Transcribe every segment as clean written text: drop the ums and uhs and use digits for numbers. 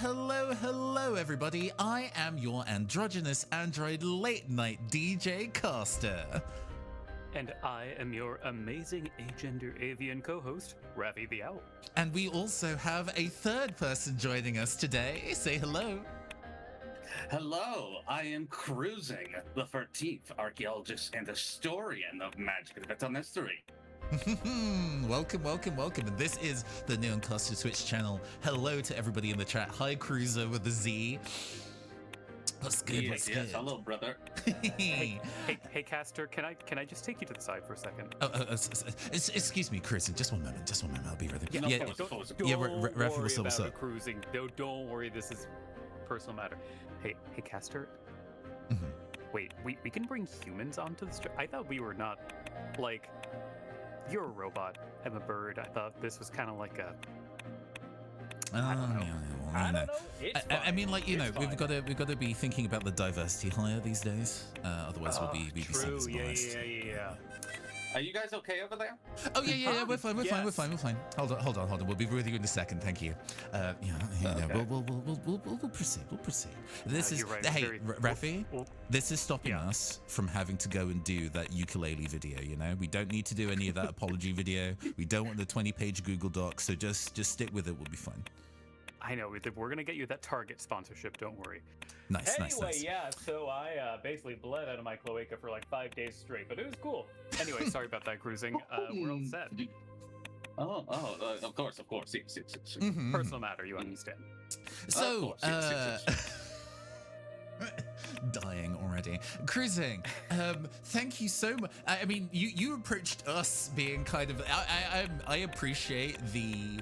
Hello, everybody. I am your androgynous android late night DJ Caster. And I am your amazing agender avian co-host, Ravi the Owl. And we also have a third person joining us today. Say hello. Hello, I am Cruising, the 13th archaeologist and historian of magic and events on history. Welcome. And this is the Neon Caster Twitch channel. Hello to everybody in the chat. Hi, Cruiser with a Z. What's good? Yes, hello, brother. Hey, Caster, can I just take you to the side for a second? Excuse me, Chris. Just one moment. I'll be right there. Don't Rafi, worry what's about up? Cruising. Don't worry. This is personal matter. Hey, Caster. Mm-hmm. Wait, we can bring humans onto the stream? I thought we were not, like, you're a robot. I'm a bird. I thought this was kind of like a... I don't know. It's fine. I mean, like, you know, we've got to be thinking about the diversity higher these days. Otherwise, we'll be seen as biased. Yeah. Are you guys okay over there? Oh yeah, we're fine. Hold on. We'll be with you in a second. Thank you. Okay. We'll proceed. This is you're right. hey, Rafi. Well, this is stopping us from having to go and do that ukulele video. You know, we don't need to do any of that apology video. We don't want the 20-page Google Doc. So just stick with it. We'll be fine. I know, we're going to get you that Target sponsorship, don't worry. Nice. Yeah, so I basically bled out of my cloaca for like 5 days straight, but it was cool. Anyway, sorry about that, Cruising. We're all set. Of course. Yes. Mm-hmm. Personal matter, you understand. So, Yes. dying already. Cruising, thank you so much. I mean, you approached us being kind of, I appreciate the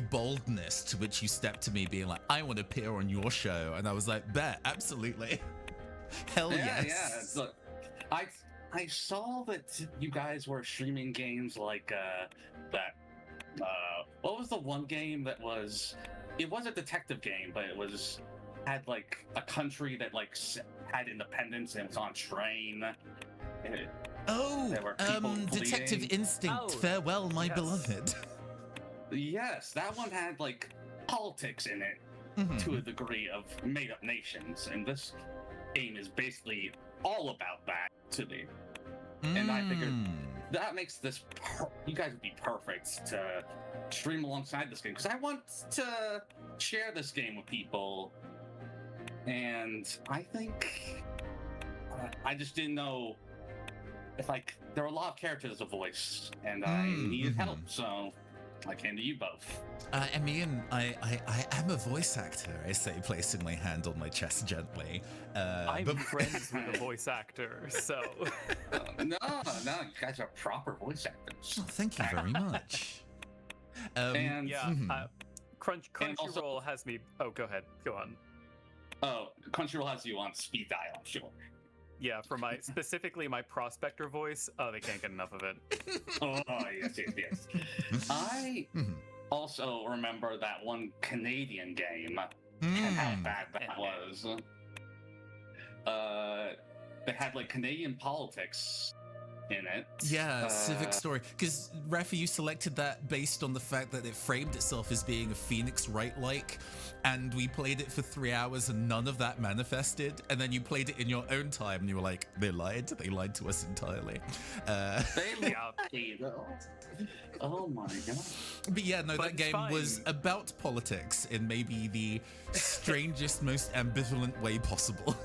boldness to which you stepped to me being like, I want to appear on your show. And I was like, bet, absolutely. Hell yes. Yeah. Look, I saw that you guys were streaming games like that. What was the one game that was? It was a detective game, but it had like a country that like had independence and was on train. Detective bleeding. Instinct. Farewell, my yes. beloved. Yes, that one had like politics in it to a degree of made-up nations, and this game is basically all about that to me. And I figured that makes this you guys would be perfect to stream alongside this game because I want to share this game with people, and I think I just didn't know if there were a lot of characters to voice, and I needed help, so I came to you both. I mean, I am a voice actor, I say, placing my hand on my chest gently. I'm friends with a voice actor, so... No, you guys are proper voice actors. Oh, thank you very much. Crunchyroll has me... Oh, go ahead. Go on. Oh, Crunchyroll has you on speed dial, I'm sure. Yeah, for specifically my prospector voice, they can't get enough of it. Oh, yes. I also remember that one Canadian game and how bad that was. They had like Canadian politics in it. Yeah, civic story. Because Rafi, you selected that based on the fact that it framed itself as being a Phoenix Wright-like, and we played it for 3 hours and none of that manifested. And then you played it in your own time, and you were like, they lied to us entirely. They lied. Oh my god. But yeah, no, But that game was about politics in maybe the strangest, most ambivalent way possible.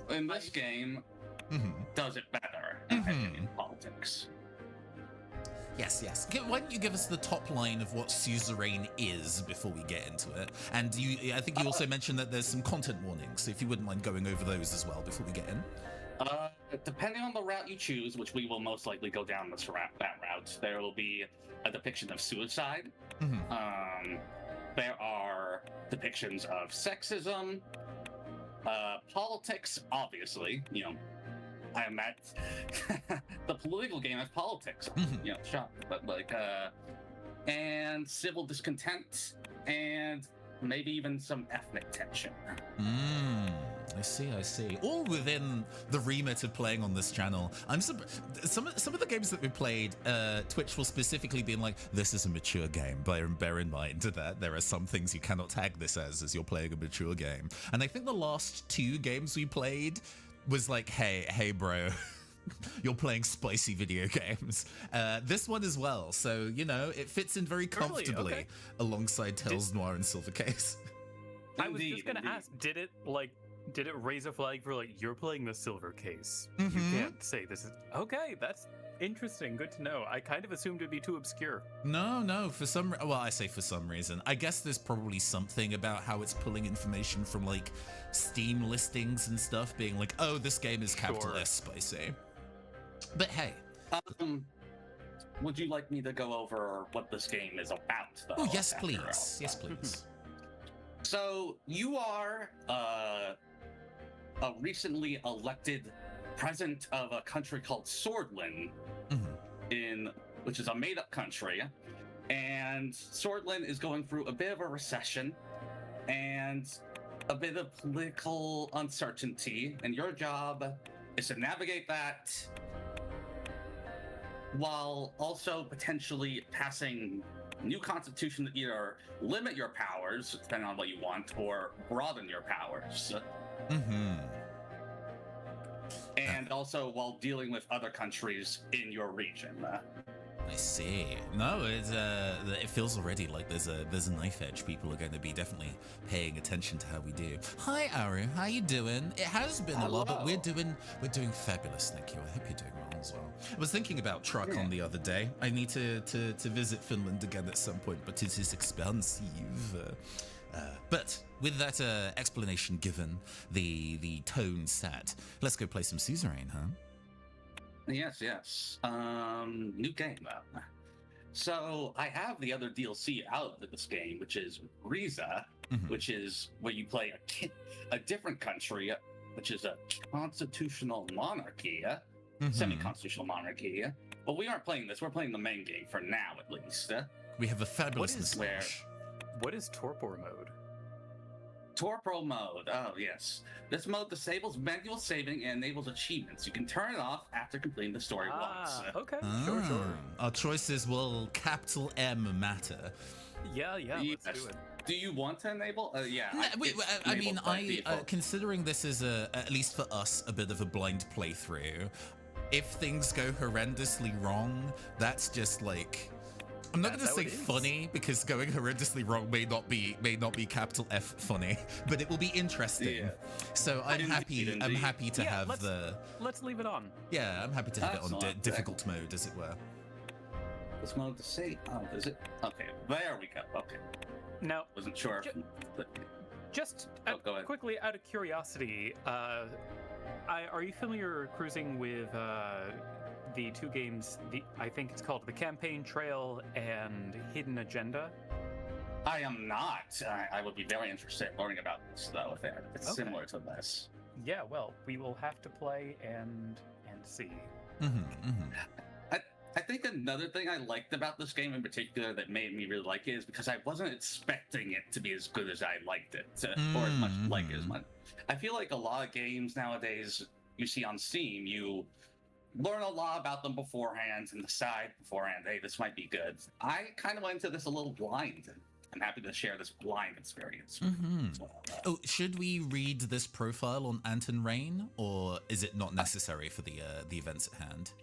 In this game, does it better in politics. Yes. Why don't you give us the top line of what Suzerain is before we get into it? And I think you also mentioned that there's some content warnings, so if you wouldn't mind going over those as well before we get in. Depending on the route you choose, which we will most likely go down that route, there will be a depiction of suicide. There are depictions of sexism, politics, obviously, I met the political game as politics, shot, but like, and civil discontent, and maybe even some ethnic tension. I see. All within the remit of playing on this channel. Some of the games that we played, Twitch will specifically be like, this is a mature game. Bear in mind that there are some things you cannot tag this as you're playing a mature game. And I think the last 2 games we played was like, hey bro, you're playing spicy video games. This one as well. So, you know, it fits in very comfortably alongside Tales Noir and Silver Case. I was just gonna ask, did it raise a flag for like, you're playing the Silver Case? You can't say this is okay. That's interesting. Good to know. I kind of assumed it'd be too obscure. No. I say for some reason. I guess there's probably something about how it's pulling information from like Steam listings and stuff, being like, oh, this game is capital S spicy. But hey. Would you like me to go over what this game is about, though? Oh, yes, please. Yes, please. So you are a recently elected president of a country called Swordland, which is a made-up country, and Swordland is going through a bit of a recession and a bit of political uncertainty, and your job is to navigate that while also potentially passing new constitution that either limit your powers, depending on what you want, or broaden your powers. And also while dealing with other countries in your region. I see. No, it feels already like there's a knife edge. People are going to be definitely paying attention to how we do. Hi, Aru. How you doing? It has been a while, but we're doing fabulous. Thank you. I hope you're doing well as well. I was thinking about Truckon the other day. I need to visit Finland again at some point, but it is expensive. But with that explanation given, the tone set, let's go play some Suzerain, huh? Yes. New game, though. So I have the other DLC out of this game, which is Riza, which is where you play a different country, which is a constitutional monarchy, semi-constitutional monarchy. But we aren't playing this. We're playing the main game for now, at least. We have a fabulous mismatch. What is torpor mode? Torpor mode. Oh, yes. This mode disables manual saving and enables achievements. You can turn it off after completing the story once. Okay. Sure. Our choices will capital M matter. Yeah, let's do it. Do you want to enable? Yeah. Considering this is at least for us, a bit of a blind playthrough, if things go horrendously wrong, that's just like, I'm not going to say funny, because going horrendously wrong may not be capital F funny, but it will be interesting. Yeah. So I'm happy to have let's leave it on. Yeah, I'm happy to have it on difficult mode, as it were. This mode to say, is it? Okay, there we go. Okay. Now, wasn't sure. Quickly, out of curiosity, are you familiar cruising with the 2 games? I think it's called The Campaign Trail and Hidden Agenda. I am not. I would be very interested in learning about this, though. If it's similar to this. Yeah, well, we will have to play and see. I think another thing I liked about this game in particular that made me really like it is because I wasn't expecting it to be as good as I liked it, or as much like it as much. I feel like a lot of games nowadays you see on Steam, you learn a lot about them beforehand and decide beforehand, hey, this might be good. I kind of went into this a little blind. I'm happy to share this blind experience. So, should we read this profile on Anton Rain, or is it not necessary for the events at hand?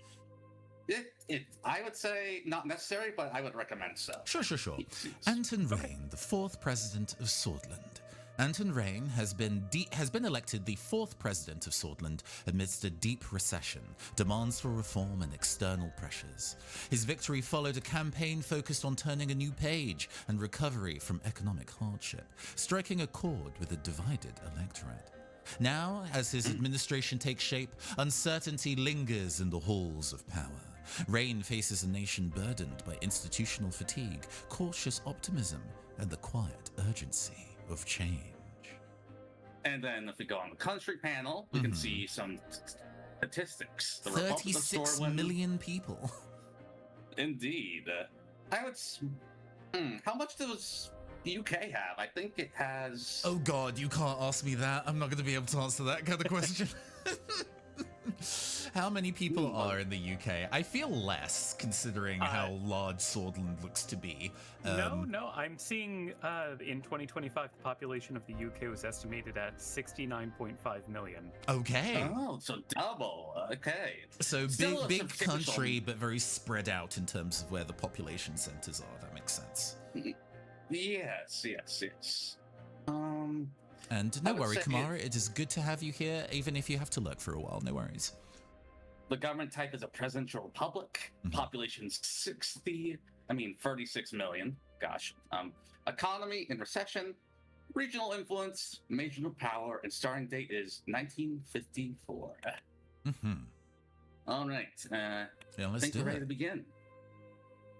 I would say not necessary, but I would recommend so. Sure. Anton Rain, the 4th president of Swordland. Anton Rain has been elected the 4th president of Swordland amidst a deep recession, demands for reform and external pressures. His victory followed a campaign focused on turning a new page and recovery from economic hardship, striking a chord with a divided electorate. Now, as his administration takes shape, uncertainty lingers in the halls of power. Rain faces a nation burdened by institutional fatigue, cautious optimism, and the quiet urgency of change. And then if we go on the country panel, we can see some statistics. 36 million people. Indeed. I would... how much does the UK have? I think it has. Oh God, you can't ask me that. I'm not going to be able to answer that kind of question. How many people are in the UK? I feel less, considering how large Swordland looks to be. No, I'm seeing in 2025 the population of the UK was estimated at 69.5 million. Okay. Oh, so double. Okay. So Still a big substantial- country, but very spread out in terms of where the population centers are. That makes sense. Yes. And no I would worry, say Kamara, it is good to have you here, even if you have to lurk for a while. No worries. The government type is a presidential republic. Population 36 million. Gosh. Economy in recession. Regional influence, major power, and starting date is 1954. Mm-hmm. All right. Yeah, let's think do we're ready it. to begin.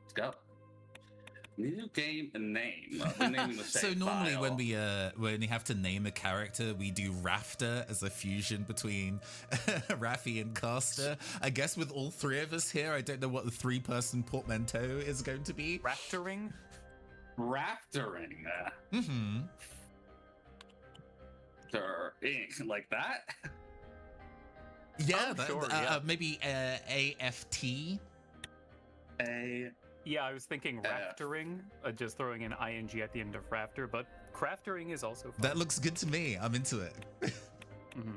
Let's go. New game and name. We're naming the So same normally file. when we have to name a character, we do Rafter as a fusion between Raffi and Caster. I guess with all three of us here, I don't know what the 3-person portmanteau is going to be. Raftering? Raftering. Mm-hmm. Like that? Yeah, Oh, sure, yeah. maybe AFT. Yeah, I was thinking raftering, just throwing an ing at the end of rafter, but craftering is also fun. That looks good to me. I'm into it. Mhm.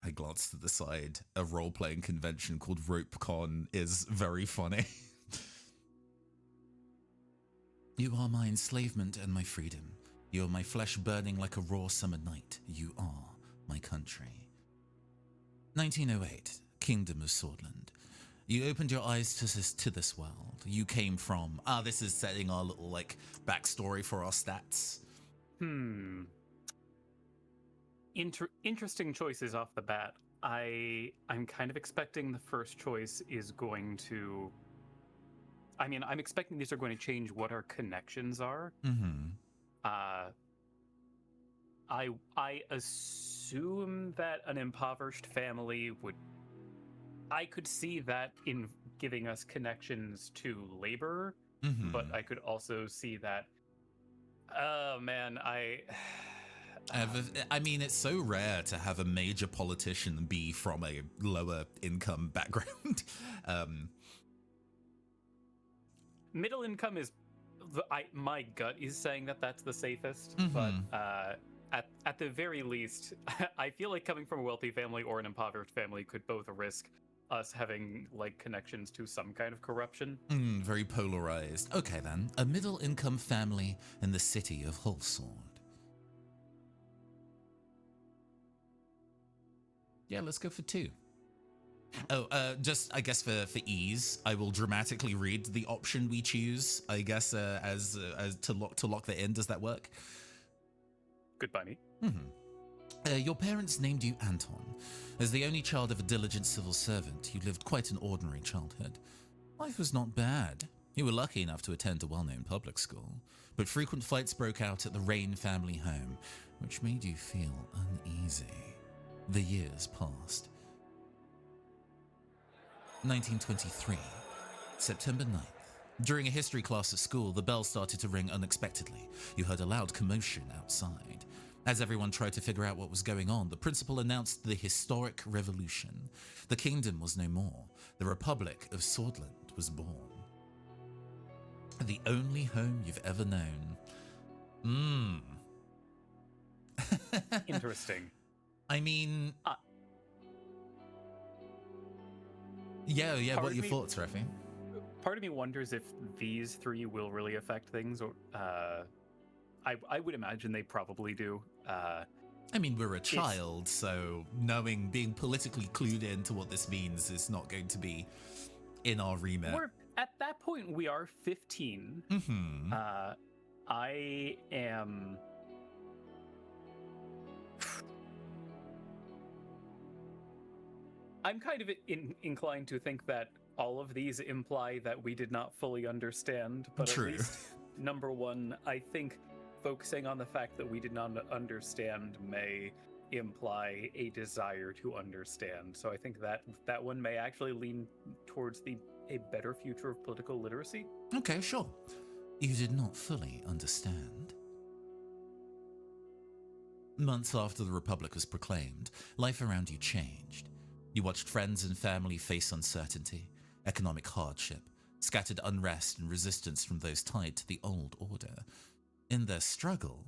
I glanced to the side. A role-playing convention called RopeCon is very funny. You are my enslavement and my freedom. You are my flesh burning like a raw summer night. You are my country. 1908, Kingdom of Swordland. You opened your eyes to this world. You came from... this is setting our little, backstory for our stats. Interesting choices off the bat. I'm kind of expecting the first choice is going to... I'm expecting these are going to change what our connections are. Mm-hmm. I assume that an impoverished family would... I could see that in giving us connections to labor, Mm-hmm. but I could also see that... Oh, man, it's so rare to have a major politician be from a lower income background. Middle income is... my gut is saying that that's the safest, Mm-hmm. but at the very least, I feel like coming from a wealthy family or an impoverished family could both risk us having connections to some kind of corruption. Very polarized. Okay then, a middle income family in the city of Holsword. Yeah, let's go for 2. Oh, just I guess for ease, I will dramatically read the option we choose. I guess as to lock that in. Does that work? Good bunny. Mm-hmm. Your parents named you Anton. As the only child of a diligent civil servant, you lived quite an ordinary childhood. Life was not bad. You were lucky enough to attend a well-known public school, but frequent fights broke out at the Rain family home, which made you feel uneasy. The years passed. 1923, September 9th. During a history class at school, the bell started to ring unexpectedly. You heard a loud commotion outside. As everyone tried to figure out what was going on, the principal announced the historic revolution. The kingdom was no more. The Republic of Swordland was born. The only home you've ever known. Interesting. I mean... Yeah, what are your thoughts, Raffi? Part of me wonders if these 3 will really affect things, or I would imagine they probably do. We're a child, so being politically clued into what this means is not going to be in our remit. At that point, we are 15. Mm-hmm. I am... I'm kind of inclined to think that all of these imply that we did not fully understand, but True. At least, number one, I think focusing on the fact that we did not understand may imply a desire to understand. So I think that one may actually lean towards a better future of political literacy. Okay, sure. You did not fully understand. Months after the Republic was proclaimed, life around you changed. You watched friends and family face uncertainty, economic hardship, scattered unrest and resistance from those tied to the old order. In their struggle,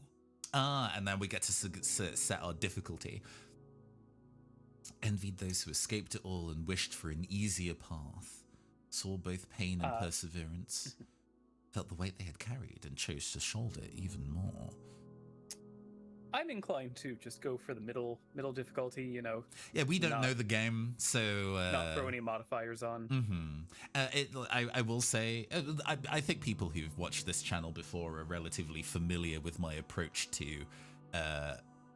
and then we get to set our difficulty. Envied those who escaped it all and wished for an easier path. Saw both pain and perseverance. Felt the weight they had carried and chose to shoulder even more. I'm inclined to just go for the middle difficulty, you know. Yeah, we don't know the game, so... not throw any modifiers on. I will say, I think people who've watched this channel before are relatively familiar with my approach to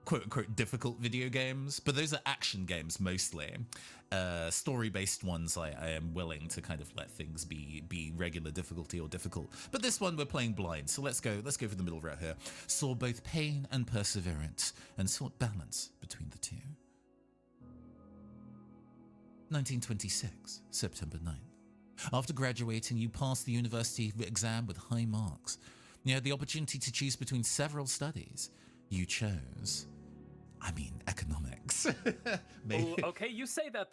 quote-unquote difficult video games, but those are action games mostly. Story-based ones, I am willing to kind of let things be regular difficulty or difficult. But this one, we're playing blind, so let's go for the middle route here. Saw both pain and perseverance, and sought balance between the two. 1926, September 9th. After graduating, you passed the university exam with high marks. You had the opportunity to choose between several studies. You chose... economics. Okay, you say that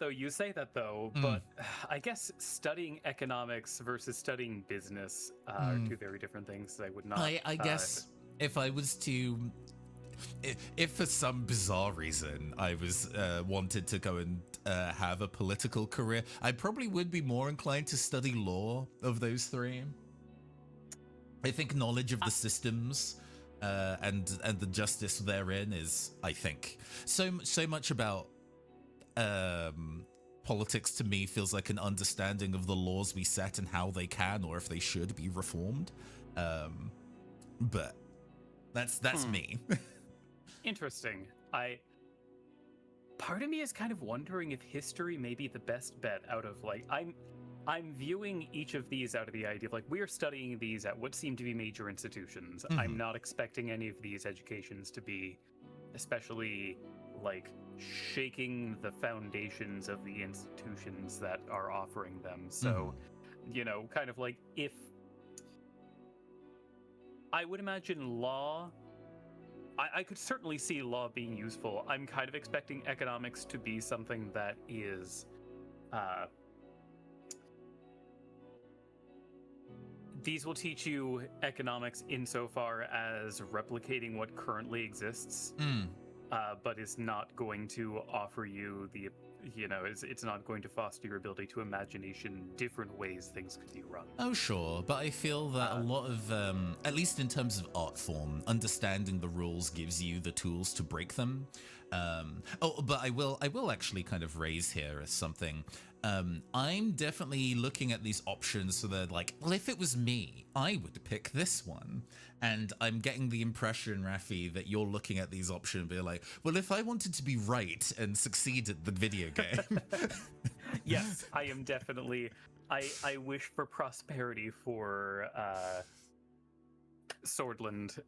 though, but I guess studying economics versus studying business are two very different things. I would not... I guess if I was to... If for some bizarre reason I was wanted to go and have a political career, I probably would be more inclined to study law of those three. I think knowledge of the systems... and the justice therein is, I think, so much about politics to me feels like an understanding of the laws we set and how they can or if they should be reformed. But that's me. Interesting. Part of me is kind of wondering if history may be the best bet out of I'm viewing each of these out of the idea of we are studying these at what seem to be major institutions. I'm not expecting any of these educations to be especially shaking the foundations of the institutions that are offering them. So, kind of if I would imagine law, I could certainly see law being useful. I'm kind of expecting economics to be something that is, these will teach you economics insofar as replicating what currently exists, but is not going to offer you the, it's not going to foster your ability to imagination different ways things could be run. Oh, sure. But I feel that a lot of, at least in terms of art form, understanding the rules gives you the tools to break them. But I will actually kind of raise here as something. I'm definitely looking at these options so that well, if it was me, I would pick this one. And I'm getting the impression, Rafi, that you're looking at these options and be like, well, if I wanted to be right and succeed at the video game. Yes, I am definitely, I wish for prosperity for Swordland,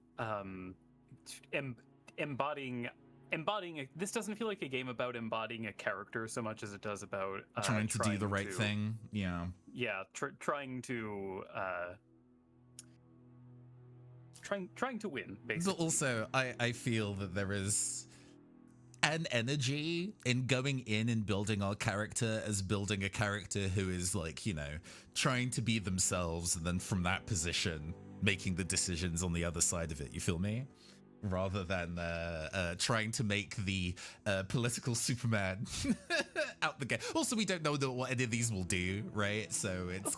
embodying this doesn't feel like a game about embodying a character so much as it does about trying to do the right thing. Trying to win, basically. But also I feel that there is an energy in going in and building our character as building a character who is trying to be themselves, and then from that position making the decisions on the other side of it. You feel me? Rather than trying to make the political Superman out the game. Also, we don't know what any of these will do, right? So it's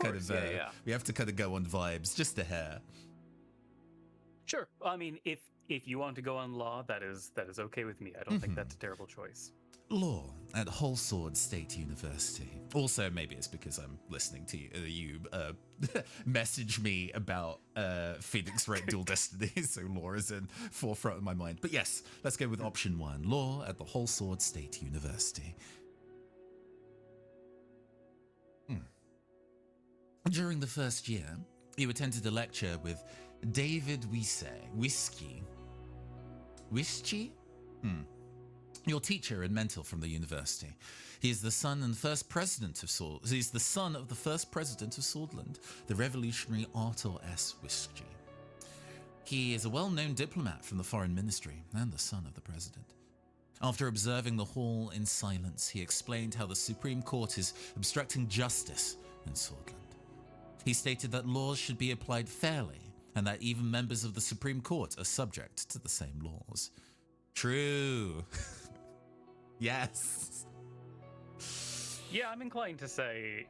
we have to kind of go on vibes, just a hair. Sure. I mean, if you want to go on law, that is okay with me. I don't think that's a terrible choice. Law at Whole Sword State University. Also, maybe it's because I'm listening to you message me about Phoenix Wright Dual Destiny, so law is in forefront of my mind. But yes, let's go with option one, law at the Whole Sword State University. During the first year, you attended a lecture with David Whiskey? your teacher and mentor from the university. He is the son and first president of He's the son of the first president of Swordland, the revolutionary Arthur S. Whiskey. He is a well-known diplomat from the foreign ministry and the son of the president. After observing the hall in silence, he explained how the Supreme Court is obstructing justice in Swordland. He stated that laws should be applied fairly and that even members of the Supreme Court are subject to the same laws. True. Yes. Yeah, I'm inclined to say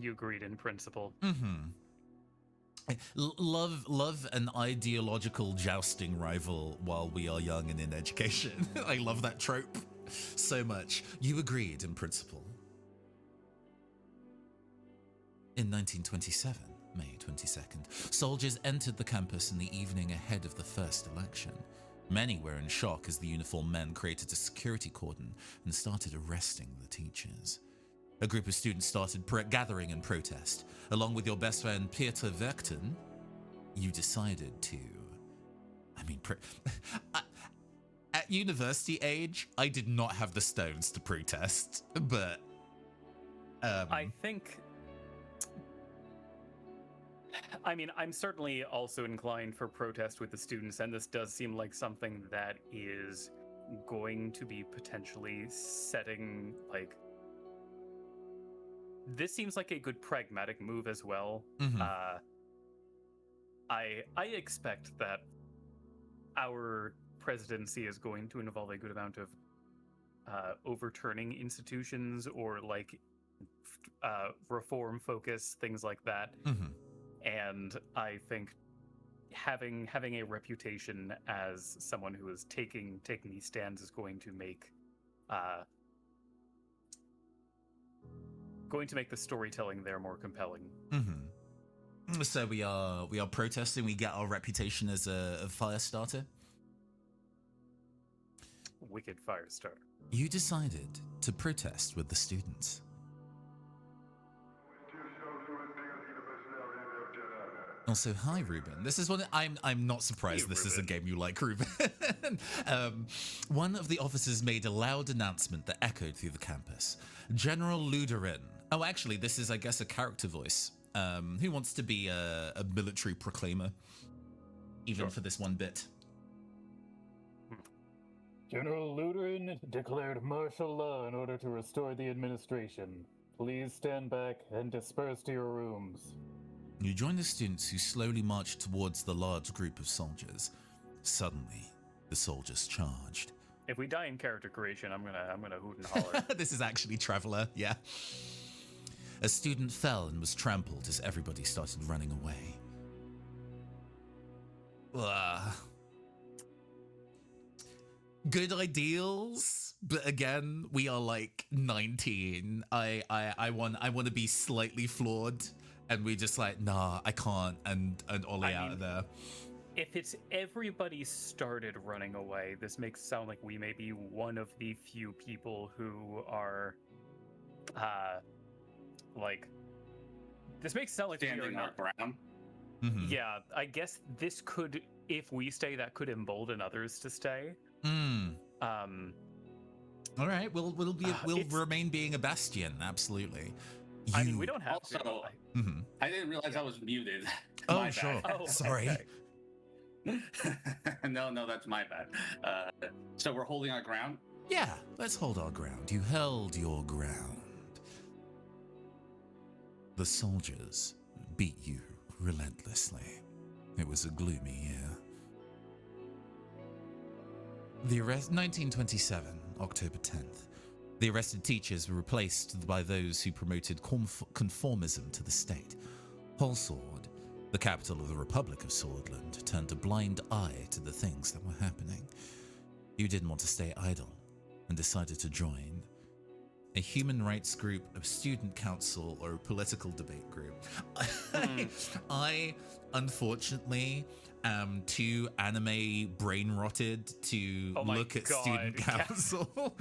you agreed in principle. Love an ideological jousting rival while we are young and in education. I love that trope so much. You agreed in principle. In 1927, May 22nd, soldiers entered the campus in the evening ahead of the first election. Many were in shock as the uniformed men created a security cordon and started arresting the teachers. A group of students started gathering in protest. Along with your best friend Peter Verkton, you decided to... at university age, I did not have the stones to protest, but... I think... I'm certainly also inclined for protest with the students, and this does seem like something that is going to be potentially setting, like... This seems like a good pragmatic move as well. I expect that our presidency is going to involve a good amount of overturning institutions or like reform focus, things like that. And I think having a reputation as someone who is taking these stands is going to make the storytelling there more compelling. So we are protesting. We get our reputation as a fire starter. Wicked fire starter. You decided to protest with the students. Also, hi Ruben. This is one I'm not surprised this is a game you like, Ruben. One of the officers made a loud announcement that echoed through the campus. General Luderin. Oh, actually, this is, I guess, a character voice. Who wants to be a military proclaimer? Even for this one bit. General Luderin declared martial law in order to restore the administration. Please stand back and disperse to your rooms. You join the students who slowly marched towards the large group of soldiers. Suddenly, the soldiers charged. If we die in character creation, I'm gonna hoot and holler. This is actually Traveler, yeah. A student fell and was trampled as everybody started running away. Good ideals, but again, we are like 19. I want to be slightly flawed. And we just like, nah, I can't, and ollie out of there. If it's everybody started running away, this makes it sound like we may be one of the few people who are, this makes it sound like standing we are not... our ground. Yeah, I guess this could, if we stay, that could embolden others to stay. All right, we'll remain being a bastion, absolutely. We don't have also, to. I didn't realize I was muted. Oh, sure. Oh, sorry. Okay. No, that's my bad. So we're holding our ground? Yeah, let's hold our ground. You held your ground. The soldiers beat you relentlessly. It was a gloomy year. The arrest, 1927, October 10th. The arrested teachers were replaced by those who promoted conformism to the state. Holsword, the capital of the Republic of Swordland, turned a blind eye to the things that were happening. You didn't want to stay idle and decided to join a human rights group, a student council, or a political debate group. I unfortunately am too anime brain rotted to look at student council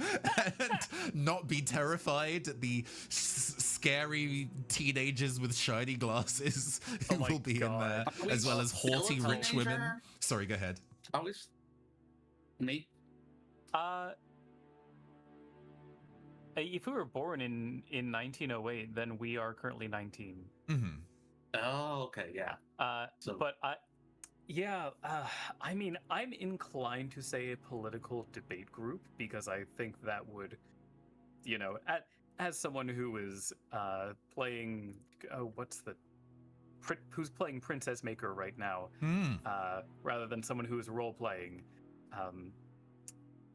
and not be terrified at the scary teenagers with shiny glasses who will be in there, as well as haughty rich women. Sorry, go ahead. Always make If we were born in 1908, then we are currently 19. Oh, okay, yeah. But I mean, I'm inclined to say a political debate group because I think that would, as someone who is playing, who's playing Princess Maker right now, rather than someone who is role playing,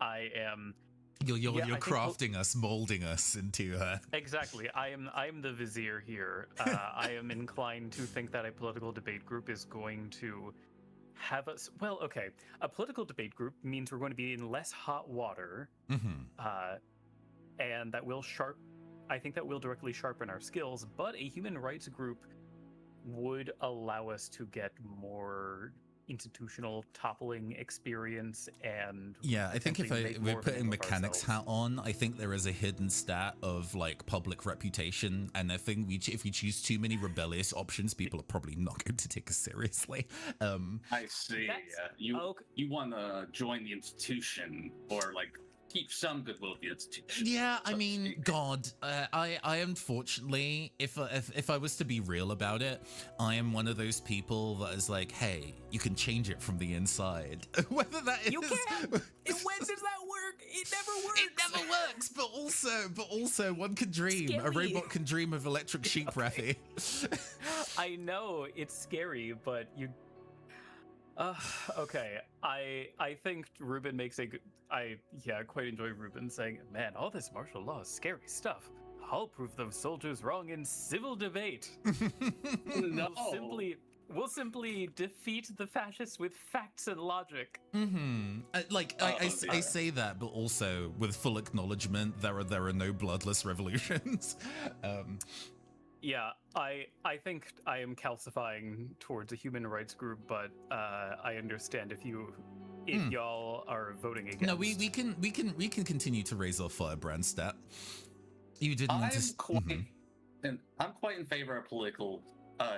I am. You're crafting us, molding us into her. Exactly. I am the vizier here. I am inclined to think that a political debate group is going to have us. Well, okay. A political debate group means we're going to be in less hot water, and that will I think that will directly sharpen our skills. But a human rights group would allow us to get more institutional toppling experience, and I think if we're putting mechanics hat on, I think there is a hidden stat of like public reputation, and I think if we choose too many rebellious options, people are probably not going to take us seriously. I see. You want to join the institution, or like keep some goodwill with the institution. Yeah, I mean, God, I unfortunately, if I was to be real about it, I am one of those people that is like, hey, you can change it from the inside. Whether that is, you can't. When does that work? It never works. It never works. But also, one can dream. Scary. A robot can dream of electric sheep, Rafi. I know it's scary, but you. Okay. I think Ruben makes a good. I quite enjoy Ruben saying, "Man, all this martial law is scary stuff. I'll prove those soldiers wrong in civil debate. No. We'll simply defeat the fascists with facts and logic." I say that, but also with full acknowledgement there are no bloodless revolutions. Yeah, I think I am calcifying towards a human rights group, but I understand if y'all are voting against. No, we can continue to raise our firebrand stat. You didn't want to. I'm quite in favor of political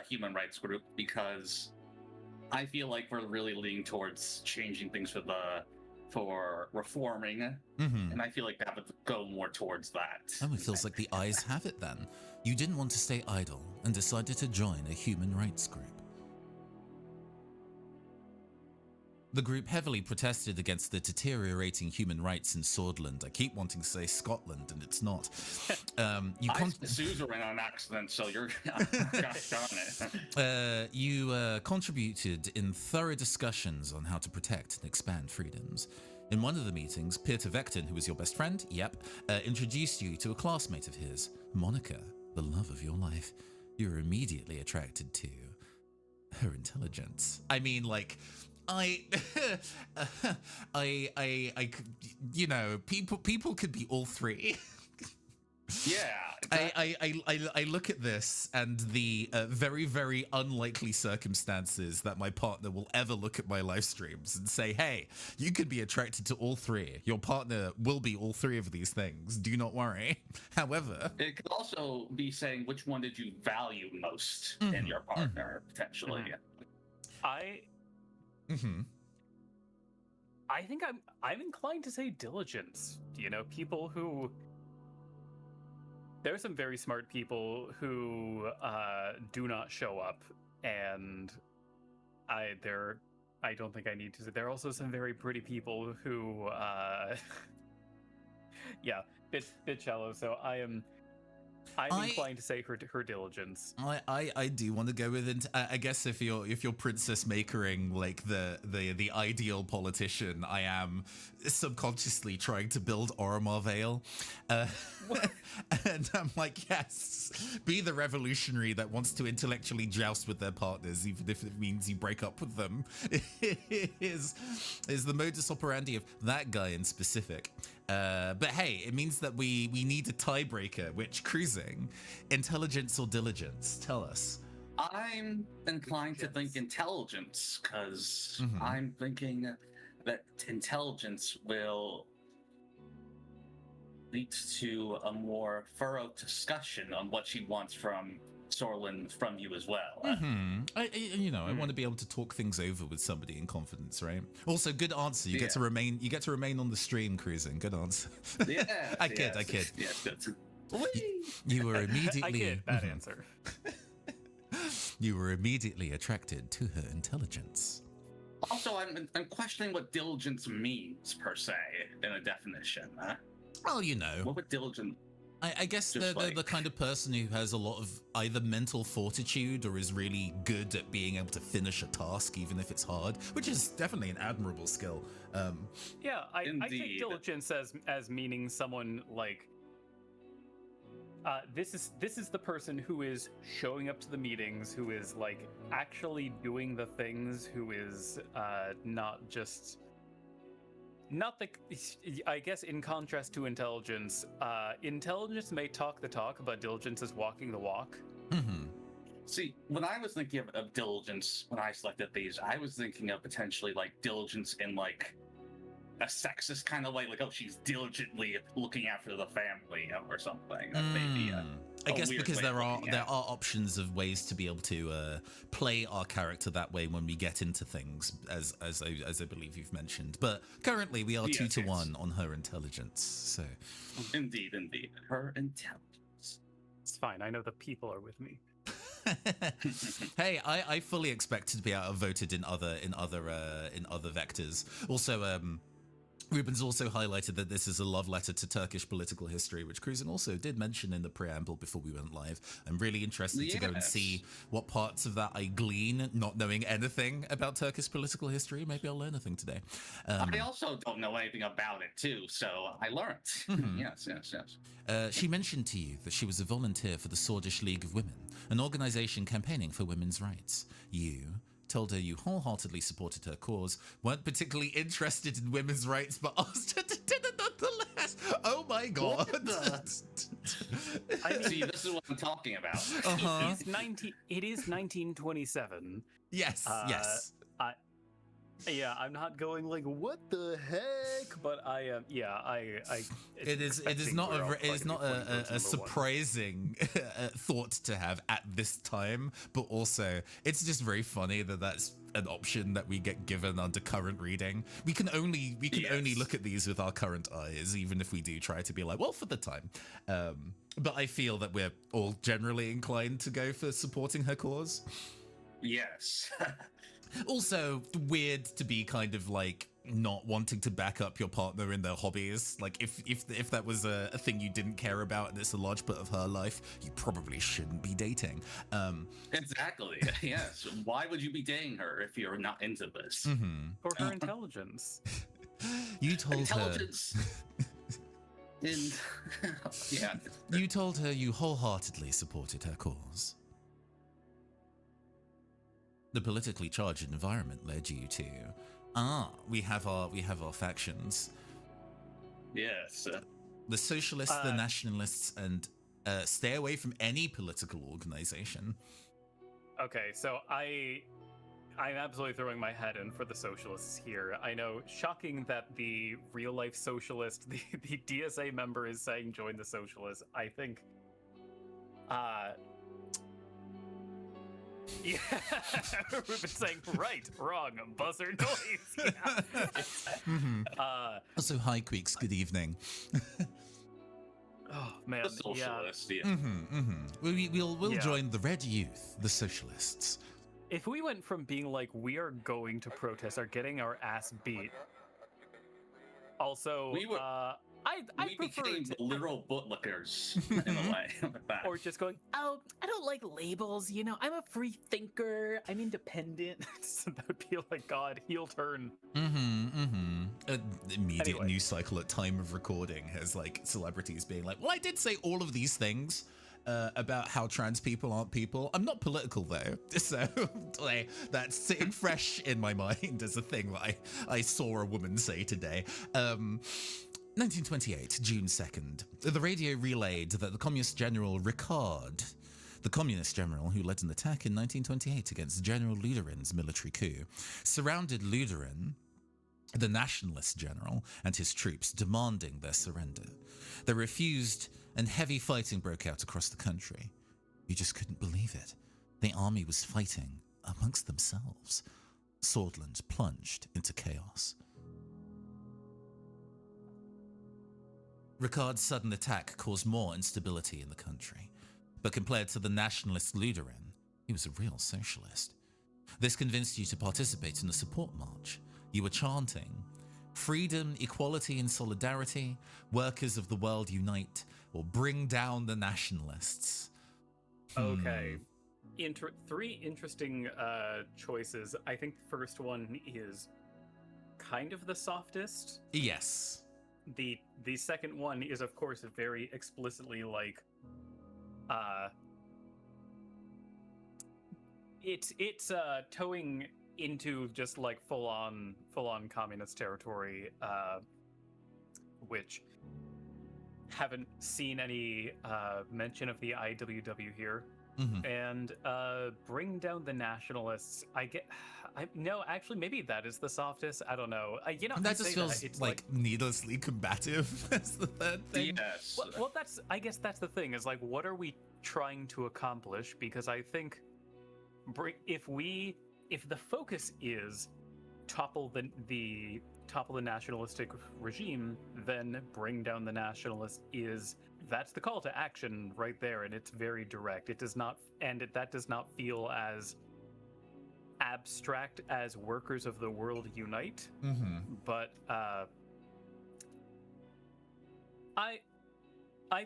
human rights group because I feel like we're really leaning towards changing things for reforming, and I feel like that would go more towards that. Oh, it feels like the eyes have it then. You didn't want to stay idle and decided to join a human rights group. The group heavily protested against the deteriorating human rights in Swordland. I keep wanting to say Scotland, and it's not. I said Suzerain on accident, so you're gosh darn it. You contributed in thorough discussions on how to protect and expand freedoms. In one of the meetings, Peter Vecton, who was your best friend, introduced you to a classmate of his, Monica, the love of your life. You were immediately attracted to her intelligence. I mean, like, people could be all three. Yeah. I look at this and the very, very unlikely circumstances that my partner will ever look at my live streams and say, hey, you could be attracted to all three. Your partner will be all three of these things. Do not worry. However, it could also be saying which one did you value most in your partner, potentially. I think I'm inclined to say diligence. People who. There are some very smart people who do not show up, and I don't think I need to say. There are also some very pretty people who, bit shallow. So I'm inclined to say her diligence. I do want to go with it. I guess if you're princess makering like the ideal politician, I am subconsciously trying to build Oromar Vale. And I'm like, yes, be the revolutionary that wants to intellectually joust with their partners, even if it means you break up with them. is the modus operandi of that guy in specific. But hey, it means that we need a tiebreaker, which cruising, intelligence or diligence? Tell us. I'm inclined to think intelligence, because I'm thinking that intelligence will lead to a more thorough discussion on what she wants from Sorlin from you as well. I want to be able to talk things over with somebody in confidence, right? Also, good answer. You get to remain. You get to remain on the stream, Cruising. Good answer. Yeah, I kid. Yes, that's. You were immediately. I get that answer. You were immediately attracted to her intelligence. Also, I'm questioning what diligence means per se in a definition. Well, you know. What would diligence? I guess they're the kind of person who has a lot of either mental fortitude or is really good at being able to finish a task, even if it's hard, which is definitely an admirable skill. Yeah, I take diligence as meaning someone like this is the person who is showing up to the meetings, who is like actually doing the things, who is I guess in contrast to intelligence, intelligence may talk the talk, but diligence is walking the walk. See, when I was thinking of diligence, when I selected these, I was thinking of potentially like diligence in like a sexist kind of way, like, oh, she's diligently looking after the family or something. Maybe I guess because there are options of ways to be able to play our character that way when we get into things, as I believe you've mentioned. But currently we are 2-1 on her intelligence. So indeed, her intelligence. It's fine. I know the people are with me. Hey, I fully expect to be outvoted in other vectors. Also, Ruben's also highlighted that this is a love letter to Turkish political history, which Cruising also did mention in the preamble before we went live. I'm really interested to go and see what parts of that I glean, not knowing anything about Turkish political history. Maybe I'll learn a thing today. I also don't know anything about it too, so I learned. Yes. She mentioned to you that she was a volunteer for the Swordish League of Women, an organization campaigning for women's rights. You told her you wholeheartedly supported her cause, weren't particularly interested in women's rights, but asked her to dinner nonetheless. Oh my god. I see, this is what I'm talking about. It is 1927. Yes. Yeah, I'm not going like what the heck, but it is not a surprising thought to have at this time, but also it's just very funny that that's an option that we get given under current reading. We can only look at these with our current eyes, even if we do try to be like, well, for the time. But I feel that we're all generally inclined to go for supporting her cause. Yes. Also, weird to be kind of like not wanting to back up your partner in their hobbies. Like if that was a thing you didn't care about and it's a large part of her life, you probably shouldn't be dating. Exactly. Yes. Why would you be dating her if you're not into this? Or her intelligence. You told intelligence. Yeah. You told her you wholeheartedly supported her cause. The politically charged environment led you to we have our factions. Yes. The socialists, the nationalists, and stay away from any political organization. Okay, so I'm absolutely throwing my head in for the socialists here. I know, shocking that the real life socialist, the DSA member is saying join the socialists. I think yeah, we've been saying right, wrong, buzzer noise. Yeah. Also, hi, Queeks. Good evening. Oh man, the socialists. Yeah. We'll join the Red Youth, the socialists. If we went from being like we are going to protest or getting our ass beat, also I became literal bootlickers in a way. Or just going, oh, I don't like labels, you know, I'm a free thinker, I'm independent. That would be like, God, heel turn. Immediate news cycle at time of recording has like celebrities being like, well, I did say all of these things about how trans people aren't people. I'm not political though, so that's sitting fresh in my mind as a thing that I saw a woman say today. 1928, June 2nd. The radio relayed that the Communist General Ricard, the Communist general who led an attack in 1928 against General Luderin's military coup, surrounded Luderin, the nationalist general, and his troops, demanding their surrender. They refused, and heavy fighting broke out across the country. You just couldn't believe it. The army was fighting amongst themselves. Swordland plunged into chaos. Ricard's sudden attack caused more instability in the country, but compared to the nationalist Luderin, he was a real socialist. This convinced you to participate in a support march. You were chanting, "Freedom, equality, and solidarity, workers of the world unite, or bring down the nationalists." Okay. Three interesting choices. I think the first one is kind of the softest. Yes. The second one is, of course, very explicitly like it's towing into just like full on communist territory, which haven't seen any mention of the IWW here. And bring down the nationalists. No, actually, maybe that is the softest. I don't know. That just feels it's like needlessly combative. That's the third thing. Yes. Well, I guess that's the thing. Is like, what are we trying to accomplish? Because I think if the focus is topple the nationalistic regime, then bring down the nationalists that's the call to action right there, and it's very direct. It does not, that does not feel as abstract as workers of the world unite. But I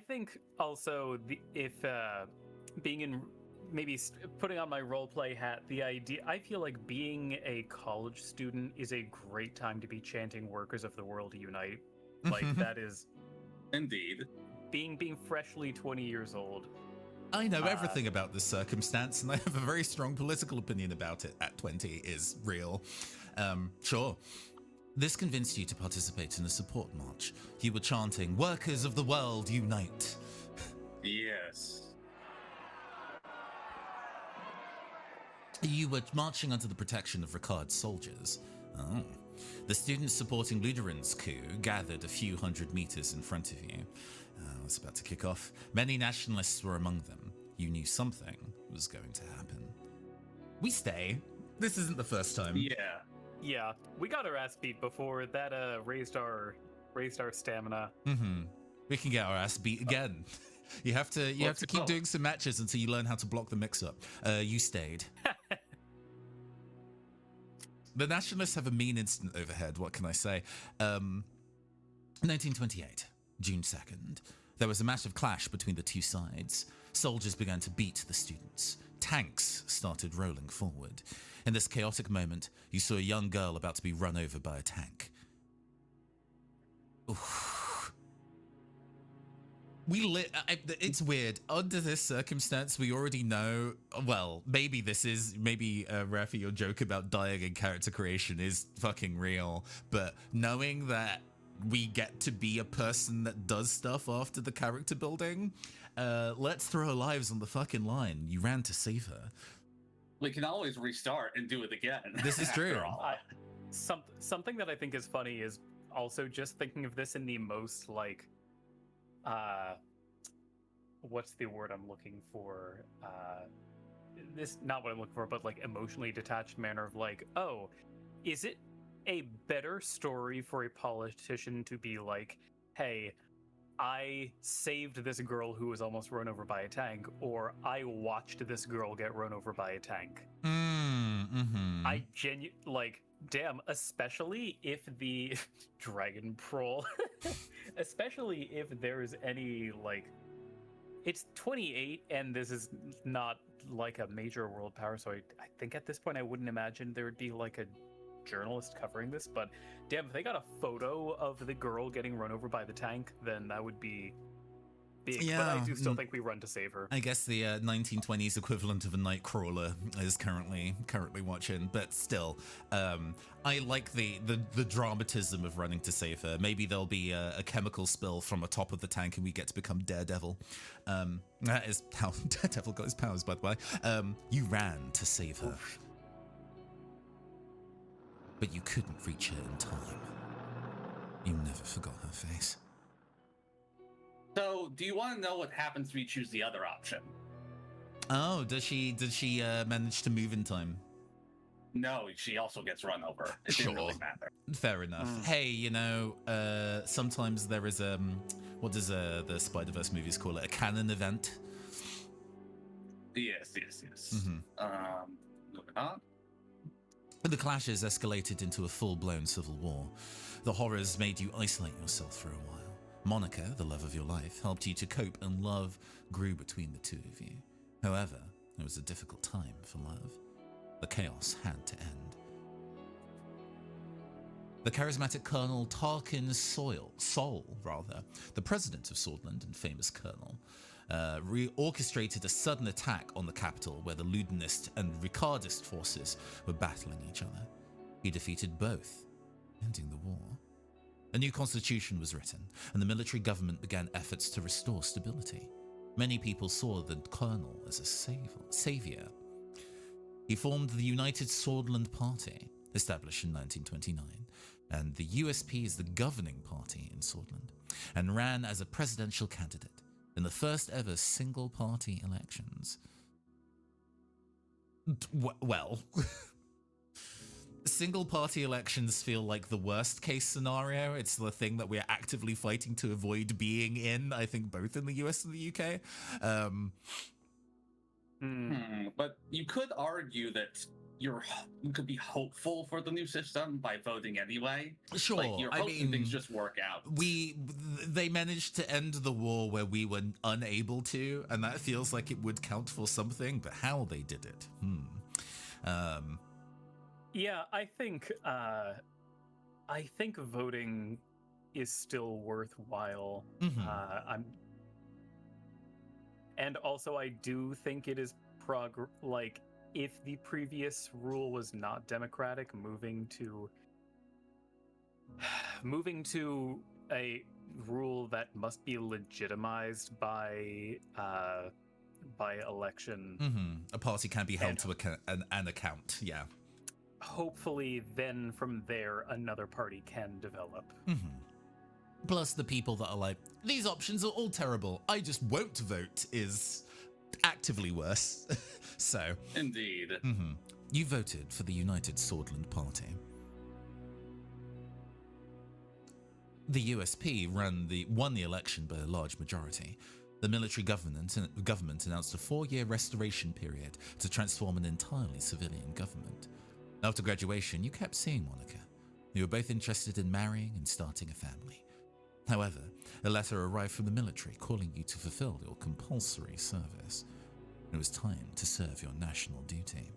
think also being in, maybe putting on my roleplay hat, the idea, I feel like being a college student is a great time to be chanting "Workers of the World Unite." Like that is indeed. Being freshly 20 years old. I know everything about this circumstance, and I have a very strong political opinion about it at 20 is real. Sure. This convinced you to participate in a support march. You were chanting, "Workers of the world, unite." Yes. You were marching under the protection of Ricard's soldiers. Oh. The students supporting Luderin's coup gathered a few hundred meters in front of you. It's about to kick off. Many nationalists were among them. You knew something was going to happen. We stay. This isn't the first time. Yeah. We got our ass beat before. That raised our stamina. We can get our ass beat again. You have to keep doing some matches until you learn how to block the mix-up. You stayed. The nationalists have a mean incident overhead. What can I say? 1928, June 2nd. There was a massive clash between the two sides. Soldiers began to beat the students. Tanks started rolling forward. In this chaotic moment, you saw a young girl about to be run over by a tank. Oof. It's weird. Under this circumstance, we already know, well, maybe Rafi, your joke about dying in character creation is fucking real, but knowing that we get to be a person that does stuff after the character building, let's throw our lives on the fucking line. You ran to save her. We can always restart and do it again. This is true. Something that I think is funny is also just thinking of this in the most like, what's the word I'm looking for? This, not what I'm looking for, but like emotionally detached manner of like, oh, is it a better story for a politician to be like, hey, I saved this girl who was almost run over by a tank, or I watched this girl get run over by a tank? I damn, especially if the Dragon Prol, especially if there's any, like, it's 28 and this is not like a major world power, so I think at this point I wouldn't imagine there would be like a journalist covering this, but damn, if they got a photo of the girl getting run over by the tank, then that would be big. Yeah, but I do still think we run to save her. I guess the 1920s equivalent of a Nightcrawler is currently watching, but still, I like the dramatism of running to save her. Maybe there'll be a chemical spill from the top of the tank and we get to become Daredevil. That is how Daredevil got his powers, by the way. You ran to save her. Oof. But you couldn't reach her in time. You never forgot her face. So, do you want to know what happens if we choose the other option? Oh, does she? Did she manage to move in time? No, she also gets run over. It didn't really matter. Fair enough. Hey, you know, sometimes there is what does the Spider-Verse movies call it? A canon event. Yes. Moving on. The clashes escalated into a full-blown civil war. The horrors made you isolate yourself for a while. Monica, the love of your life, helped you to cope, and love grew between the two of you. However, it was a difficult time for love. The chaos had to end. The charismatic Colonel Tarkin Sol, the president of Swordland and famous colonel, orchestrated a sudden attack on the capital where the Ludinist and Ricardist forces were battling each other. He defeated both, ending the war. A new constitution was written, and the military government began efforts to restore stability. Many people saw the colonel as a savior. He formed the United Swordland Party, established in 1929, and the USP is the governing party in Swordland, and ran as a presidential candidate in the first ever single-party elections. Well, single-party elections feel like the worst-case scenario. It's the thing that we're actively fighting to avoid being in, I think, both in the US and the UK. But you could argue that you could be hopeful for the new system by voting anyway. Sure, like you're hoping things just work out. They managed to end the war where we were unable to, and that feels like it would count for something. But how they did it, Yeah, I think voting is still worthwhile. And also, I do think it is if the previous rule was not democratic, moving to a rule that must be legitimized by election. A party can be held to an account. Yeah. Hopefully, then from there, another party can develop. Plus, the people that are like, these options are all terrible, I just won't vote, is actively worse. So, indeed. You voted for the United Swordland Party. The USP won the election by a large majority. The military government announced a 4-year restoration period to transform an entirely civilian government. After graduation, you kept seeing Monica. You were both interested in marrying and starting a family. However, a letter arrived from the military calling you to fulfill your compulsory service. It was time to serve your national duty.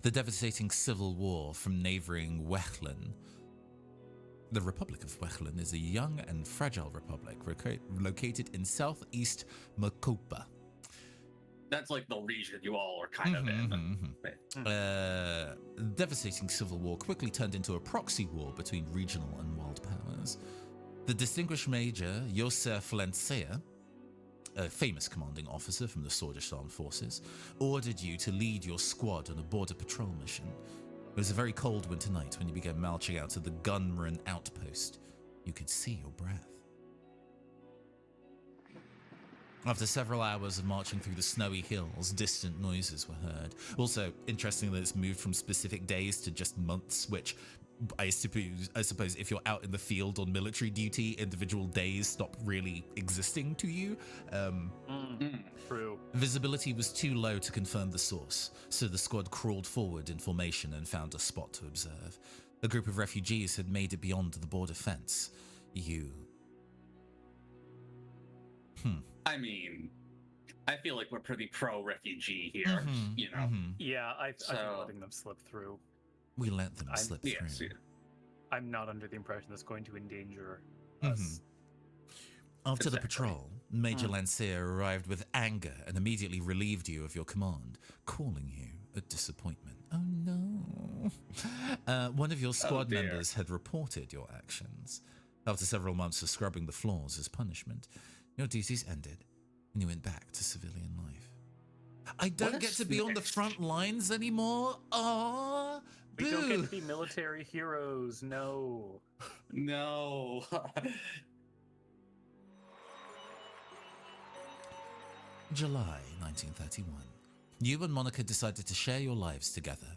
The devastating civil war from neighboring Wechlin. The Republic of Wechlin is a young and fragile republic located in southeast Makopa. That's like the region you all are kind of in. The devastating civil war quickly turned into a proxy war between regional and world powers. The distinguished Major Yosef Lancia, a famous commanding officer from the Swordist Armed Forces, ordered you to lead your squad on a border patrol mission. It was a very cold winter night when you began marching out to the Gunrun outpost. You could see your breath. After several hours of marching through the snowy hills, distant noises were heard. Also, interesting that it's moved from specific days to just months, which I suppose if you're out in the field on military duty, individual days stop really existing to you. True. Visibility was too low to confirm the source, so the squad crawled forward in formation and found a spot to observe. A group of refugees had made it beyond the border fence. I mean, I feel like we're pretty pro-refugee here, you know? Yeah, I've been letting them slip through. We let them slip through. Yes, yeah. I'm not under the impression that's going to endanger us. After the patrol, Major Lancia arrived with anger and immediately relieved you of your command, calling you a disappointment. Oh no. One of your squad members had reported your actions. After several months of scrubbing the floors as punishment, your duties ended and you went back to civilian life. I don't get to be on the front lines anymore? Aww. We don't get to be military heroes, no. No. July 1931. You and Monica decided to share your lives together.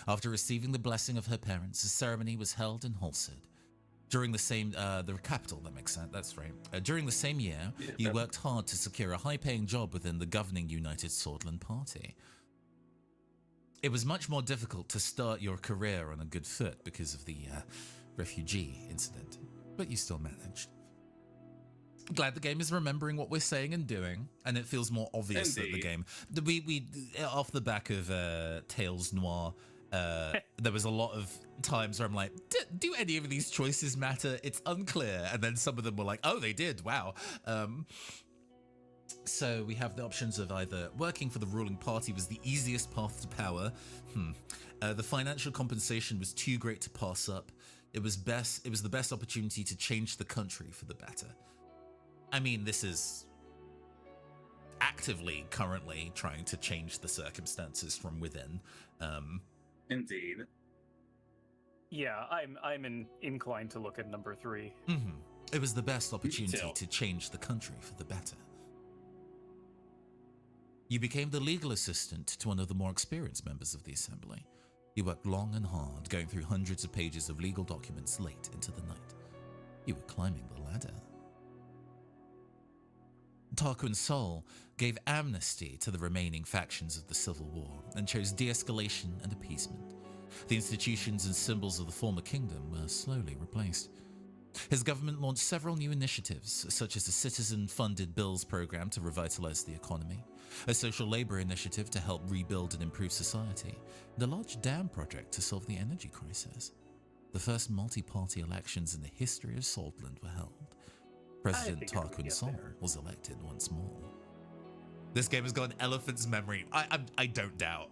After receiving the blessing of her parents, a ceremony was held in Holstead. During the same, the capital, that makes sense, that's right. During the same year, you worked hard to secure a high-paying job within the governing United Swordland Party. It was much more difficult to start your career on a good foot because of the refugee incident, but you still managed. Glad the game is remembering what we're saying and doing, and it feels more obvious that the game. We off the back of Tales Noir, there was a lot of times where I'm like, do any of these choices matter? It's unclear, and then some of them were like, oh, they did. Wow. So we have the options of either working for the ruling party was the easiest path to power. The financial compensation was too great to pass up. It was the best opportunity to change the country for the better. I mean, this is actively currently trying to change the circumstances from within. Indeed. Yeah, I'm inclined to look at number 3. It was the best opportunity to change the country for the better. You became the legal assistant to one of the more experienced members of the Assembly. You worked long and hard, going through hundreds of pages of legal documents late into the night. You were climbing the ladder. Tarquin Sol gave amnesty to the remaining factions of the Civil War and chose de-escalation and appeasement. The institutions and symbols of the former kingdom were slowly replaced. His government launched several new initiatives, such as a citizen-funded bills program to revitalize the economy, a social labor initiative to help rebuild and improve society, and a large dam project to solve the energy crisis. The first multi-party elections in the history of Swordland were held. President Tarquin Sol was elected once more. This game has got an elephant's memory. I don't doubt.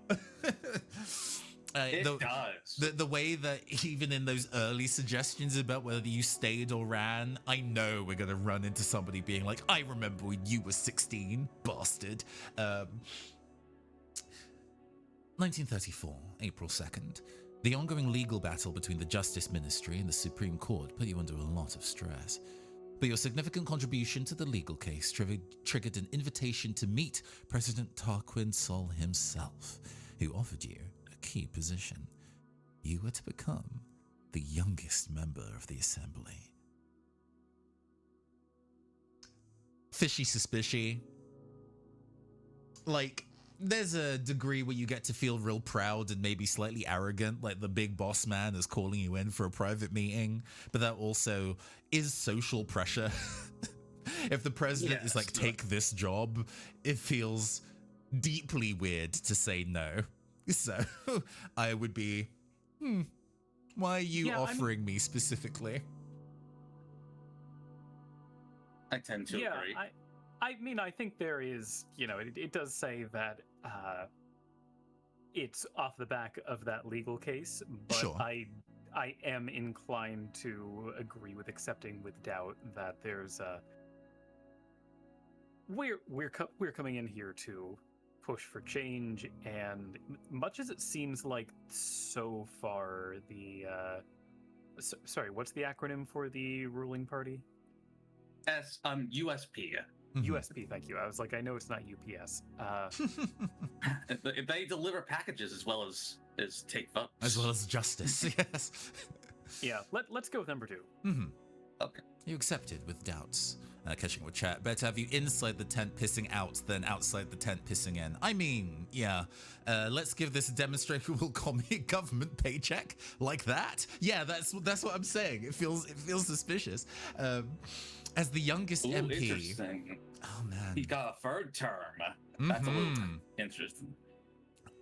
It does. The way that even in those early suggestions about whether you stayed or ran, I know we're going to run into somebody being like, I remember when you were 16, bastard. 1934, April 2nd. The ongoing legal battle between the Justice Ministry and the Supreme Court put you under a lot of stress. But your significant contribution to the legal case triggered an invitation to meet President Tarquin Sol himself, who offered you a key position. You were to become the youngest member of the Assembly. Fishy suspicious. Like, there's a degree where you get to feel real proud and maybe slightly arrogant, like the big boss man is calling you in for a private meeting, but that also is social pressure. If the president is like, take this job, it feels deeply weird to say no. So I would be, why are you offering me specifically? I tend to agree. I mean, I think there is, it does say that it's off the back of that legal case, but sure. I am inclined to agree with accepting with doubt that there's we're coming in here to push for change, and much as it seems like so far the sorry, what's the acronym for the ruling party? USP. USP, thank you. I was like, I know it's not UPS. They deliver packages as well as take votes. As well as justice, yes. Yeah, let's go with number 2. Okay. You accepted with doubts. Catching with chat. Better have you inside the tent pissing out than outside the tent pissing in. I mean, yeah. Let's give this demonstrable commie government paycheck like that. Yeah, that's what I'm saying. It feels suspicious. As the youngest MP. Interesting. Oh man. He got a third term. That's a little interesting.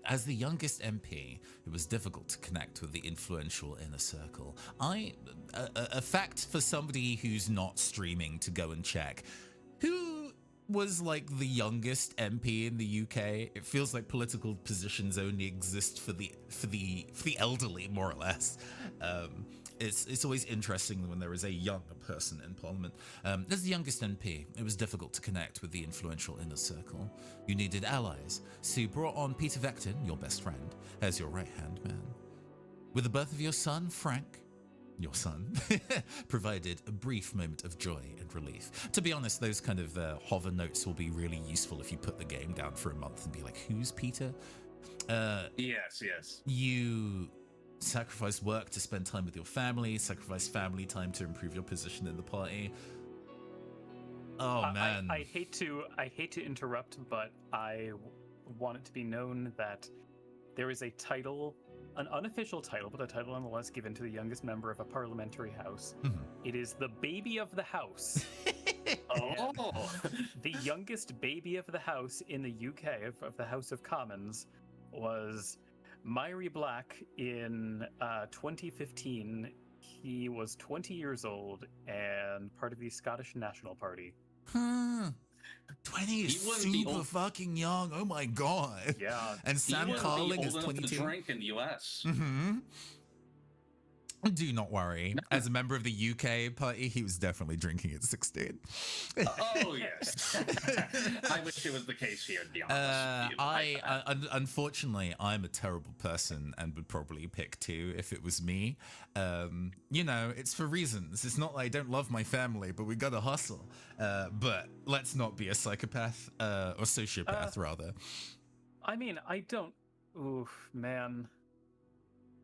As the youngest MP, it was difficult to connect with the influential inner circle. A fact for somebody who's not streaming to go and check. Who was like the youngest MP in the UK? It feels like political positions only exist for the elderly, more or less. It's always interesting when there is a young person in Parliament. As the youngest MP, it was difficult to connect with the influential inner circle. You needed allies, so you brought on Peter Vecton, your best friend, as your right-hand man. With the birth of your son, Frank, your son, provided a brief moment of joy and relief. To be honest, those kind of hover notes will be really useful if you put the game down for a month and be like, who's Peter? Yes. You sacrifice work to spend time with your family, sacrifice family time to improve your position in the party. Oh man. I hate to interrupt, but I want it to be known that there is a title, an unofficial title, but a title nonetheless given to the youngest member of a parliamentary house. It is the baby of the house. Oh. The youngest baby of the house in the UK, of the House of Commons, was Myrie Black in 2015. He was 20 years old and part of the Scottish National Party. 20 is super fucking young. Oh my god. Yeah. And Sam Carling is 22. To drink in the US. Do not worry. As a member of the UK party, he was definitely drinking at 16. Oh, yes. I wish it was the case here, to be honest. Unfortunately, I'm a terrible person and would probably pick 2 if it was me. You know, it's for reasons. It's not like I don't love my family, but we gotta hustle. But let's not be a psychopath, or sociopath, rather. I mean, I don't... Oof, man.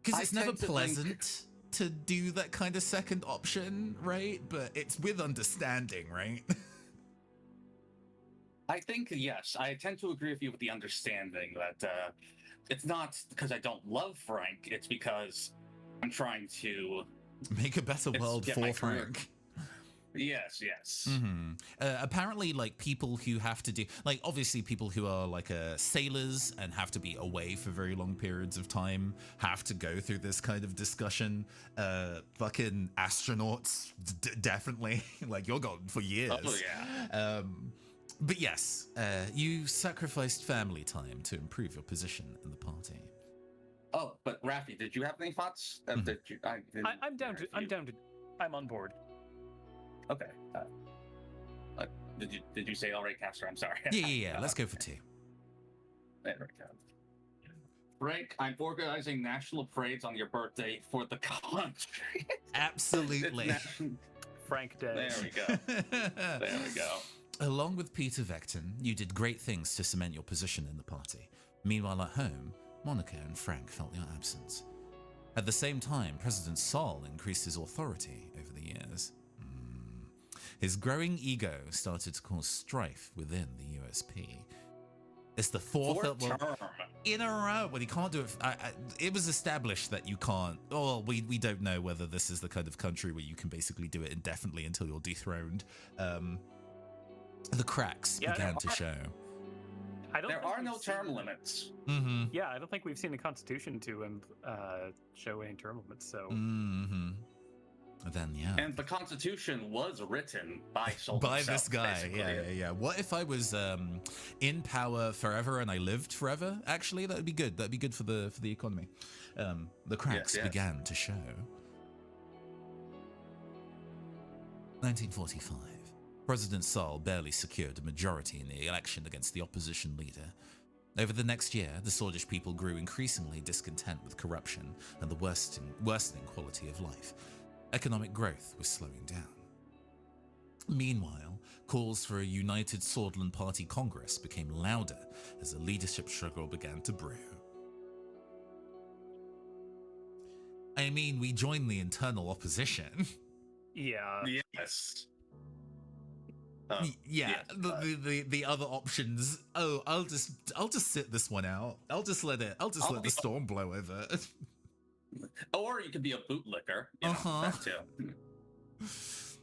Because it's never pleasant to do that kind of second option, right? But it's with understanding, right? I think, yes, I tend to agree with you with the understanding that it's not because I don't love Frank, it's because I'm trying to make a better world for Frank. Yes. Apparently, like, people who have to do, like, obviously people who are like sailors and have to be away for very long periods of time have to go through this kind of discussion. Fucking astronauts, definitely. Like, you're gone for years. Oh, yeah. But yes, you sacrificed family time to improve your position in the party. Oh, but Raffi, did you have any thoughts? I'm on board. Okay. Did you say all right, Caster? I'm sorry. Yeah. Let's go for 2. There we go. Frank, I'm organizing national parades on your birthday for the country. Absolutely. Frank Day. There we go. There we go. Along with Peter Vecton, you did great things to cement your position in the party. Meanwhile, at home, Monica and Frank felt your absence. At the same time, President Sol increased his authority over the years. His growing ego started to cause strife within the USP. It's the fourth term in a row. Well, he can't do it. It was established that you can't. Oh, we don't know whether this is the kind of country where you can basically do it indefinitely until you're dethroned. The cracks began to show. There are no term limits. Yeah, I don't think we've seen a constitution to show any term limits. So. Then yeah. And the Constitution was written by Sol by himself, this guy. basically. Yeah. What if I was in power forever and I lived forever? Actually, that'd be good. That'd be good for the economy. The cracks began to show. 1945. President Sol barely secured a majority in the election against the opposition leader. Over the next year, the Swordish people grew increasingly discontent with corruption and the worsening quality of life. Economic growth was slowing down. Meanwhile, calls for a united Swordland Party Congress became louder as a leadership struggle began to brew. I mean, we joined the internal opposition. Yeah. Yes. The other options. Oh, I'll just sit this one out. I'll just let the storm blow over. Or you could be a bootlicker. That too.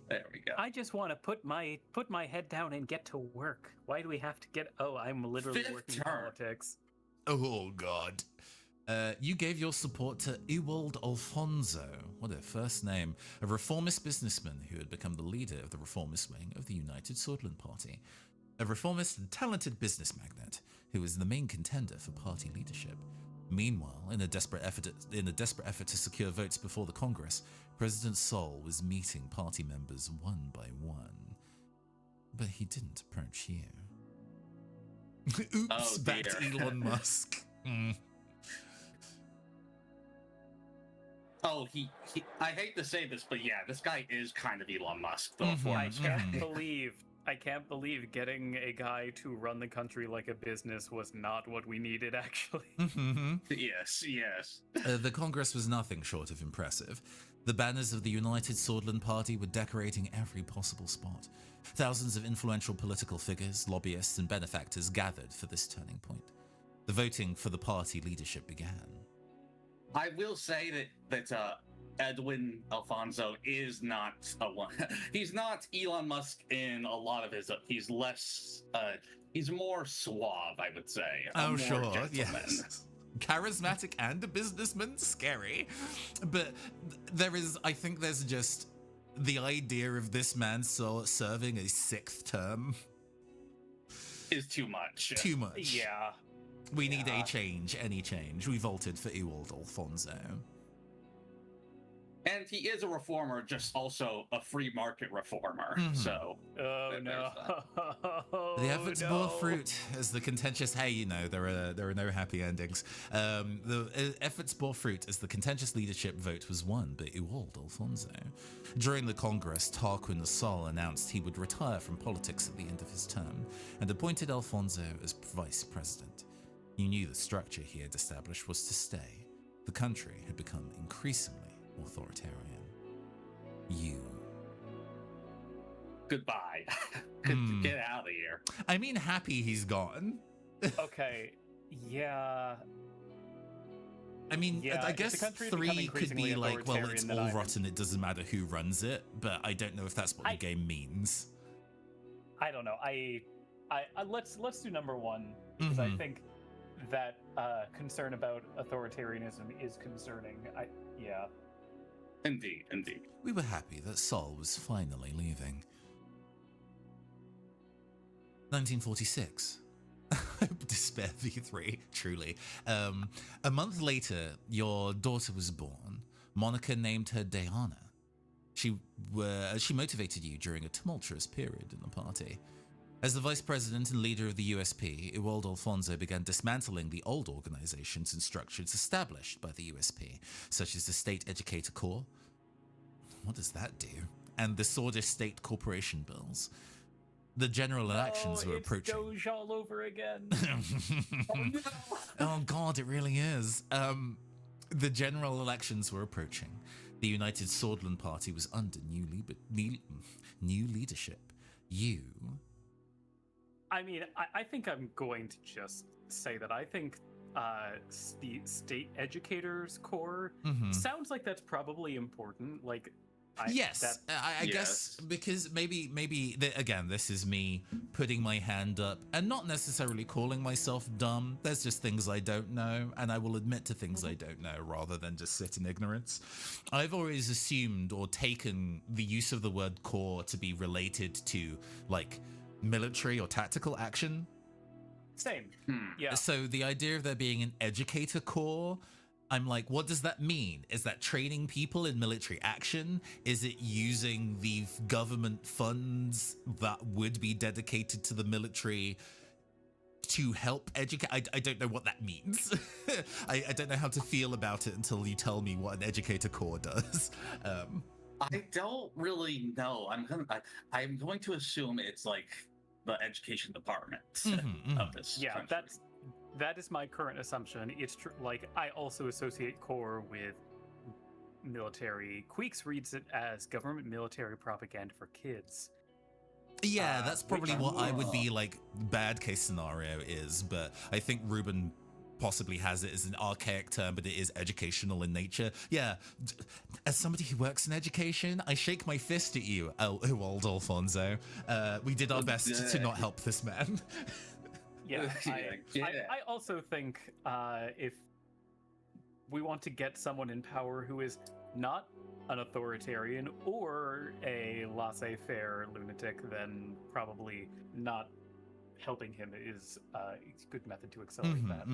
There we go. I just want to put my head down and get to work. Why do we have to get? Oh, I'm literally working in politics. Oh God. You gave your support to Ewald Alfonso, what a first name, a reformist businessman who had become the leader of the reformist wing of the United Swordland Party. A reformist and talented business magnate who was the main contender for party leadership. Meanwhile, in a desperate effort to secure votes before the Congress, President Sol was meeting party members one by one. But he didn't approach you. Oops, back to Elon Musk. Oh, I hate to say this, but yeah, this guy is kind of Elon Musk, though. I can't believe getting a guy to run the country like a business was not what we needed, actually. Yes. The Congress was nothing short of impressive. The banners of the United Swordland Party were decorating every possible spot. Thousands of influential political figures, lobbyists, and benefactors gathered for this turning point. The voting for the party leadership began. I will say that Edwin Alfonso is not a one. He's not Elon Musk in a lot of his. He's less. He's more suave, I would say. Oh, sure, yes. Charismatic and a businessman, scary. But I think there's just the idea of this man serving a 6th term is too much. Too much. Yeah. We need a change, any change. We voted for Ewald Alfonso. And he is a reformer, just also a free market reformer. So. Oh no. The efforts bore fruit as the contentious. Hey, you know there are no happy endings. The efforts bore fruit as the contentious leadership vote was won by Ewald Alfonso. During the Congress, Tarquin Assal announced he would retire from politics at the end of his term and appointed Alfonso as vice president. You knew the structure he had established was to stay. The country had become increasingly authoritarian. Goodbye. Get out of here. I mean, happy he's gone. Okay. Yeah. I mean, Yeah, I if guess the country had 3 become could increasingly be like, well, it's authoritarian, then all I'm- rotten, it doesn't matter who runs it, but I don't know if that's what the game means. I don't know. Let's do number 1 because I think that concern about authoritarianism is concerning. Yeah. Indeed. We were happy that Sol was finally leaving. 1946. Despair V3, truly. A month later, your daughter was born. Monica named her Diana. She motivated you during a tumultuous period in the party. As the vice president and leader of the USP, Ewald Alfonso began dismantling the old organizations and structures established by the USP, such as the State Educator Corps. What does that do? And the Swordist State Corporation bills. The general elections were approaching. Doge all over again. Oh God, it really is. The general elections were approaching. The United Swordland Party was under new leadership. I mean, I think I'm going to just say that I think the State Educators Corps sounds like that's probably important. Like, I guess because maybe again, this is me putting my hand up and not necessarily calling myself dumb. There's just things I don't know, and I will admit to things I don't know rather than just sit in ignorance. I've always assumed or taken the use of the word core to be related to like military or tactical action. Same. Yeah. So the idea of there being an educator corps, I'm like, what does that mean? Is that training people in military action? Is it using the government funds that would be dedicated to the military to help educate? I don't know what that means. I don't know how to feel about it until you tell me what an educator corps does. I don't really know. I'm going to assume it's like the education department of this. Yeah, country. that is my current assumption. It's true. Like, I also associate core with military. Queeks reads it as government military propaganda for kids. Yeah, that's probably what I would be like bad case scenario is, but I think Ruben possibly has it as an archaic term, but it is educational in nature. Yeah, as somebody who works in education, I shake my fist at you, Ewald Alfonso. We did our best to not help this man. Yeah, I also think if we want to get someone in power who is not an authoritarian or a laissez-faire lunatic, then probably not helping him is a good method to accelerate that.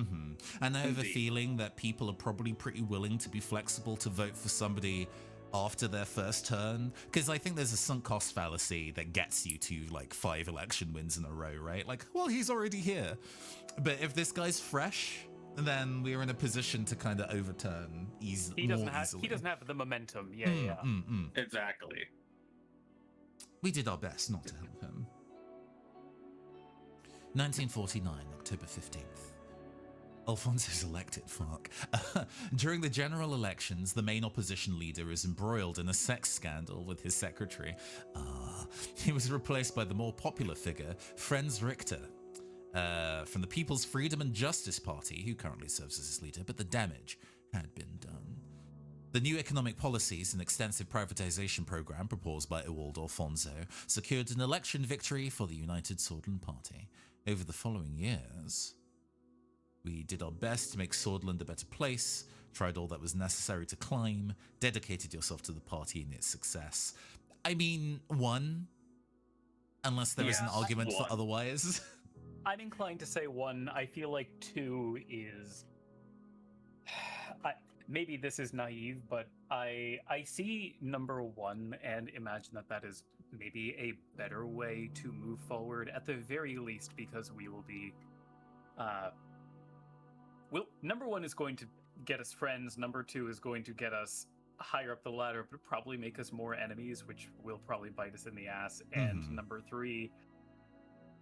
And I have a feeling that people are probably pretty willing to be flexible to vote for somebody after their first turn, because I think there's a sunk cost fallacy that gets you to like 5 election wins in a row, right? Like, well, he's already here. But if this guy's fresh, then we are in a position to kind of overturn He more doesn't have. easily. He doesn't have the momentum. Yeah. Exactly. We did our best not to help him. 1949, October 15th. Alfonso's elected, fuck. During the general elections, the main opposition leader is embroiled in a sex scandal with his secretary. He was replaced by the more popular figure, Franz Richter, from the People's Freedom and Justice Party, who currently serves as his leader, but the damage had been done. The new economic policies and extensive privatization program proposed by Ewald Alfonso secured an election victory for the United Sordland Party. Over the following years, we did our best to make Swordland a better place, tried all that was necessary to climb, dedicated yourself to the party and its success. I mean, one, unless there is an argument for otherwise. I'm inclined to say one. I feel like two is... maybe this is naive, but I see number one and imagine that is maybe a better way to move forward, at the very least, because we will be... number one is going to get us friends. Number two is going to get us higher up the ladder, but probably make us more enemies, which will probably bite us in the ass. And number three,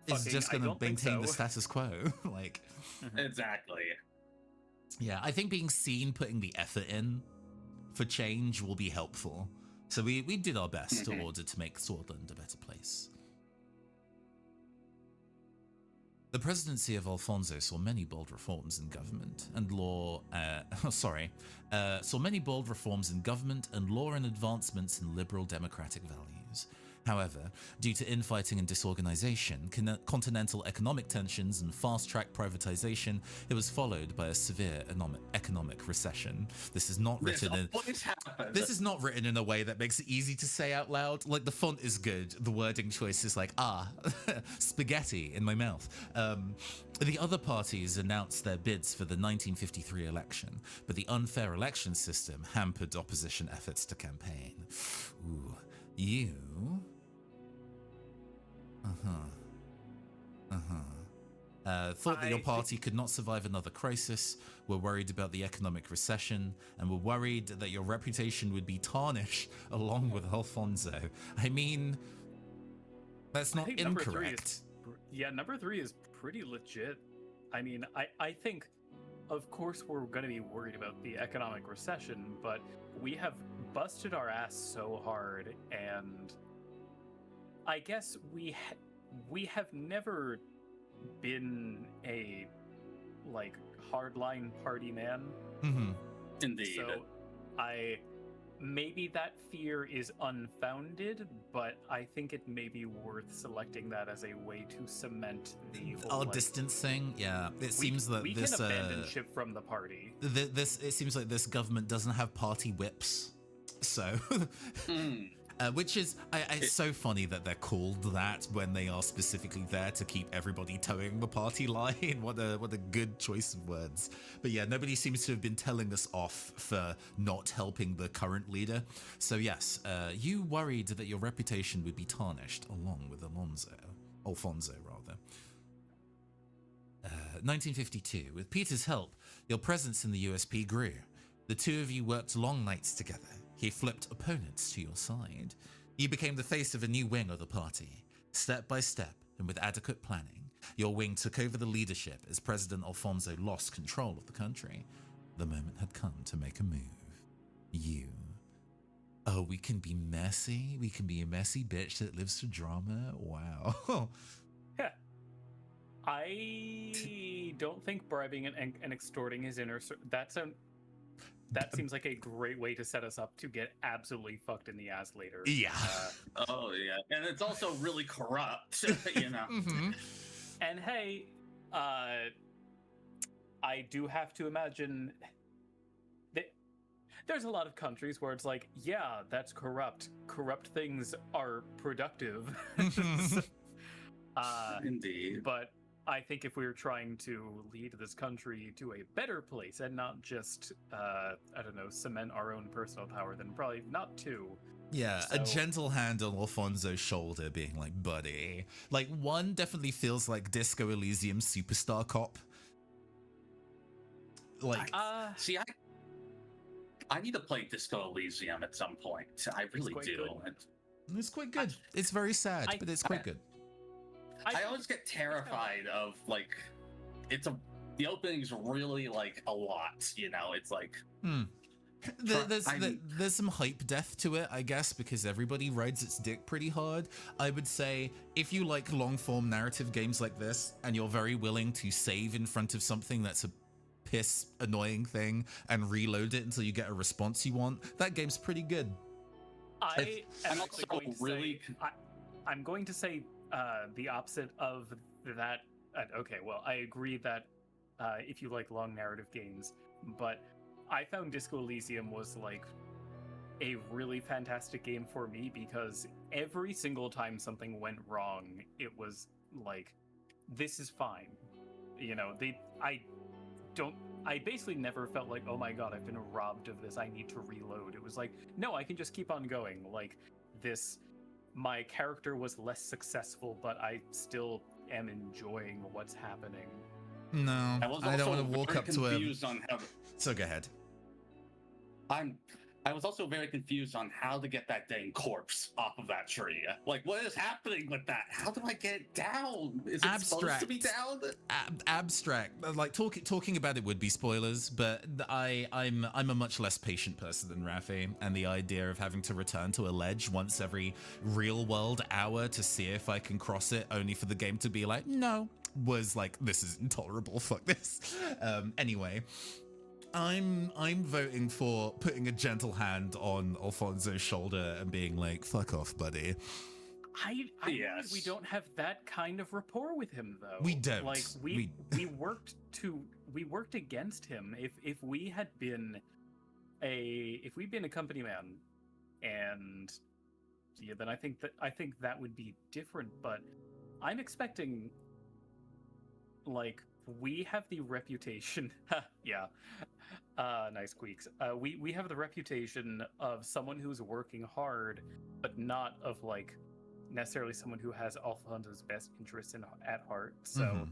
it's just going to maintain the status quo. Exactly. Yeah, I think being seen putting the effort in for change will be helpful. So we did our best in order to make Swordland a better place. The presidency of Alfonso saw many bold reforms in government and law. Saw many bold reforms in government and law and advancements in liberal democratic values. However, due to infighting and disorganization, continental economic tensions, and fast-track privatization, it was followed by a severe economic recession. This is not written in a way that makes it easy to say out loud. Like, the font is good, the wording choice is like, spaghetti in my mouth. The other parties announced their bids for the 1953 election, but the unfair election system hampered opposition efforts to campaign. Ooh. You... thought that your party could not survive another crisis, were worried about the economic recession, and were worried that your reputation would be tarnished along with Alfonso. I mean, that's not incorrect. Number three is pretty legit. I mean, I think, of course, we're going to be worried about the economic recession, but we have busted our ass so hard, and I guess we have never been a hardline party man. Indeed. So maybe that fear is unfounded, but I think it may be worth selecting that as a way to cement the whole distancing. Yeah, it seems that we this can abandon ship from the party. It seems like this government doesn't have party whips, so. Which is, it's so funny that they're called that when they are specifically there to keep everybody towing the party line. What a good choice of words. But yeah, nobody seems to have been telling us off for not helping the current leader. So yes, you worried that your reputation would be tarnished along with Alfonso. 1952, with Peter's help, your presence in the USP grew. The two of you worked long nights together. He flipped opponents to your side. You became the face of a new wing of the party. Step by step, and with adequate planning, your wing took over the leadership as President Alfonso lost control of the country. The moment had come to make a move. You. Oh, we can be messy? We can be a messy bitch that lives for drama? Wow. Yeah. I don't think bribing and extorting his inner... That seems like a great way to set us up to get absolutely fucked in the ass later. Yeah. And it's also really corrupt, you know. And hey, I do have to imagine that there's a lot of countries where it's like, yeah, that's corrupt. Corrupt things are productive. Indeed. But I think if we were trying to lead this country to a better place and not just, cement our own personal power, then probably not two. Yeah, so, a gentle hand on Alfonso's shoulder being like, buddy. Like, one definitely feels like Disco Elysium Superstar Cop. Like, See, I need to play Disco Elysium at some point. I really do. it's quite good. It's very sad, but it's quite good. I always get terrified of like, the opening's really like a lot. You know, it's like. There's some hype death to it, I guess, because everybody rides its dick pretty hard. I would say if you like long form narrative games like this and you're very willing to save in front of something that's a piss annoying thing and reload it until you get a response you want, that game's pretty good. I'm going to say the opposite of that. Okay, well, I agree that if you like long narrative games, but I found Disco Elysium was like a really fantastic game for me because every single time something went wrong, it was like, this is fine. You know, I basically never felt like, oh my god, I've been robbed of this, I need to reload. It was like, no, I can just keep on going. Like, my character was less successful, but I still am enjoying what's happening. No, I don't want to walk up to him. So go ahead. I was also very confused on how to get that dang corpse off of that tree. Like, what is happening with that? How do I get it down? Is it supposed to be down? Abstract. Like talking about it would be spoilers, but I'm a much less patient person than Rafi, and the idea of having to return to a ledge once every real world hour to see if I can cross it, only for the game to be like, no, was like, this is intolerable. Fuck this. Anyway. I'm voting for putting a gentle hand on Alfonso's shoulder and being like, fuck off, buddy. I yes. We don't have that kind of rapport with him, though. We don't. Like we worked against him. If we had been a company man, and yeah, then I think that would be different. But I'm expecting, like, we have the reputation. Yeah. Nice squeaks. We have the reputation of someone who's working hard, but not of like necessarily someone who has Alfonso's best interests at heart. So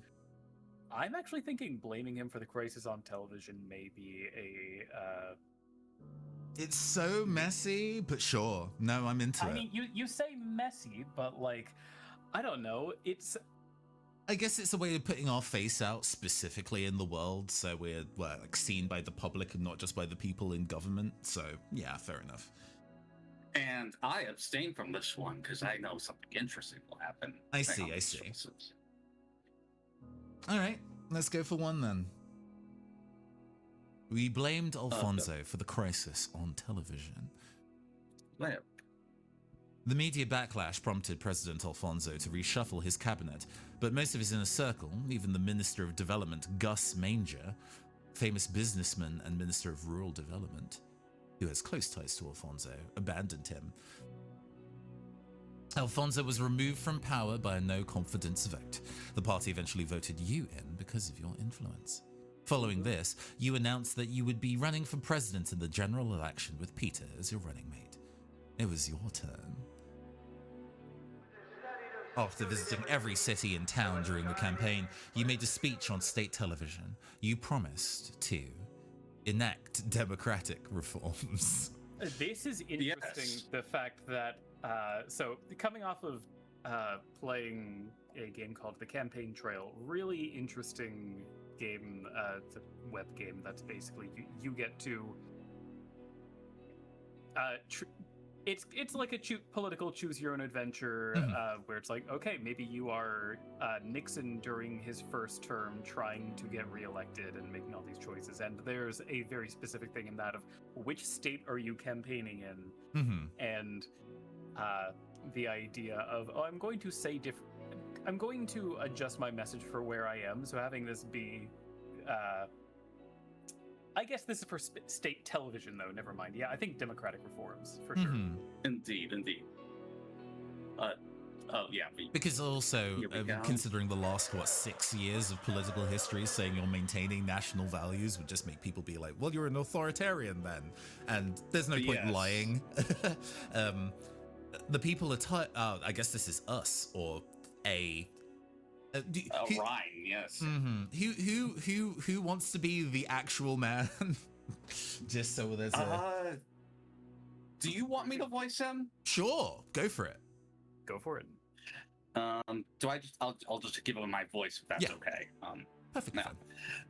I'm actually thinking blaming him for the crisis on television may be It's so messy, but sure. No, I'm into it. I mean, you say messy, but like, I don't know. I guess it's a way of putting our face out specifically in the world, so we're like seen by the public and not just by the people in government. So yeah, fair enough. And I abstain from this one because I know something interesting will happen. I see. All right, let's go for one then. We blamed Alfonso for the crisis on television. Yep. The media backlash prompted President Alfonso to reshuffle his cabinet, but most of his inner circle, even the Minister of Development, Gus Manger, famous businessman and Minister of Rural Development, who has close ties to Alfonso, abandoned him. Alfonso was removed from power by a no-confidence vote. The party eventually voted you in because of your influence. Following this, you announced that you would be running for president in the general election with Peter as your running mate. It was your turn. After visiting every city and town during the campaign, you made a speech on state television. You promised to enact democratic reforms. This is interesting, yes. The fact that, so coming off of playing a game called The Campaign Trail, really interesting game, it's a web game that's basically, you get to, It's like a political choose your own adventure, where it's like, okay, maybe you are Nixon during his first term trying to get reelected and making all these choices. And there's a very specific thing in that of which state are you campaigning in? And the idea of, oh, I'm going to say different, I'm going to adjust my message for where I am. So having this be, I guess this is for state television, though. Never mind. Yeah, I think democratic reforms, for sure. Indeed. Yeah. Because also, considering the last, 6 years of political history, saying you're maintaining national values would just make people be like, well, you're an authoritarian then. And there's no point in lying. The people are I guess this is us, or a Ryan, yes. Who wants to be the actual man? Just so there's a. Do you want me to voice him? Sure, go for it. Go for it. Do I just? I'll just give him my voice if that's okay. Perfectly now,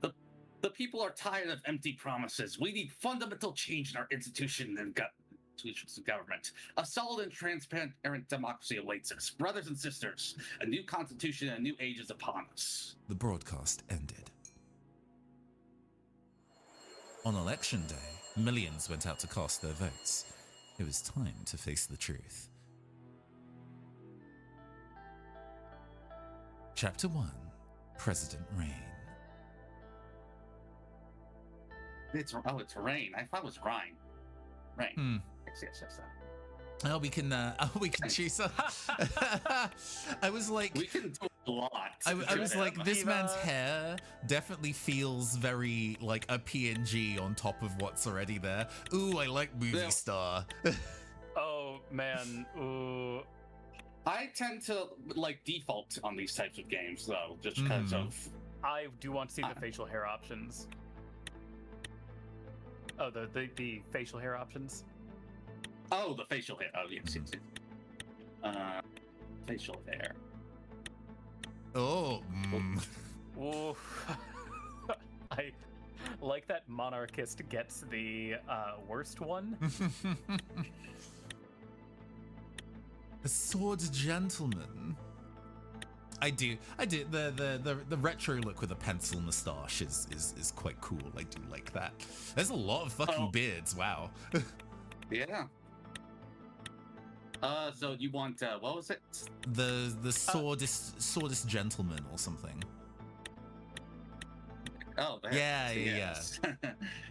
fine. the people are tired of empty promises. We need fundamental change in our institutions and government. A solid and transparent democracy awaits us. Brothers and sisters, a new constitution and a new age is upon us. The broadcast ended. On election day, millions went out to cast their votes. It was time to face the truth. Chapter 1, President Rain. It's Rain. I thought it was Ryan. Rain. Yes. Oh, we can choose. I was like, we can do a lot. I was like, this man's hair definitely feels very like a PNG on top of what's already there. Ooh, I like movie star. Oh man, ooh. I tend to like default on these types of games though, just because of. I do want to see the facial hair options. Oh, the facial hair options. Oh, the facial hair. Oh, yes. Facial hair. Oh. Ooh. I like that monarchist gets the worst one. The sword gentleman. I do. The retro look with a pencil moustache is quite cool. I do like that. There's a lot of fucking beards. Wow. Yeah. So you want what was it? The swordist gentleman or something. Oh, yes.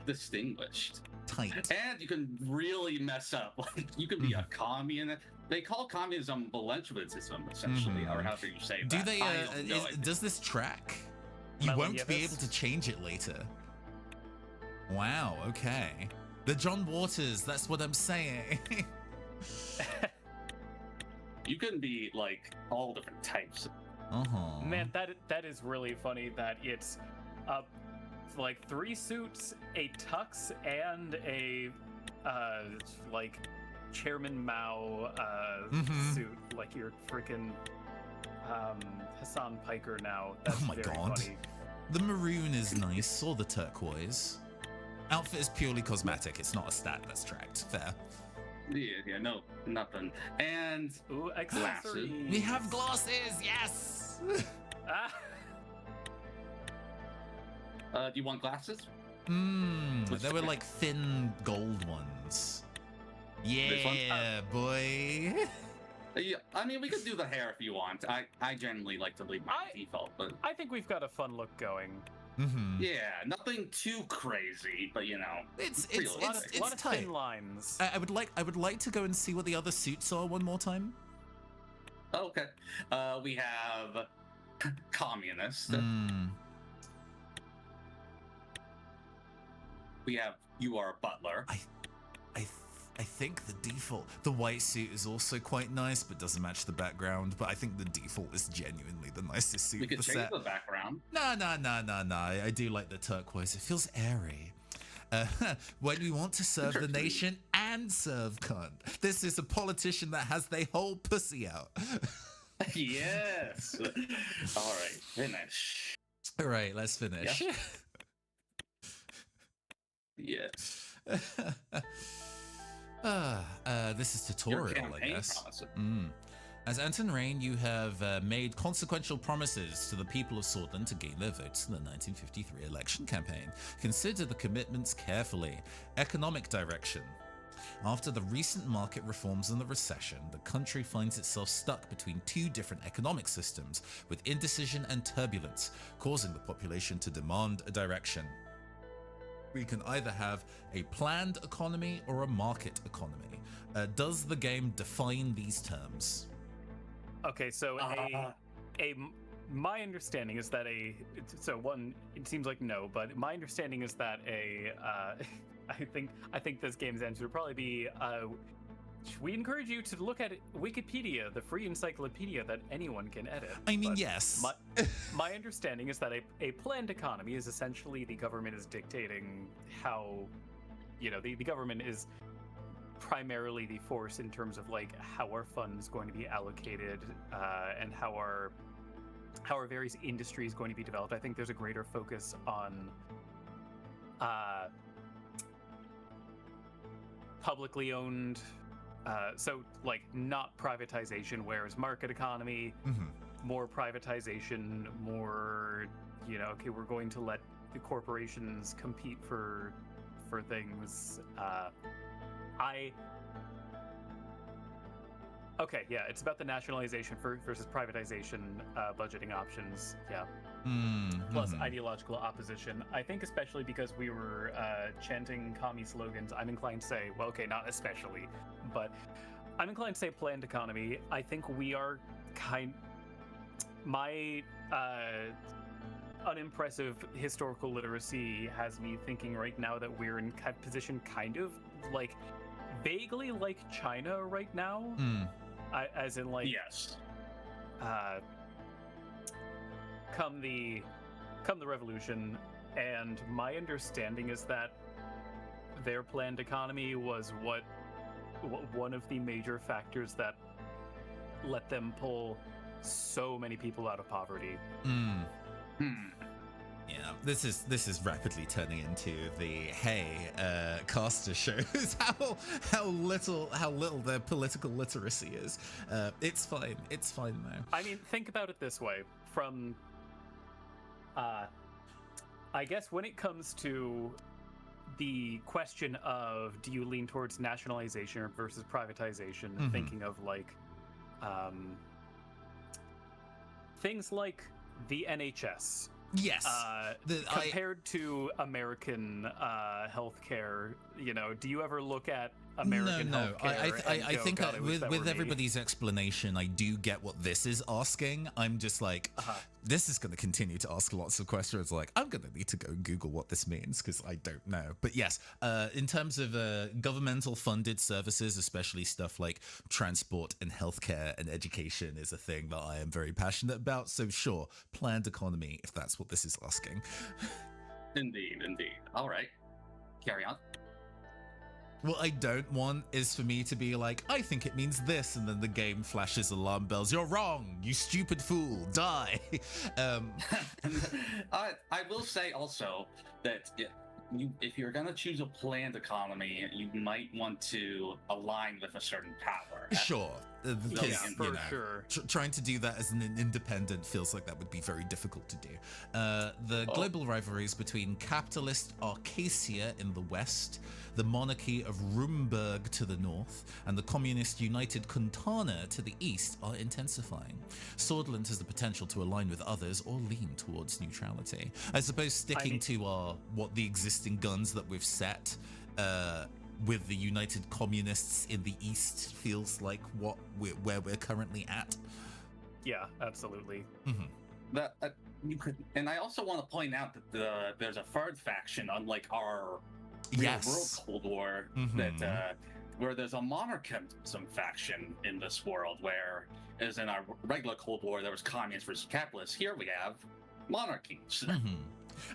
Distinguished. Tight. And you can really mess up. Like you can be a commie in it. They call communism Bolshevism, essentially, or however you say that. Do they? Does this track? You won't be able to change it later. Wow. Okay. The John Waters. That's what I'm saying. You can be like all different types. Man, that is really funny. That it's like 3 suits, a tux, and a like Chairman Mao suit. Like you're freaking Hassan Piker now. That's oh my god. Funny. The maroon is nice, or the turquoise. Outfit is purely cosmetic. It's not a stat that's tracked. Fair. Yeah, no, nothing. And glasses. We have glasses, yes! Do you want glasses? They were like thin gold ones. Yeah, boy. Yeah, I mean, we could do the hair if you want. I generally like to leave my default, but I think we've got a fun look going. Yeah, nothing too crazy, but you know, it's a lot of tight. thin lines. I would like to go and see what the other suits are one more time. Okay, we have communist. We have you are a butler. I think the default, the white suit is also quite nice, but doesn't match the background. But I think the default is genuinely the nicest suit. We could of the change set. the background. No. I do like the turquoise. It feels airy. When we want to serve the nation and serve cunt. This is a politician that has their whole pussy out. Yes. All right, finish. All right, let's finish. Yeah. Yes. This is tutorial, I guess. As Anton Rain, you have made consequential promises to the people of Swordland to gain their votes in the 1953 election campaign. Consider the commitments carefully. Economic direction. After the recent market reforms and the recession, the country finds itself stuck between 2 different economic systems, with indecision and turbulence, causing the population to demand a direction. We can either have a planned economy or a market economy. Does the game define these terms? Okay, so my understanding is that it seems like no, but my understanding is that I think this game's answer would probably be we encourage you to look at Wikipedia, the free encyclopedia that anyone can edit. I mean, But yes. my understanding is that a planned economy is essentially the government is dictating how, the government is primarily the force in terms of like how our funds going to be allocated and how our various industries going to be developed. I think there's a greater focus on publicly owned, so like not privatization, whereas market economy, more privatization, more, okay, we're going to let the corporations compete for things. Okay, yeah, it's about the nationalization versus privatization budgeting options. Yeah. Plus ideological opposition. I think especially because we were chanting commie slogans, I'm inclined to say, well, okay, not especially, but I'm inclined to say planned economy. I think we are my unimpressive historical literacy has me thinking right now that we're in position kind of like vaguely like China right now. As in like, yes, come the revolution, and my understanding is that their planned economy was what one of the major factors that let them pull so many people out of poverty. Yeah, this is rapidly turning into the caster shows how little their political literacy is. It's fine though. I mean, think about it this way: from I guess when it comes to the question of do you lean towards nationalization versus privatization, thinking of like things like the NHS. Yes. Compared to American healthcare, do you ever look at American healthcare? I think with everybody's explanation, I do get what this is asking. I'm just like, this is going to continue to ask lots of questions. Like, I'm going to need to go and Google what this means because I don't know. But yes, in terms of governmental funded services, especially stuff like transport and healthcare and education is a thing that I am very passionate about. So sure, planned economy, if that's what this is asking. Indeed. All right, carry on. What I don't want is for me to be like, I think it means this, and then the game flashes alarm bells. You're wrong, you stupid fool, die. I will say also that if you're going to choose a planned economy, you might want to align with a certain power. Sure. Because, sure. Trying to do that as an independent feels like that would be very difficult to do. The global rivalries between capitalist Arcasia in the west, the monarchy of Rumburg to the north, and the communist United Kuntana to the east are intensifying. Swordland has the potential to align with others or lean towards neutrality. I suppose sticking to the existing guns that we've set with the United Communists in the east feels like where we're currently at. Yeah, absolutely. And I also want to point out that there's a third faction, unlike our real-world Cold War, that where there's a monarchism faction in this world, where, as in our regular Cold War, there was communists versus capitalists. Here we have monarchies.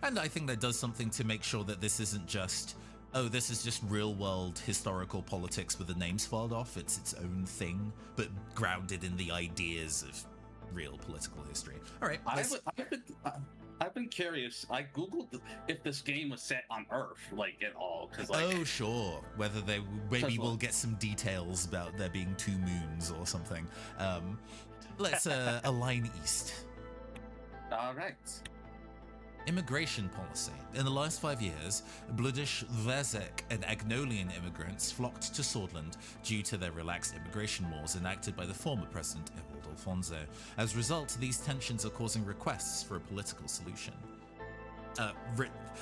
And I think that does something to make sure that this isn't just, this is just real-world historical politics with the names filed off. It's its own thing, but grounded in the ideas of real political history. All right. I've been curious. I googled if this game was set on Earth, like at all, because sure. Whether maybe we'll get some details about there being 2 moons or something. Let's align east. All right. Immigration policy. In the last 5 years, Bloodish, Vezek, and Agnolian immigrants flocked to Swordland due to their relaxed immigration laws enacted by the former president, Ewald Alfonso. As a result, these tensions are causing requests for a political solution.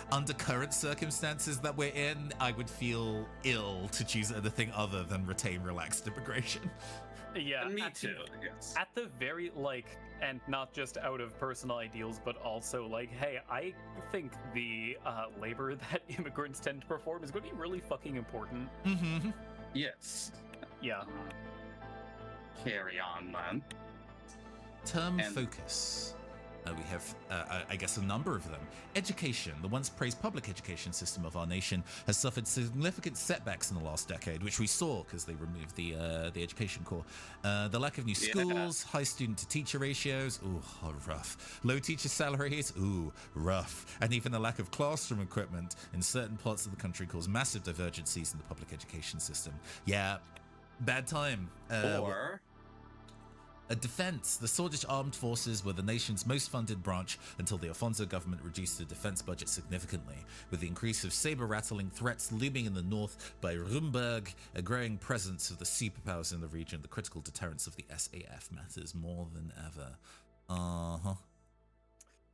Under current circumstances that we're in, I would feel ill to choose anything other than retain relaxed immigration. Yeah, me too. Yes. At the very and not just out of personal ideals, but also hey, I think the labor that immigrants tend to perform is going to be really fucking important. Yes. Yeah. Carry on, then. Term And- focus. We have, I guess, a number of them. Education. The once praised public education system of our nation has suffered significant setbacks in the last decade, which we saw because they removed the education core. The lack of new schools, high student-to-teacher ratios, ooh, rough. Low teacher salaries, ooh, rough. And even the lack of classroom equipment in certain parts of the country cause massive divergencies in the public education system. Yeah, bad time. Or A defense. The Swedish armed forces were the nation's most funded branch until the Afonso government reduced the defense budget significantly. With the increase of saber-rattling threats looming in the north by Rumberg, a growing presence of the superpowers in the region, the critical deterrence of the SAF matters more than ever. Uh-huh.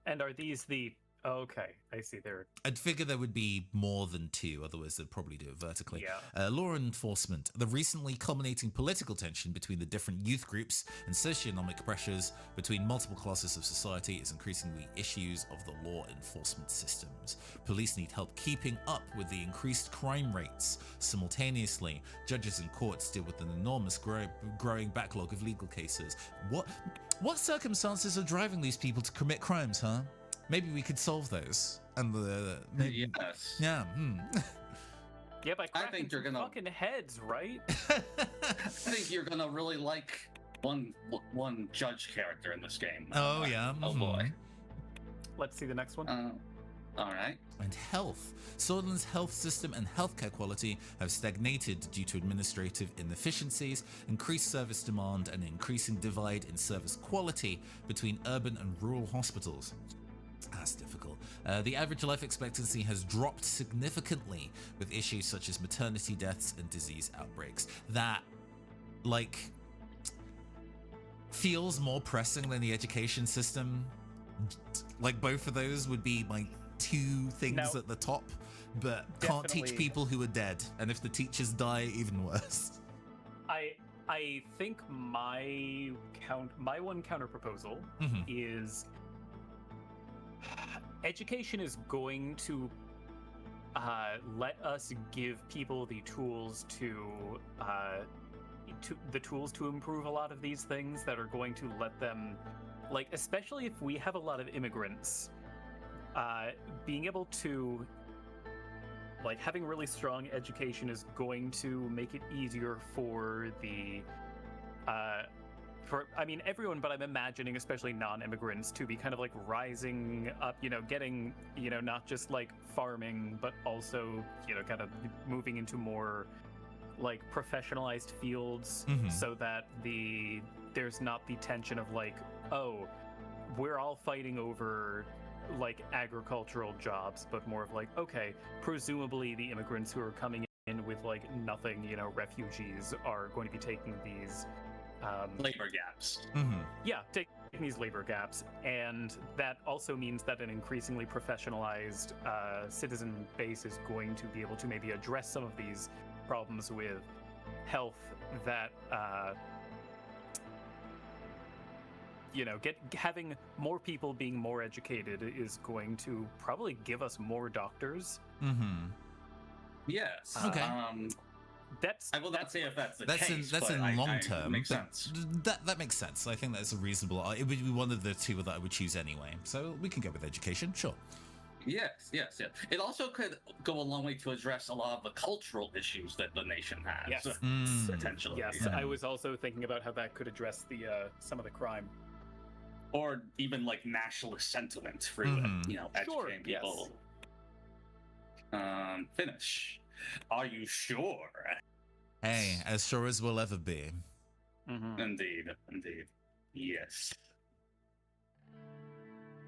And are these the... Okay, I see. There. I'd figure there would be more than two, otherwise they'd probably do it vertically. Yeah. Law enforcement. The recently culminating political tension between the different youth groups and socioeconomic pressures between multiple classes of society is increasingly issues of the law enforcement systems. Police need help keeping up with the increased crime rates. Simultaneously, judges and courts deal with an enormous growing backlog of legal cases. What circumstances are driving these people to commit crimes, huh? Maybe we could solve those. And yes. yeah. Yeah, by cracking think you're gonna- fucking heads, right? I think you're gonna really like one judge character in this game. Oh yeah. Oh boy. Let's see the next one. All right. And health. Swordsland's health system and healthcare quality have stagnated due to administrative inefficiencies, increased service demand, and increasing divide in service quality between urban and rural hospitals. That's difficult. The average life expectancy has dropped significantly with issues such as maternity deaths and disease outbreaks. That, feels more pressing than the education system. Both of those would be my two things at the top, but can't teach Definitely. people who are dead. And if the teachers die, even worse. I think my one counter proposal is education is going to let us give people the tools to improve a lot of these things that are going to let them, especially if we have a lot of immigrants, being able to having really strong education is going to make it easier for the everyone, but I'm imagining especially non-immigrants to be kind of rising up, getting, not just farming, but also, kind of moving into more professionalized fields, so that there's not the tension of oh, we're all fighting over agricultural jobs, but more of okay, presumably the immigrants who are coming in with nothing, refugees are going to be taking these Labor gaps. yeah, taking these labor gaps, and that also means that an increasingly professionalized citizen base is going to be able to maybe address some of these problems with health that having more people being more educated is going to probably give us more doctors. Yes. Okay. I will not say if that's the case. That's but in long term. Makes but sense. That makes sense. I think that's a reasonable. It would be one of the two that I would choose anyway. So we can go with education, sure. Yes. It also could go a long way to address a lot of the cultural issues that the nation has. Yes. Potentially. Yes, I was also thinking about how that could address the some of the crime. Or even nationalist sentiment through educating people. Finish. Are you sure? Hey, as sure as we'll ever be. Indeed. Yes.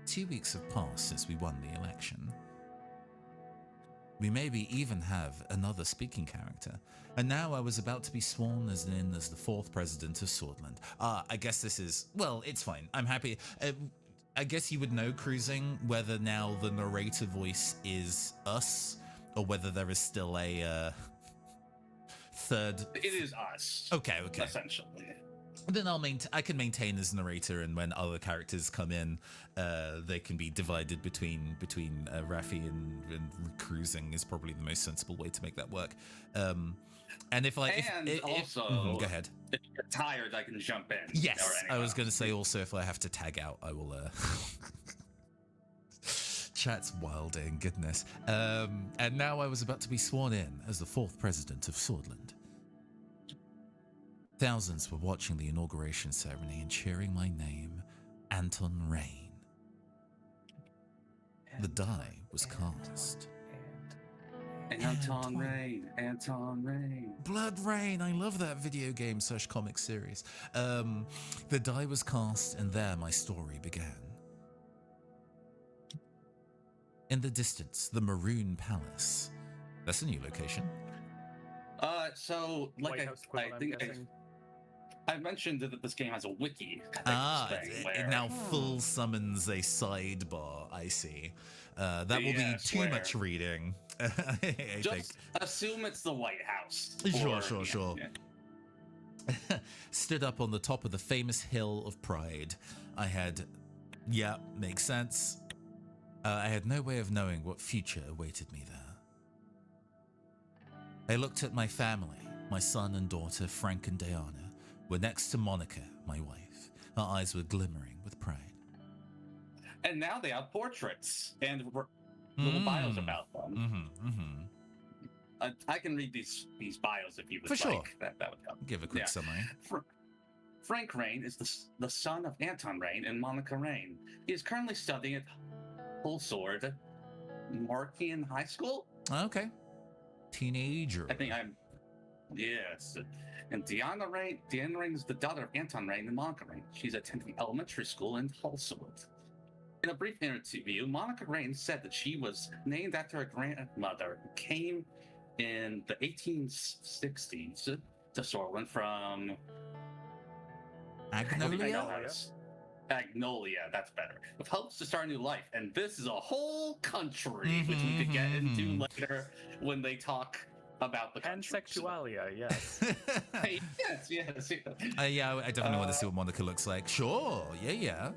2 weeks have passed since we won the election. We maybe even have another speaking character. And now I was about to be sworn as the fourth president of Swordland. I guess this is, well, it's fine. I'm happy. I guess you would know, Cruising, whether now the narrator voice is us or whether there is still a third. It is us. Okay. Essentially. Then I can maintain as narrator, and when other characters come in, they can be divided between Raffi and Cruising is probably the most sensible way to make that work. And if I also, go ahead. if you're tired, I can jump in. Yes, I was going to say also if I have to tag out, I will. Chat's wilding, goodness. And now I was about to be sworn in as the 4th president of Swordland. Thousands were watching the inauguration ceremony and cheering my name, Anton Rain. The die was cast. Anton Rain. Blood Rain, I love that video game / comic series. The die was cast and there my story began. In the distance, the Maroon Palace. That's a new location. So, like, White House I equivalent, think I'm I mentioned that this game has a wiki thing It now full summons a sidebar, I see. That will be too much reading. I just assume it's the White House. Sure. Yeah. Stood up on the top of the famous Hill of Pride. Makes sense. I had no way of knowing what future awaited me there. I looked at my family. My son and daughter, Frank and Diana, were next to Monica, my wife. Her eyes were glimmering with pride. And now they have portraits and little bios about them. I can read these bios if you would like. For sure. That would help. Give a quick summary. Frank Rain is the son of Anton Rain and Monica Rain. He is currently studying at Full Sword Markian High School. Okay. Teenager. I think yes. And Diana Rain is the daughter of Anton Rain and Monica Rain. She's attending elementary school in Hulswood. In a brief interview, Monica Rain said that she was named after her grandmother who came in the 1860s to Sorwin from Agnolia, that's better. With hopes to start a new life. And this is a whole country, which we could get into later when they talk about the country. Pansexualia, yes. yes. I definitely want to see what Monica looks like. Sure, yeah.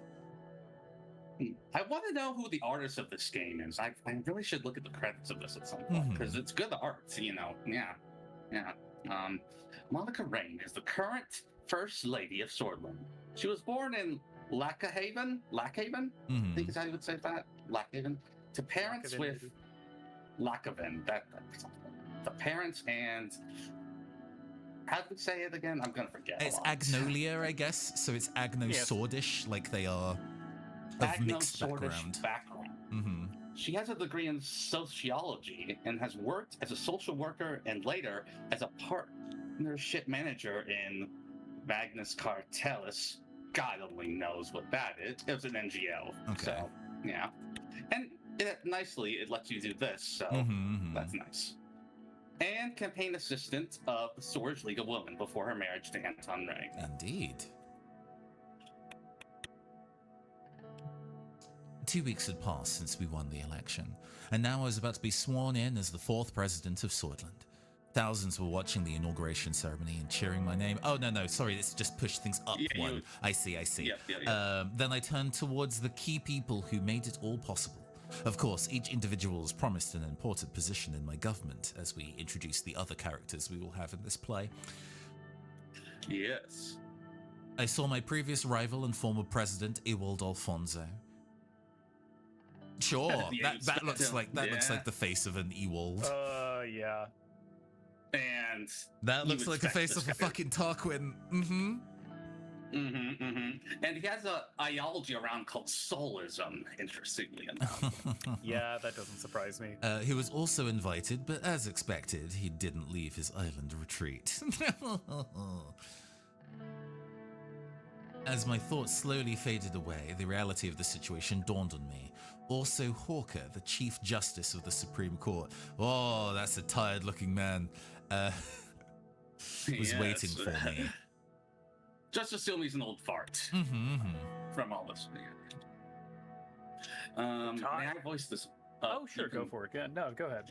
I want to know who the artist of this game is. I really should look at the credits of this at some point, because it's good art, Yeah. Monica Rain is the current First Lady of Swordland. She was born in Lackhaven, I think is how you would say that, Lackhaven, to parents with Lackhaven, the parents and how do we say it again? I'm gonna forget. It's Agnolia, I guess. So it's Agno-Swordish, like they are of mixed background. She has a degree in sociology and has worked as a social worker and later as a partnership manager in Magnus Cartellus. God only knows what that is. It was an NGO. Okay. So, yeah. And nicely, it lets you do this, so that's nice. And campaign assistant of the Swords League of Women before her marriage to Anton Rain. Indeed. 2 weeks had passed since we won the election, and now I was about to be sworn in as the 4th president of Swordland. Thousands were watching the inauguration ceremony and cheering my name. Oh, no, sorry, let's just push things up one. I see. Yeah. Then I turned towards the key people who made it all possible. Of course, each individual is promised an important position in my government as we introduce the other characters we will have in this play. Yes. I saw my previous rival and former president, Ewald Alfonso. Sure, that looks like the face of an Ewald. Yeah. And that looks like the face of a fucking Tarquin. And he has a ideology around called soulism, interestingly enough. Yeah, that doesn't surprise me. He was also invited, but as expected, he didn't leave his island retreat. As my thoughts slowly faded away, the reality of the situation dawned on me. Also, Hawker, the Chief Justice of the Supreme Court. Oh, that's a tired-looking man. Was waiting for me. Just assume he's an old fart. From all this. May I voice this? Sure, go for it. Yeah, no, go ahead.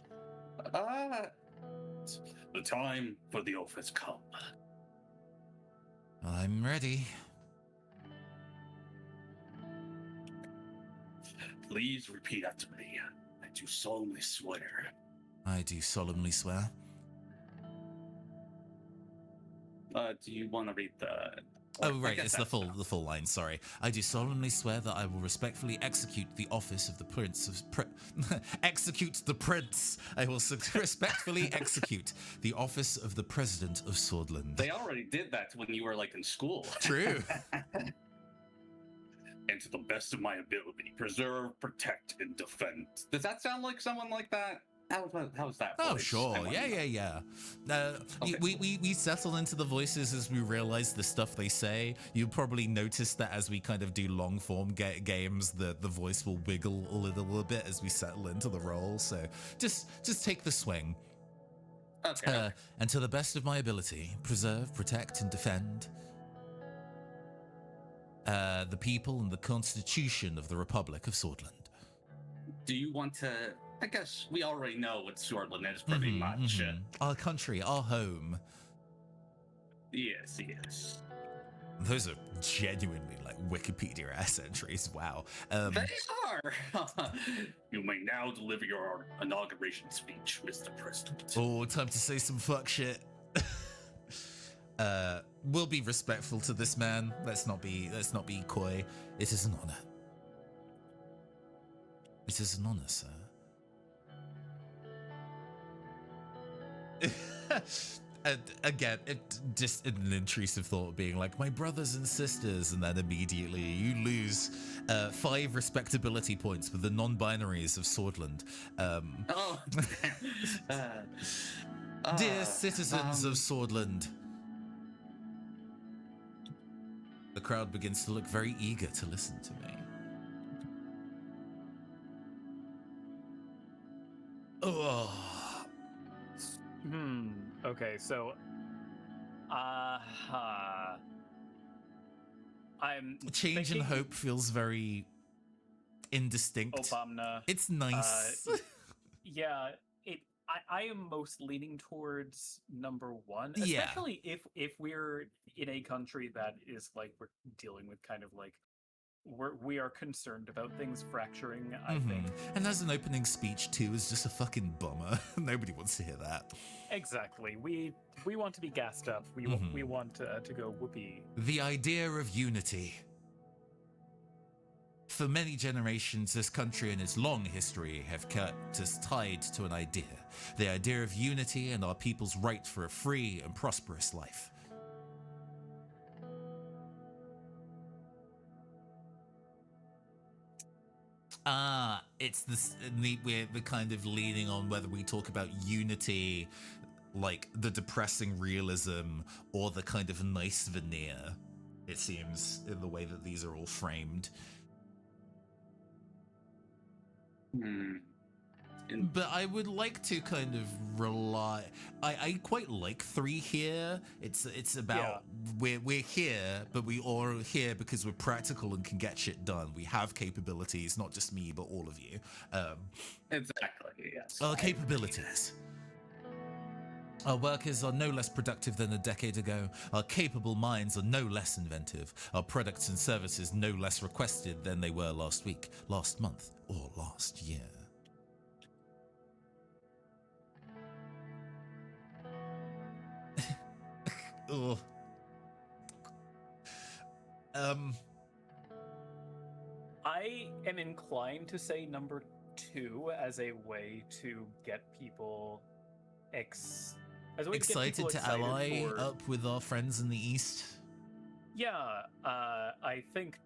The time for the oath has come. I'm ready. Please repeat after me. I do solemnly swear. I do solemnly swear. Do you want to read the? Oh, right, it's the full line, sorry. I do solemnly swear that I will respectfully execute the office of the Prince of... execute the Prince! I will respectfully execute the office of the President of Swordland. They already did that when you were, like, in school. True. And to the best of my ability, preserve, protect, and defend. Does that sound like someone like that? How's that Oh, voice? sure. Yeah. Okay. We settle into the voices as we realize the stuff they say. You'll probably notice that as we kind of do long form games, the voice will wiggle a little bit as we settle into the role. So just take the swing. Okay. And to the best of my ability, preserve, protect, and defend the people and the Constitution of the Republic of Swordland. Do you want to? I guess we already know what Swordland is pretty much. Our country, our home. Yes. Those are genuinely like Wikipedia ass entries. Wow. They are. You may now deliver your inauguration speech, Mr. President. Oh, time to say some fuck shit. We'll be respectful to this man. Let's not be coy. It is an honor. It is an honor, sir. And again, just an intrusive thought being like, my brothers and sisters, and then immediately you lose 5 respectability points with the non-binaries of Swordland. Dear citizens of Swordland. The crowd begins to look very eager to listen to me. Oh. Okay, so I'm Change and hope feels very indistinct. Obama. It's nice. Yeah, I am most leaning towards number 1, Yeah. especially if we're in a country that is like we're dealing with kind of like we are concerned about things fracturing, I think. And as an opening speech too is just a fucking bummer. Nobody wants to hear that. Exactly. We want to be gassed up. We want to go whoopee. The idea of unity. For many generations, this country and its long history have kept us tied to an idea. The idea of unity and our people's right for a free and prosperous life. It's this we're kind of leaning on whether we talk about unity, like the depressing realism, or the kind of nice veneer, it seems, in the way that these are all framed. But I would like to kind of rely. I quite like 3 here. It's about we're here, but we are here because we're practical and can get shit done. We have capabilities, not just me, but all of you. Exactly. Yes. Our capabilities. Our workers are no less productive than a decade ago. Our capable minds are no less inventive. Our products and services no less requested than they were last week, last month, or last year. Ugh. I am inclined to say number 2 as a way to get people excited to ally up with our friends in the East. Yeah, I think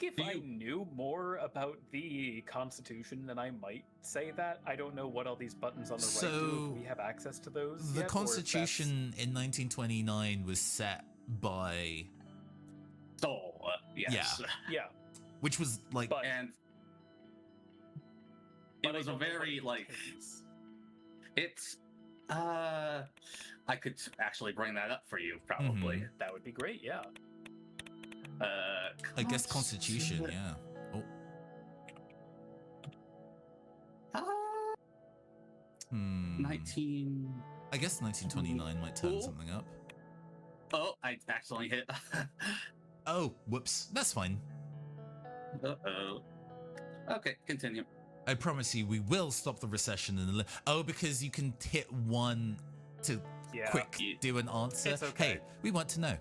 if I knew more about the Constitution, then I might say that. I don't know what all these buttons on the right do, if we have access to those. The Constitution in 1929 was set by... yes. Yeah. Which was like... And it was a very, like... It's... I could actually bring that up for you, probably. That would be great, yeah. I guess Constitution, yeah. Oh. 19... I guess 1929 might turn something up. Oh, I accidentally hit. Oh, whoops. That's fine. Uh-oh. Okay, continue. I promise you, we will stop the recession in the. Oh, because you can hit one to quick do an answer. It's okay. Hey, we want to know.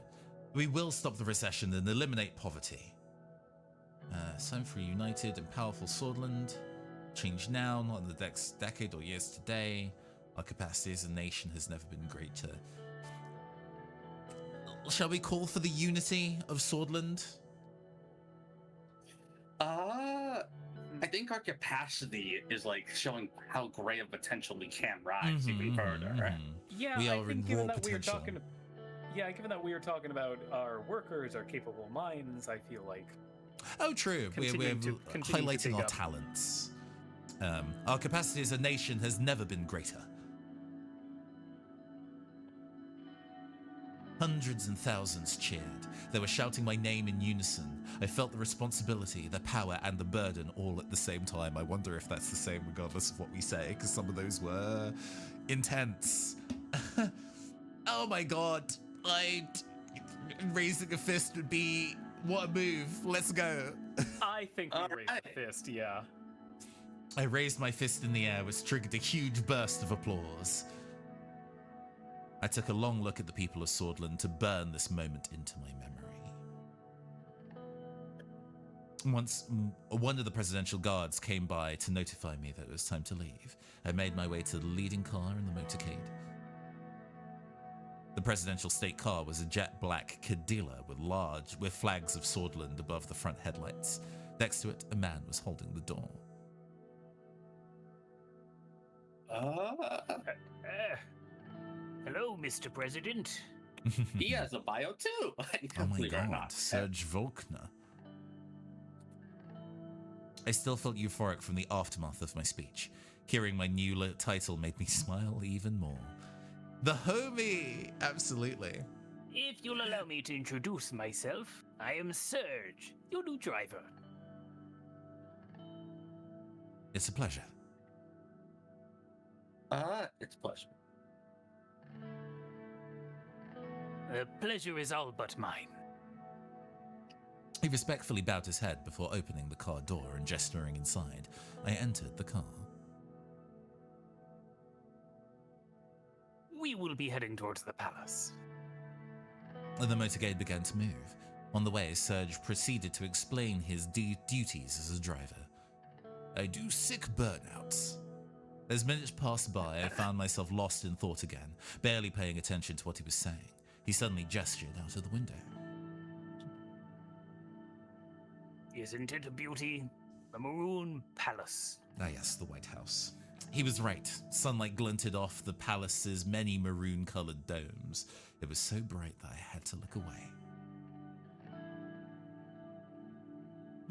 We will stop the recession and eliminate poverty. It's time for a united and powerful Swordland. Change now, not in the next decade or years today. Our capacity as a nation has never been greater. Shall we call for the unity of Swordland? I think our capacity is like showing how great of potential we can rise even further, right? Yeah, We I are think in given raw that we were potential. talking. Yeah, given that we were talking about our workers, our capable minds, I feel like. Oh, true. We're Continue to highlighting dig our up. talents. Our capacity as a nation has never been greater. Hundreds and thousands cheered. They were shouting my name in unison. I felt the responsibility, the power, and the burden all at the same time. I wonder if that's the same regardless of what we say, because some of those were intense. Oh my god. Raising a fist would be... What a move. Let's go. I think we raised the fist, yeah. I raised my fist in the air, which triggered a huge burst of applause. I took a long look at the people of Swordland to burn this moment into my memory. Once one of the presidential guards came by to notify me that it was time to leave, I made my way to the leading car in the motorcade. The presidential state car was a jet black Cadillac with flags of Swordland above the front headlights. Next to it, a man was holding the door. Hello, Mr. President. He has a bio too. Oh my Believe it or god, not. Serge Volkner. I still felt euphoric from the aftermath of my speech. Hearing my new title made me smile even more. The homie! Absolutely. If you'll allow me to introduce myself, I am Serge, your new driver. It's a pleasure. It's a pleasure. The pleasure is all but mine. He respectfully bowed his head before opening the car door and gesturing inside. I entered the car. We will be heading towards the palace. The motorcade began to move. On the way, Serge proceeded to explain his duties as a driver. I do sick burnouts. As minutes passed by, I found myself lost in thought again, barely paying attention to what he was saying. He suddenly gestured out of the window. Isn't it a beauty? The Maroon Palace. Ah yes, the White House. He was right. Sunlight glinted off the palace's many maroon-colored domes. It was so bright that I had to look away.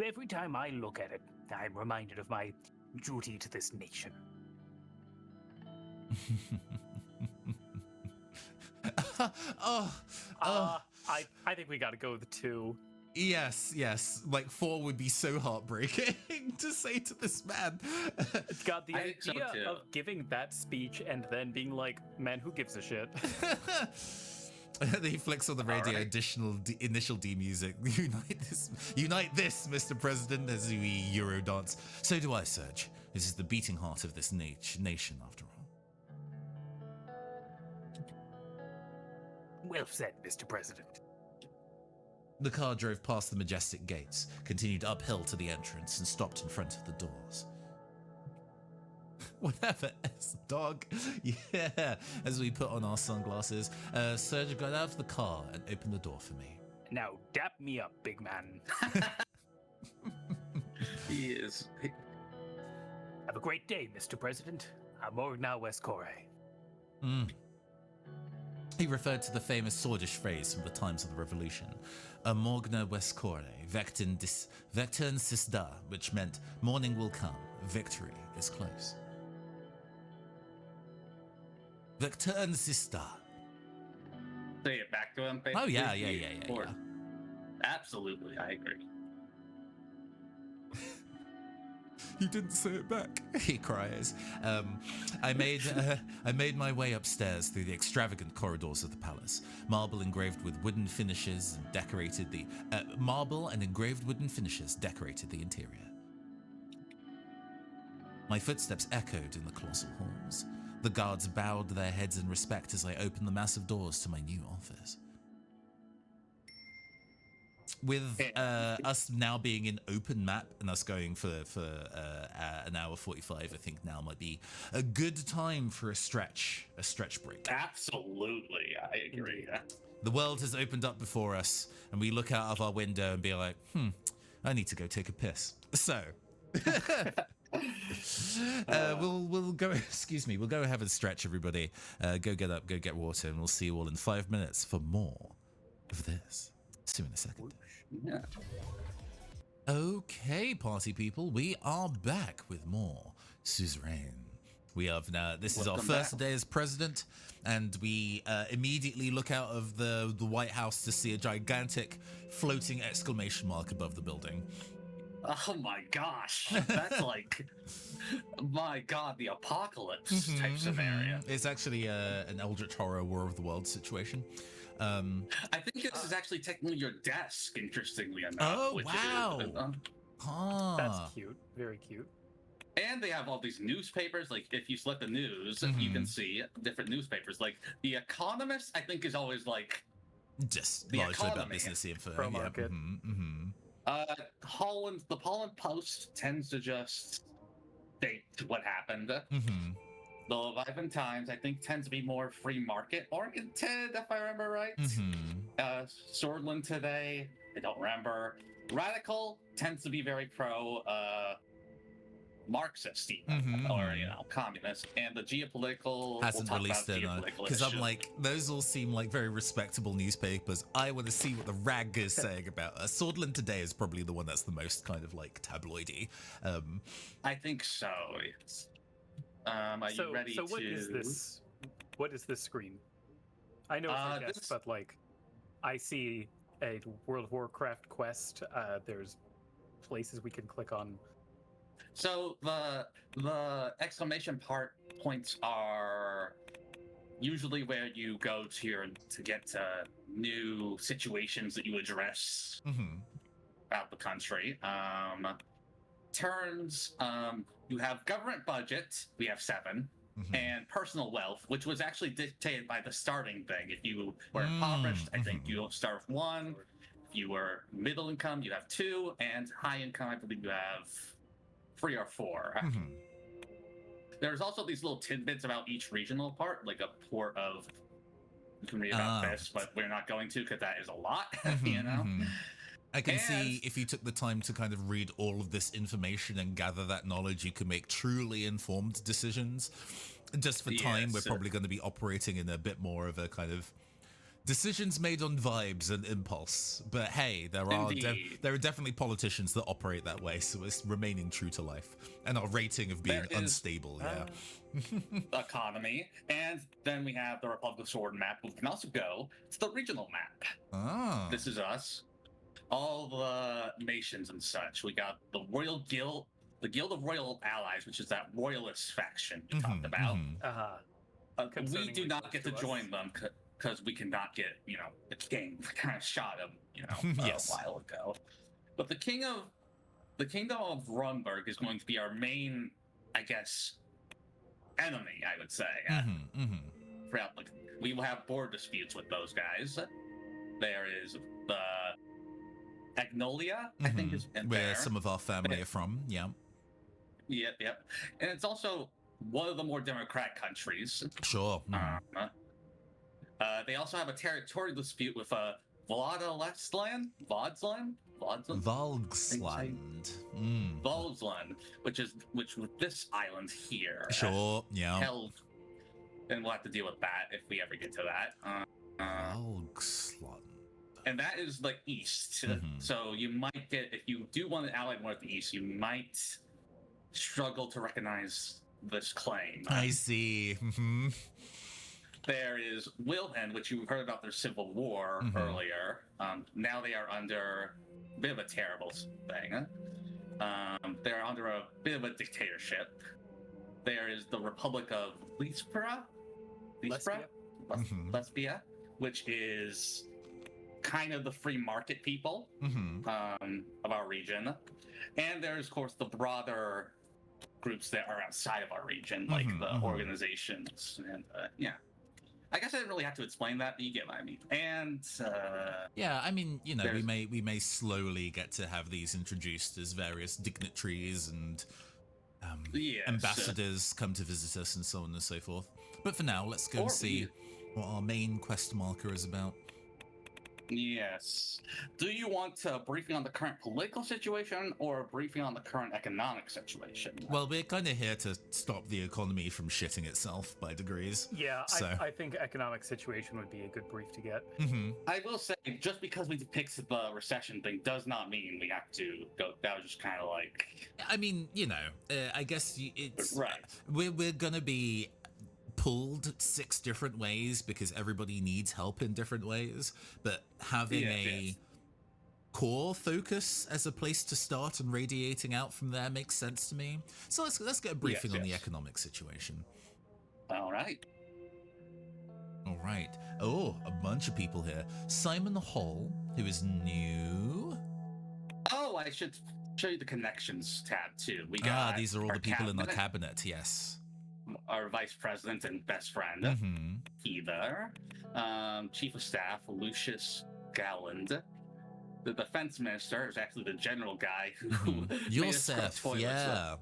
Every time I look at it, I'm reminded of my duty to this nation. I think we gotta go with 2. Yes. Like 4 would be so heartbreaking to say to this man. God, the I think so, idea too. of giving that speech and then being like, man, who gives a shit? He flicks on the radio initial D music. Unite this, Mr. President, as we Euro dance. So do I, Serge. This is the beating heart of this nation, after all. Well said, Mr. President. The car drove past the majestic gates, continued uphill to the entrance, and stopped in front of the doors. Whatever, dog. Yeah, as we put on our sunglasses, Serge got out of the car and opened the door for me. Now dap me up, big man. He is. Have a great day, Mr. President. Amorna Westcore. He referred to the famous swordish phrase from the times of the Revolution, Amorgna Westcore, Vectern Sisda, which meant morning will come, victory is close. Vectern Sisda. Say it back to him. Oh, yeah. Or- Absolutely, I agree. You didn't say it back, he cries. I made my way upstairs through the extravagant corridors of the palace. Marble and engraved wooden finishes decorated the interior. My footsteps echoed in the colossal halls. The guards bowed their heads in respect as I opened the massive doors to my new office. With us now being in open map and us going for an hour 45, I think now might be a good time for a stretch break. Absolutely, I agree. The world has opened up before us, and we look out of our window and be like, I need to go take a piss. So, we'll go. Excuse me. We'll go have a stretch, everybody. Go get up, go get water, and we'll see you all in 5 minutes for more of this. See you in a second. Yeah. Okay, party people, we are back with more Suzerain. We have now. This is our first day as president, and we immediately look out of the White House to see a gigantic floating exclamation mark above the building. Oh my gosh, that's like, my god, the apocalypse type scenario. It's actually an Eldritch Horror War of the Worlds situation. I think this is actually technically your desk, interestingly enough. Oh, wow. That's cute. Very cute. And they have all these newspapers. Like, if you select the news, you can see different newspapers. Like, The Economist, I think, is always like just the largely about economy. business info. Pro market. The Holland Post tends to just state what happened. The Leviathan Times, I think, tends to be more free market oriented, if I remember right. Swordland Today, I don't remember. Radical tends to be very pro Marxist, or communist. And the Geopolitical hasn't released it because I'm like, those all seem like very respectable newspapers. I want to see what the rag is saying about us. Swordland Today is probably the one that's the most kind of like tabloidy. I think so. Are you ready so to... what is this? What is this screen? I know it's a guess, but like, I see a World of Warcraft quest. There's places we can click on. So the exclamation points are usually where you go to get new situations that you address about the country. Turns, you have government budget, we have 7, and personal wealth, which was actually dictated by the starting thing. If you were impoverished, I think you'll start with 1. If you were middle income, you have 2, and high income, I believe you have 3 or 4. There's also these little tidbits about each regional part, like a port of, you can read about this, but we're not going to because that is a lot, you know? I can see if you took the time to kind of read all of this information and gather that knowledge, you can make truly informed decisions. Just for time, we're probably going to be operating in a bit more of a kind of decisions made on vibes and impulse. But hey, there are definitely politicians that operate that way, so it's remaining true to life. And our rating of being unstable, economy. And then we have the Republic of Sword map. We can also go to the regional map. This is us. All the nations and such. We got the Royal Guild, the Guild of Royal Allies, which is that royalist faction you talked about. We do not get to join them because we cannot get, the king kind of shot him, a while ago. But the Kingdom of Rumberg is going to be our main, I guess, enemy, I would say. We will have border disputes with those guys. There is the Agnolia, I think, is in where there. Some of our family are from. Yep. And it's also one of the more democratic countries. Sure. They also have a territorial dispute with Vladsland, which with this island here. Sure. Yeah. Held, and we'll have to deal with that if we ever get to that. Valgsland. And that is like east. So you might get, if you do want to ally more to the east, you might struggle to recognize this claim. I see. There is Wilhelm, which you heard about their civil war earlier. Now they are under a bit of a terrible thing. They're under a bit of a dictatorship. There is the Republic of Lesbia, which is kind of the free market people of our region. And there's, of course, the broader groups that are outside of our region, like the organizations, and yeah. I guess I didn't really have to explain that, but you get what I mean. And yeah, I mean, you know, we may slowly get to have these introduced as various dignitaries and yes, ambassadors come to visit us and so on and so forth. But for now, let's go and see what our main quest marker is about. Yes. Do you want a briefing on the current political situation or a briefing on the current economic situation? Well, we're kind of here to stop the economy from shitting itself by degrees. Yeah, so. I think economic situation would be a good brief to get. I will say, just because we depict the recession thing does not mean we have to go. That was just kind of like. I mean, you know, I guess it's right. We're gonna be pulled 6 different ways because everybody needs help in different ways, but having a core focus as a place to start and radiating out from there makes sense to me. So let's get a briefing on the economic situation. All right. Oh, a bunch of people here. Simon Hall, who is new. Oh, I should show you the connections tab too. We got these are all the people in our cabinet. Yes. Our vice president and best friend, Heather, chief of staff Lucius Galland, the defense minister is actually the general guy who Yosef, yeah.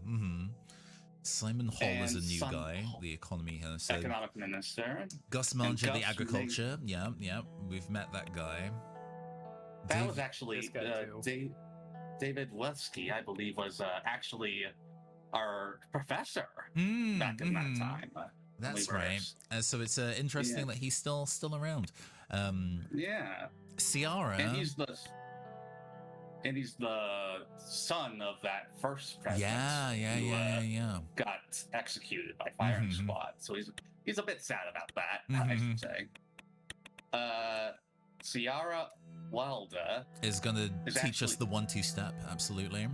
Simon Hall is a new guy. The economy has said. Economic minister. Gus Manger, the agriculture. Yeah, we've met that guy. That was actually David Wesky, I believe, was actually our professor back in that time. That's right. So it's interesting that he's still around. Ciara. And he's the son of that first president. Yeah. Got executed by firing squad. So he's a bit sad about that, I should say. Ciara Wilder is going to teach us the 1-2 step. Absolutely.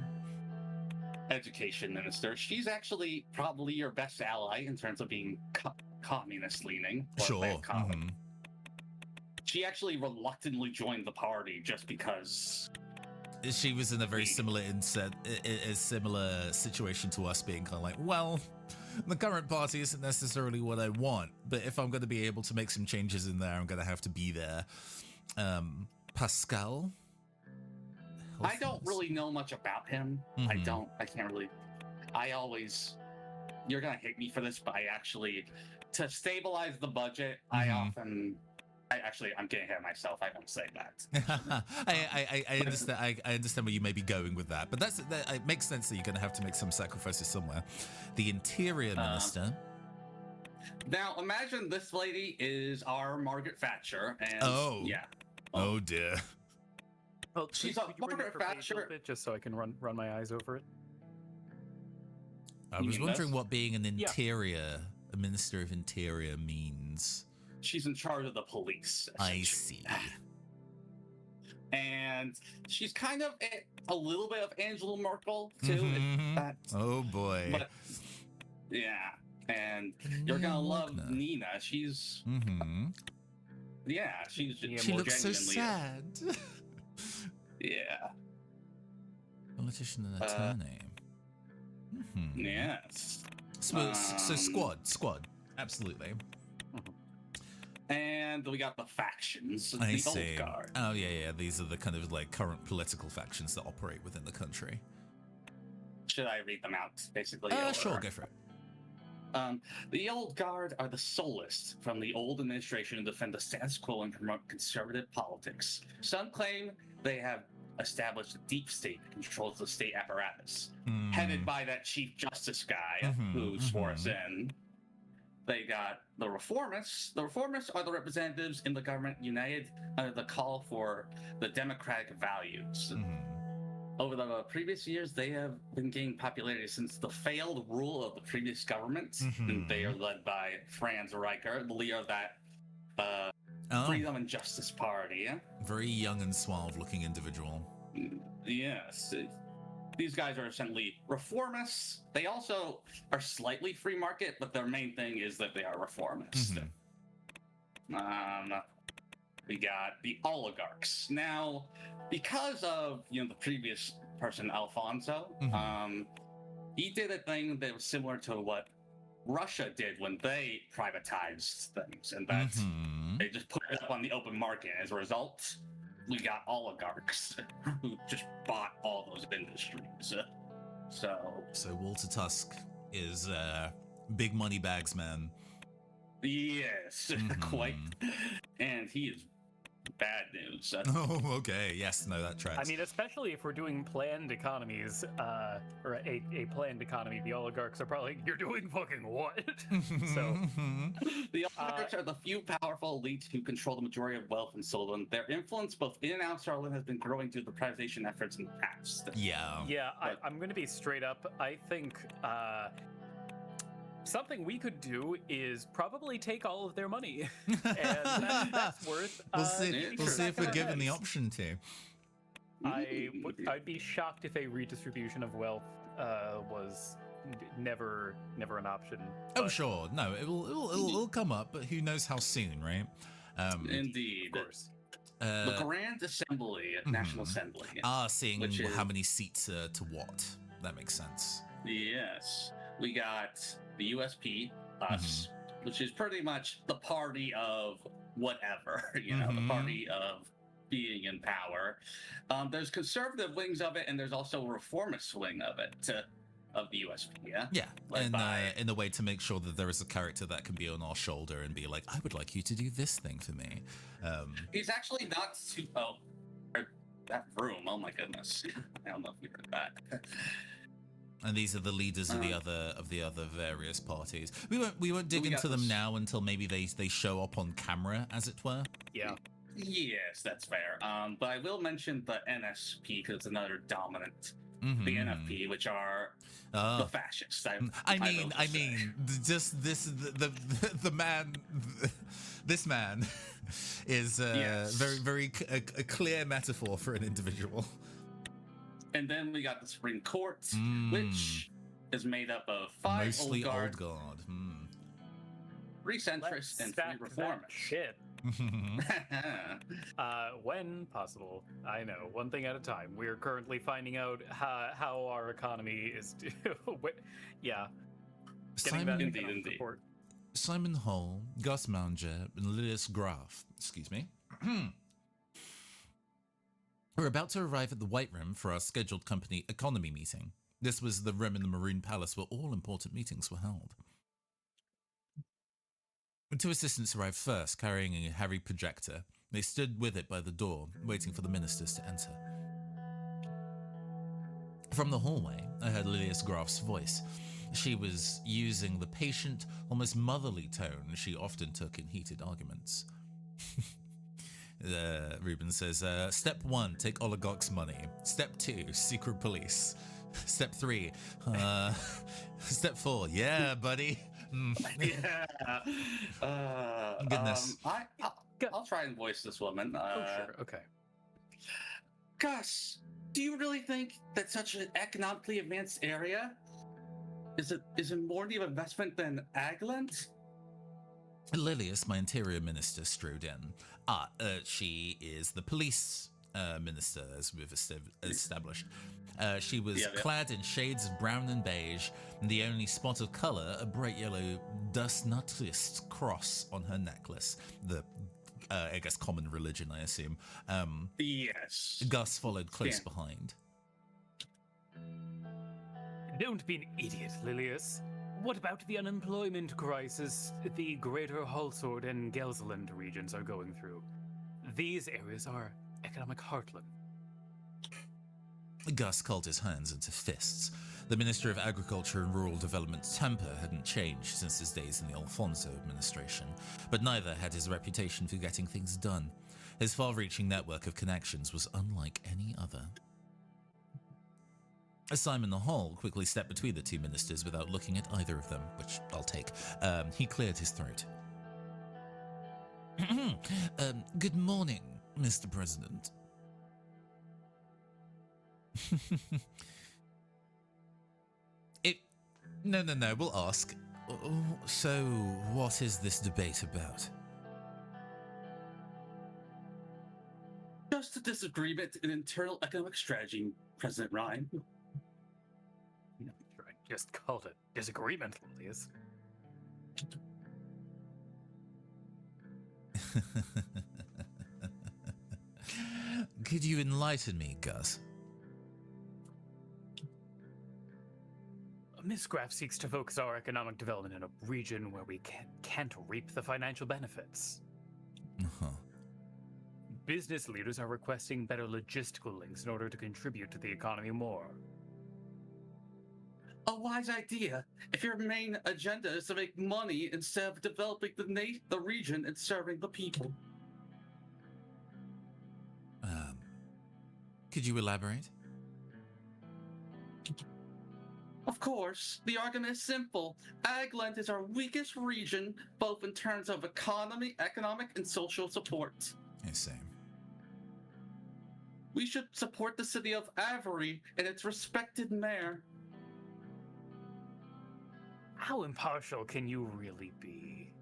Education minister. She's actually probably your best ally in terms of being communist leaning. Sure. She actually reluctantly joined the party just because she was in a very similar situation to us, being kind of like, well, the current party isn't necessarily what I want, but if I'm going to be able to make some changes in there, I'm going to have to be there. Pascal? I don't really know much about him. I can't really. You're going to hate me for this, but to stabilize the budget, I'm getting ahead of myself. I won't say that. I understand. I understand where you may be going with that, but it makes sense that you're going to have to make some sacrifices somewhere. The interior minister. Now, imagine this lady is our Margaret Thatcher, and oh dear. Well, she's a Margaret Thatcher. Just so I can run my eyes over it. I was wondering what being an interior, a minister of interior means. She's in charge of the police. I see. And she's kind of a little bit of Angela Merkel, too. Oh, boy. But, yeah. And you're going to love Nina. She's... Yeah, she's she more looks so sad. Yeah. Politician and attorney. Yes. So squad. Absolutely. And we got the factions. I the see. Old Guard. Oh, yeah. These are the kind of like current political factions that operate within the country. Should I read them out, basically? Sure, go for it. The Old Guard are the solists from the old administration to defend the status quo and promote conservative politics. Some claim they have established a deep state that controls the state apparatus, headed by that Chief Justice guy who swore us in. They got the Reformists. The Reformists are the representatives in the government united under the call for the democratic values. Over the previous years, they have been gaining popularity since the failed rule of the previous government. And they are led by Franz Riker, the leader of that Freedom and Justice Party. Very young and suave-looking individual. Yes. These guys are essentially reformists. They also are slightly free market, but their main thing is that they are reformists. We got the oligarchs. Now, because of the previous person, Alfonso, he did a thing that was similar to what Russia did when they privatized things, and that's they just put it up on the open market. As a result, we got oligarchs who just bought all those industries. So Walter Tusk is big money bags man. Yes, quite, and he is bad news. Oh, okay. Yes, no, that tracks. I mean, especially if we're doing planned economies, or a planned economy, the oligarchs are probably, you're doing fucking what? So, the oligarchs are the few powerful elites who control the majority of wealth in Solon. Their influence, both in and out of Solon, has been growing due to the privatization efforts in the past. Yeah. Yeah, I'm going to be straight up. I think something we could do is probably take all of their money, and that's worth. We'll see if we're given the option to. I'd be shocked if a redistribution of wealth was never an option. Oh sure, no, it'll come up, but who knows how soon, right? Indeed, of course. The Grand Assembly, National Assembly. Seeing how many seats to what. That makes sense. Yes, we got the USP, us, which is pretty much the party of whatever, the party of being in power. There's conservative wings of it, and there's also a reformist wing of it, of the USP, yeah? Yeah, and in a way to make sure that there is a character that can be on our shoulder and be like, I would like you to do this thing for me. He's actually not too... Oh, that room, oh my goodness. I don't know if you heard that. And these are the leaders of the other various parties. We won't dig into them now until maybe they show up on camera, as it were. Yeah. Yes, that's fair. But I will mention the NSP because it's another dominant. The NFP, which are the fascists. I mean, just the man. This man is very a clear metaphor for an individual. And then we got the Supreme Court, which is made up of 5 mostly oligarchs, old guard. 3 centrists, and 3 reformers. Shit. When possible, I know, one thing at a time. We're currently finding out how our economy is. Yeah. Indeed. Simon Hall, Gus Maunger, and Lilius Graf. Excuse me. We're about to arrive at the White Room for our scheduled company economy meeting. This was the room in the Maroon Palace where all important meetings were held. The 2 assistants arrived first, carrying a heavy projector. They stood with it by the door, waiting for the ministers to enter. From the hallway, I heard Lilius Graf's voice. She was using the patient, almost motherly tone she often took in heated arguments. Ruben says, Step 1, take oligarchs' money. Step 2, secret police. Step 3, Step 4, yeah, buddy. Yeah. Goodness. I'll try and voice this woman. Sure. Okay. Gus, do you really think that such an economically advanced area is in more need of investment than Agland? Lilius, my interior minister, strode in. She is the police minister, as we've established. She was clad in shades of brown and beige, and the only spot of color, a bright yellow dust-noticed cross on her necklace. The, I guess, common religion, I assume. Yes. Gus followed close behind. Don't be an idiot, Lilius. What about the unemployment crisis the greater Halsord and Gelseland regions are going through? These areas are economic heartland. Gus called his hands into fists. The Minister of Agriculture and Rural Development's temper hadn't changed since his days in the Alfonso administration, but neither had his reputation for getting things done. His far-reaching network of connections was unlike any other. Simon the Hall quickly stepped between the 2 ministers without looking at either of them, which I'll take. He cleared his throat. Good morning, Mr. President. No, we'll ask. So, what is this debate about? Just a disagreement in internal economic strategy, President Ryan. Just called it disagreement, Lilius. Could you enlighten me, Gus? Miss Graff seeks to focus our economic development in a region where we can't reap the financial benefits. Uh-huh. Business leaders are requesting better logistical links in order to contribute to the economy more. A wise idea. If your main agenda is to make money instead of developing the region and serving the people. Could you elaborate? Of course, the argument is simple. Agland is our weakest region, both in terms of economic and social support. Same. We should support the city of Avery and its respected mayor. How impartial can you really be?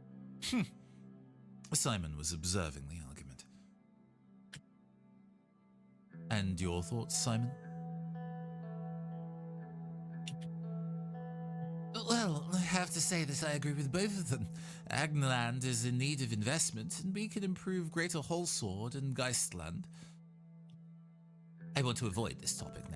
Simon was observing the argument. And your thoughts, Simon? Well, I have to say that I agree with both of them. Agneland is in need of investment, and we can improve Greater Holsword and Geistland. I want to avoid this topic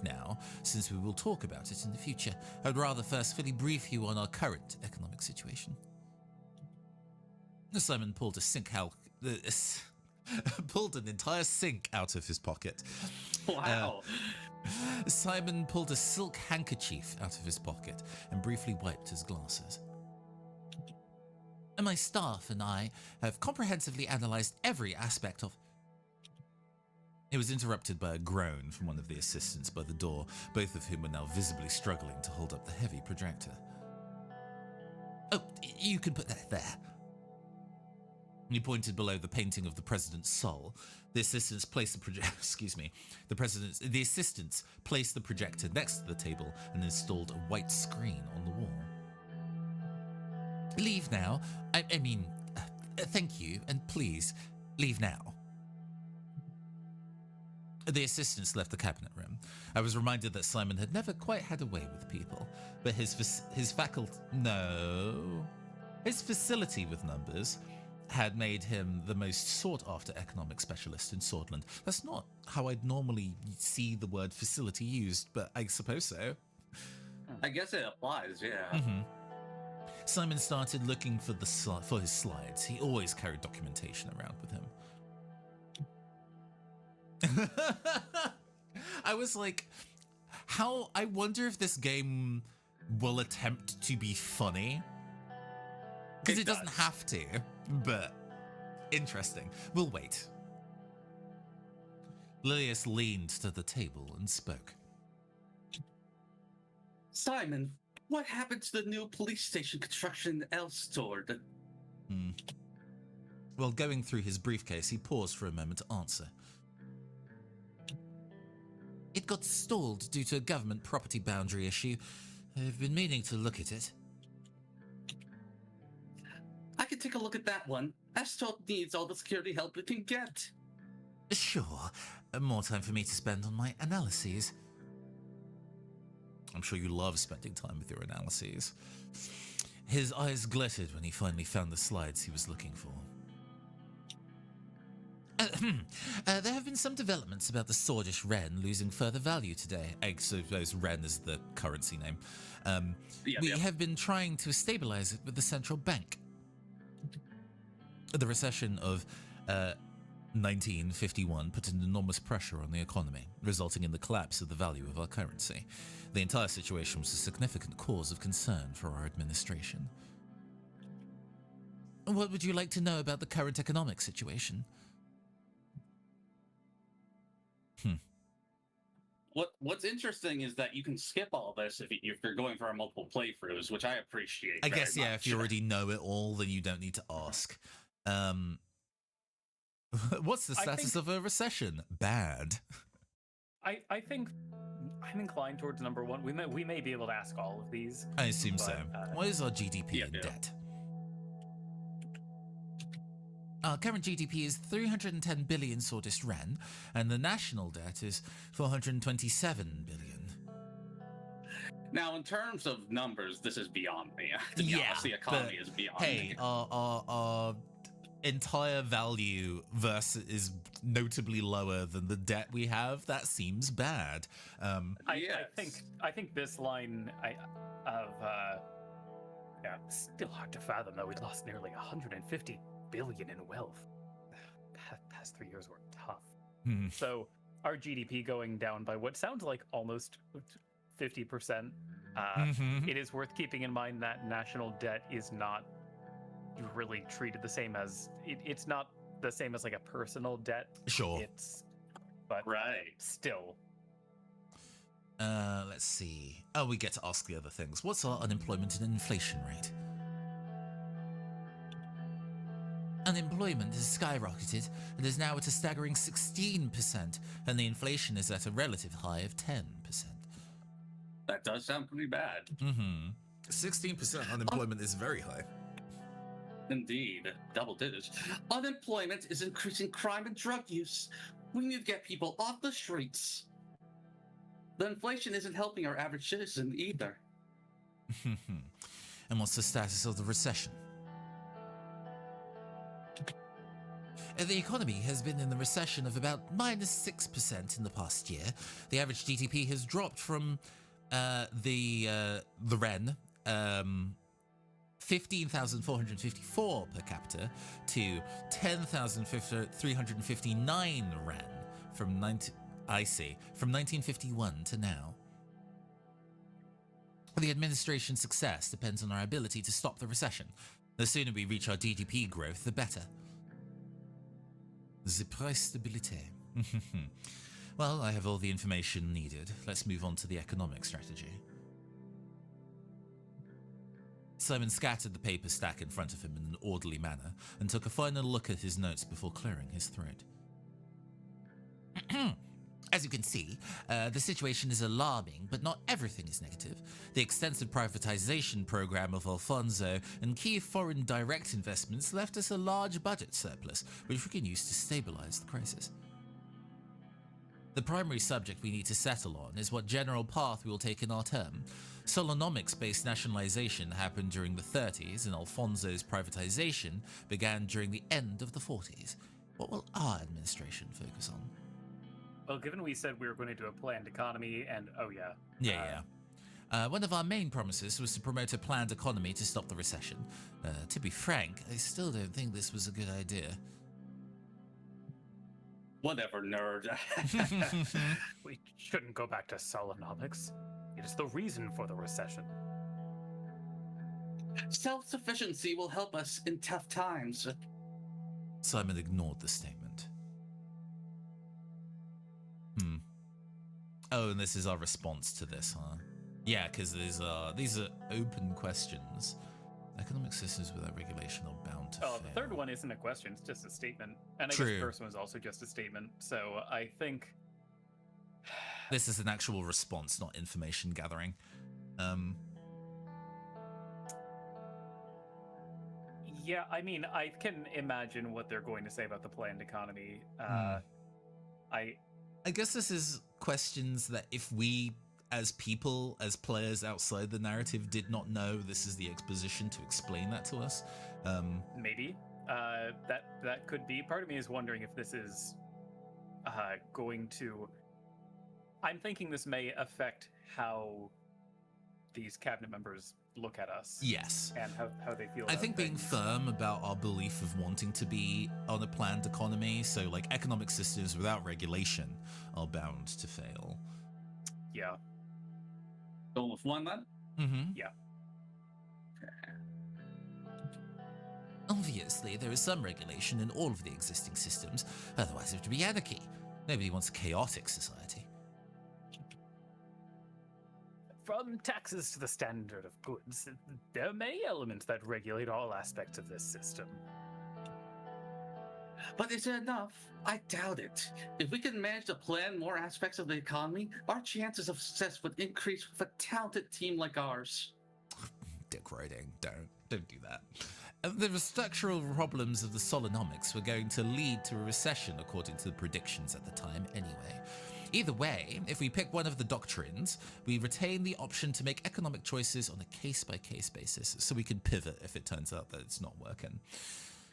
now, since we will talk about it in the future. I'd rather first fully brief you on our current economic situation. Simon pulled pulled an entire sink out of his pocket. Wow. Simon pulled a silk handkerchief out of his pocket and briefly wiped his glasses. And my staff and I have comprehensively analysed every aspect of... It was interrupted by a groan from one of the assistants by the door, both of whom were now visibly struggling to hold up the heavy projector. Oh, you can put that there. He pointed below the painting of the president's soul. The assistants placed the assistants placed the projector next to the table and installed a white screen on the wall. Leave now. I mean, thank you, and please, leave now. The assistants left the cabinet room. I was reminded that Simon had never quite had a way with people, but his facility with numbers had made him the most sought-after economic specialist in Swordland. That's not how I'd normally see the word facility used, but I suppose so. I guess it applies, yeah. Mm-hmm. Simon started looking for his slides. He always carried documentation around with him. I was like, I wonder if this game will attempt to be funny. Because it doesn't have to, but interesting. We'll wait. Lilius leaned to the table and spoke. Simon, what happened to the new police station construction in Elstord? While going through his briefcase, he paused for a moment to answer. It got stalled due to a government property boundary issue. I've been meaning to look at it. I can take a look at that one. Elstord needs all the security help it can get. Sure. More time for me to spend on my analyses. I'm sure you love spending time with your analyses. His eyes glittered when he finally found the slides he was looking for. There have been some developments about the Swordish Wren losing further value today. I suppose Wren is the currency name. We have been trying to stabilize it with the central bank. The recession of 1951 put an enormous pressure on the economy, resulting in the collapse of the value of our currency. The entire situation was a significant cause of concern for our administration. What would you like to know about the current economic situation? What's interesting is that you can skip all this if you're going for multiple playthroughs, which I appreciate. I guess, yeah, much. if you already know it all, then you don't need to ask. What's the status of a recession? Bad. I think I'm inclined towards number one. We may be able to ask all of these. I assume so. What is our GDP in yeah. debt? Our current GDP is 310 billion Swordish Ren, and the national debt is 427 billion. Now, in terms of numbers, this is beyond me. To be honest, the economy is beyond hey, me. our entire value versus is notably lower than the debt we have. That seems bad. I think this line still hard to fathom though. We lost nearly 150 billion in wealth. Past 3 years were tough. So our GDP going down by what sounds like almost 50%. It is worth keeping in mind that national debt is not really treated the same as it's not the same as like a personal debt. Sure. But right. Still. Let's see. Oh, we get to ask the other things. What's our unemployment and inflation rate? Unemployment has skyrocketed and is now at a staggering 16%, and the inflation is at a relative high of 10%. That does sound pretty bad. 16% unemployment is very high. Indeed, double digits. Unemployment is increasing crime and drug use. We need to get people off the streets. The inflation isn't helping our average citizen either. And what's the status of the recession? The economy has been in the recession of about -6% in the past year. The average GDP has dropped from the REN, 15,454 per capita to 10,359 REN from 1951 to now. The administration's success depends on our ability to stop the recession. The sooner we reach our GDP growth, the better. The price stabilité. Well, I have all the information needed. Let's move on to the economic strategy. Simon scattered the paper stack in front of him in an orderly manner and took a final look at his notes before clearing his throat. As you can see, the situation is alarming, but not everything is negative. The extensive privatization program of Alfonso and key foreign direct investments left us a large budget surplus, which we can use to stabilize the crisis. The primary subject we need to settle on is what general path we will take in our term. Solonomics-based nationalization happened during the 30s, and Alfonso's privatization began during the end of the 40s. What will our administration focus on? Well, given we said we were going to do a planned economy, and one of our main promises was to promote a planned economy to stop the recession. To be frank, I still don't think this was a good idea. Whatever, nerd. we shouldn't go back to Solonomics. It is the reason for the recession. Self-sufficiency will help us in tough times. Simon ignored the statement. Oh, and this is our response to this, huh? Yeah, because these are open questions. Economic systems without regulation are bound to fail. The third one isn't a question, it's just a statement. And I True. guess the first one is also just a statement. So I think... This is an actual response, not information gathering. Yeah, I mean, I can imagine what they're going to say about the planned economy. I guess this is questions that if we, as people, as players outside the narrative, did not know, this is the exposition to explain that to us. Maybe. That could be. Part of me is wondering if this is going to... I'm thinking this may affect how these cabinet members look at us. Yes. And how they feel I think being things. firm about our belief of wanting to be on a planned economy, so like economic systems without regulation, are bound to fail. Yeah. Going with one then? Yeah. Obviously, there is some regulation in all of the existing systems, otherwise it would be anarchy. Nobody wants a chaotic society. From taxes to the standard of goods, there are many elements that regulate all aspects of this system. But is it enough? I doubt it. If we can manage to plan more aspects of the economy, our chances of success would increase with a talented team like ours. Dick writing, don't do that. The structural problems of the Solonomics were going to lead to a recession according to the predictions at the time anyway. Either way, if we pick one of the doctrines, we retain the option to make economic choices on a case-by-case basis, so we can pivot if it turns out that it's not working.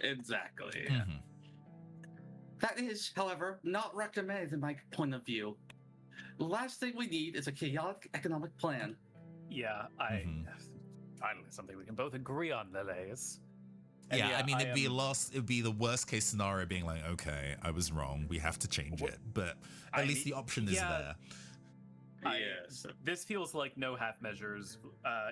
Exactly. Mhm. That is, however, not recommended in my point of view. The last thing we need is a chaotic economic plan. Yeah, finally something we can both agree on, Lilius. And Yeah, I mean, it'd am- be the worst case scenario being like, okay, I was wrong, we have to change it, but at least the option is there. Yes. This feels like no half measures.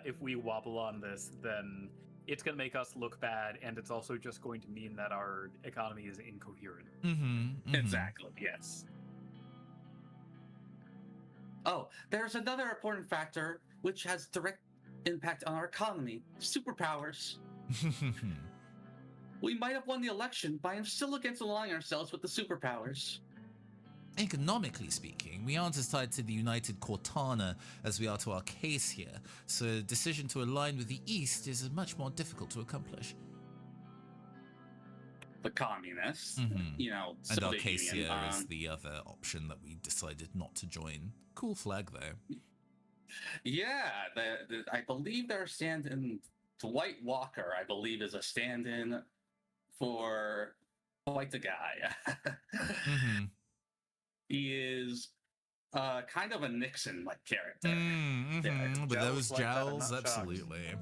If we wobble on this, then it's going to make us look bad, and it's also just going to mean that our economy is incoherent. Exactly, yes. Oh, there's another important factor which has direct impact on our economy. Superpowers. We might have won the election, but I'm still against aligning ourselves with the superpowers. Economically speaking, we aren't as tied to the United Cortana as we are to our case here, so a decision to align with the East is much more difficult to accomplish. The communists, you know, And Soviet Arcasia Union, is the other option that we decided not to join. Cool flag, though. Yeah, I believe they're stand-in. Dwight Walker, I believe, is a stand-in for quite the guy. He is kind of a Nixon-like character. With those like that, I'm jowls, not shocked. absolutely.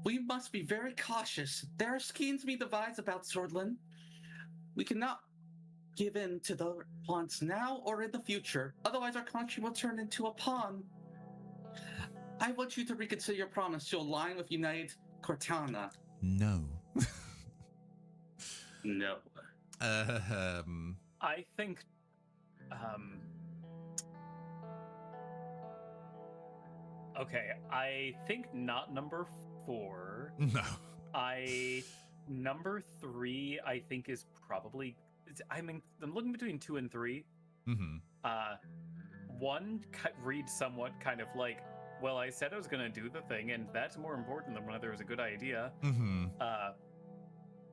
We must be very cautious. There are schemes being devised about Swordland. We cannot give in to the pawns now or in the future. Otherwise, our country will turn into a pawn. I want you to reconsider your promise to align with United Cortana. No. No. I think, okay, I think not number 4. No. Number 3, I think is probably. I'm looking between 2 and 3. One reads somewhat kind of like, well, I said I was going to do the thing, and that's more important than whether it was a good idea.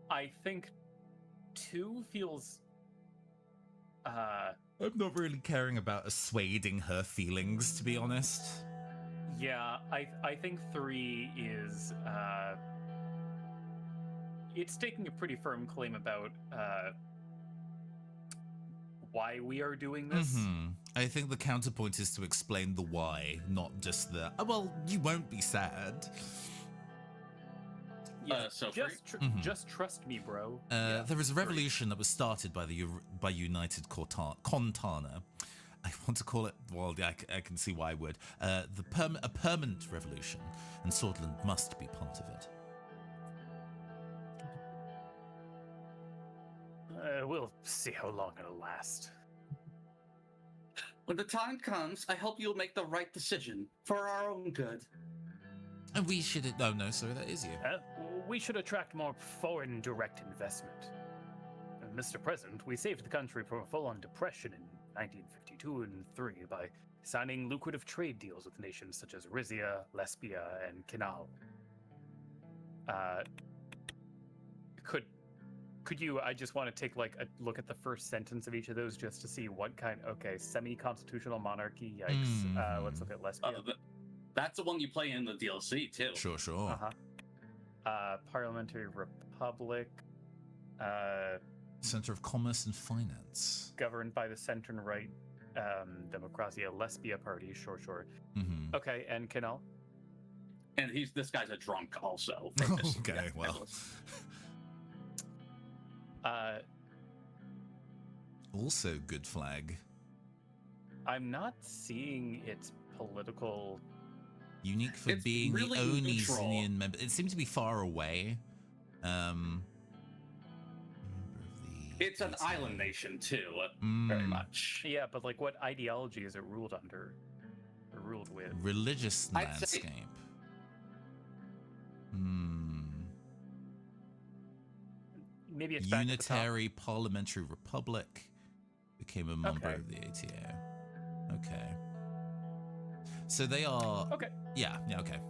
I think 2 feels. I'm not really caring about assuading her feelings, to be honest. Yeah, I think 3 is. It's taking a pretty firm claim about why we are doing this. I think the counterpoint is to explain the why, not just the, oh, well, you won't be sad. Yeah, so just trust me, bro. There is a revolution that was started by United Cortana. I want to call it, well, I can see why I would. A permanent revolution, and Swordland must be part of it. We'll see how long it'll last. When the time comes, I hope you'll make the right decision for our own good. And we should. Oh no, sorry, that is you. We should attract more foreign direct investment. Mr. President, we saved the country from a full-on depression in 1952 and 3 by signing lucrative trade deals with nations such as Rizia, Lesbia, and Kinal. Could you? I just want to take like a look at the first sentence of each of those just to see what kind. Okay, semi-constitutional monarchy. Yikes. Let's look at Lesbia. That's the one you play in the DLC too. Sure. Parliamentary republic. Center of Commerce and Finance. Governed by the center and right Democracia Lesbia party. Sure. Okay, and Kinal. And this guy's a drunk also. Okay, well. Also good flag. I'm not seeing its political. Unique for It's being really the only neutral. Xenian member. It seems to be far away. It's an island nation too, very much. Yeah, but like, what ideology is it ruled under? Or ruled with? Religious I'd landscape. say- Maybe it's back at the top. Unitary Parliamentary Republic. Became a member of the ATO. Okay. So they are. Okay. Yeah, okay.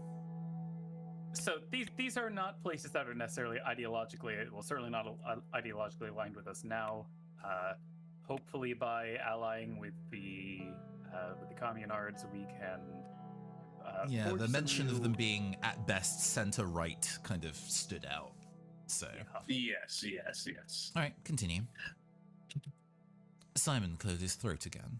So these are not places that are necessarily ideologically, well, certainly not ideologically aligned with us now. Hopefully, by allying with the communards, we can. Yeah, forge the some mention of new- them being at best center right kind of stood out. So, Yes. all right, continue. Simon cleared his throat again.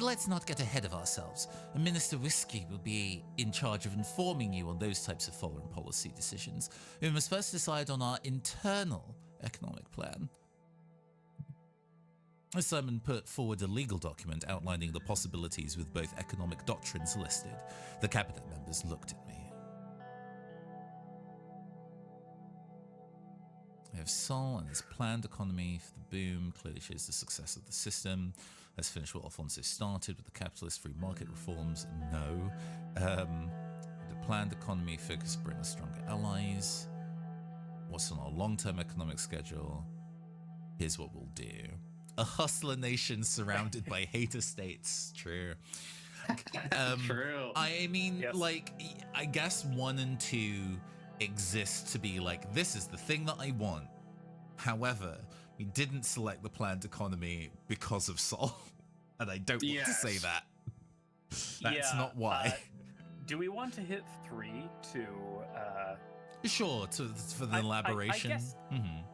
Let's not get ahead of ourselves. Minister Whiskey will be in charge of informing you on those types of foreign policy decisions. We must first decide on our internal economic plan. Simon put forward a legal document outlining the possibilities with both economic doctrines listed. The cabinet members looked at me. We have Sol and his planned economy for the boom clearly shows the success of the system. Let's finish what Alfonso started with the capitalist free market reforms. No. The planned economy focus bring us stronger allies. What's on our long-term economic schedule? Here's what we'll do. A hustler nation surrounded by hater states. True. True. I mean, Yes. like, I guess 1 and 2 exist to be like, this is the thing that I want. However, we didn't select the planned economy because of Sol. And I don't want to say Yes. that. That's Yeah, not why. Do we want to hit 3 to? Sure, for the elaboration.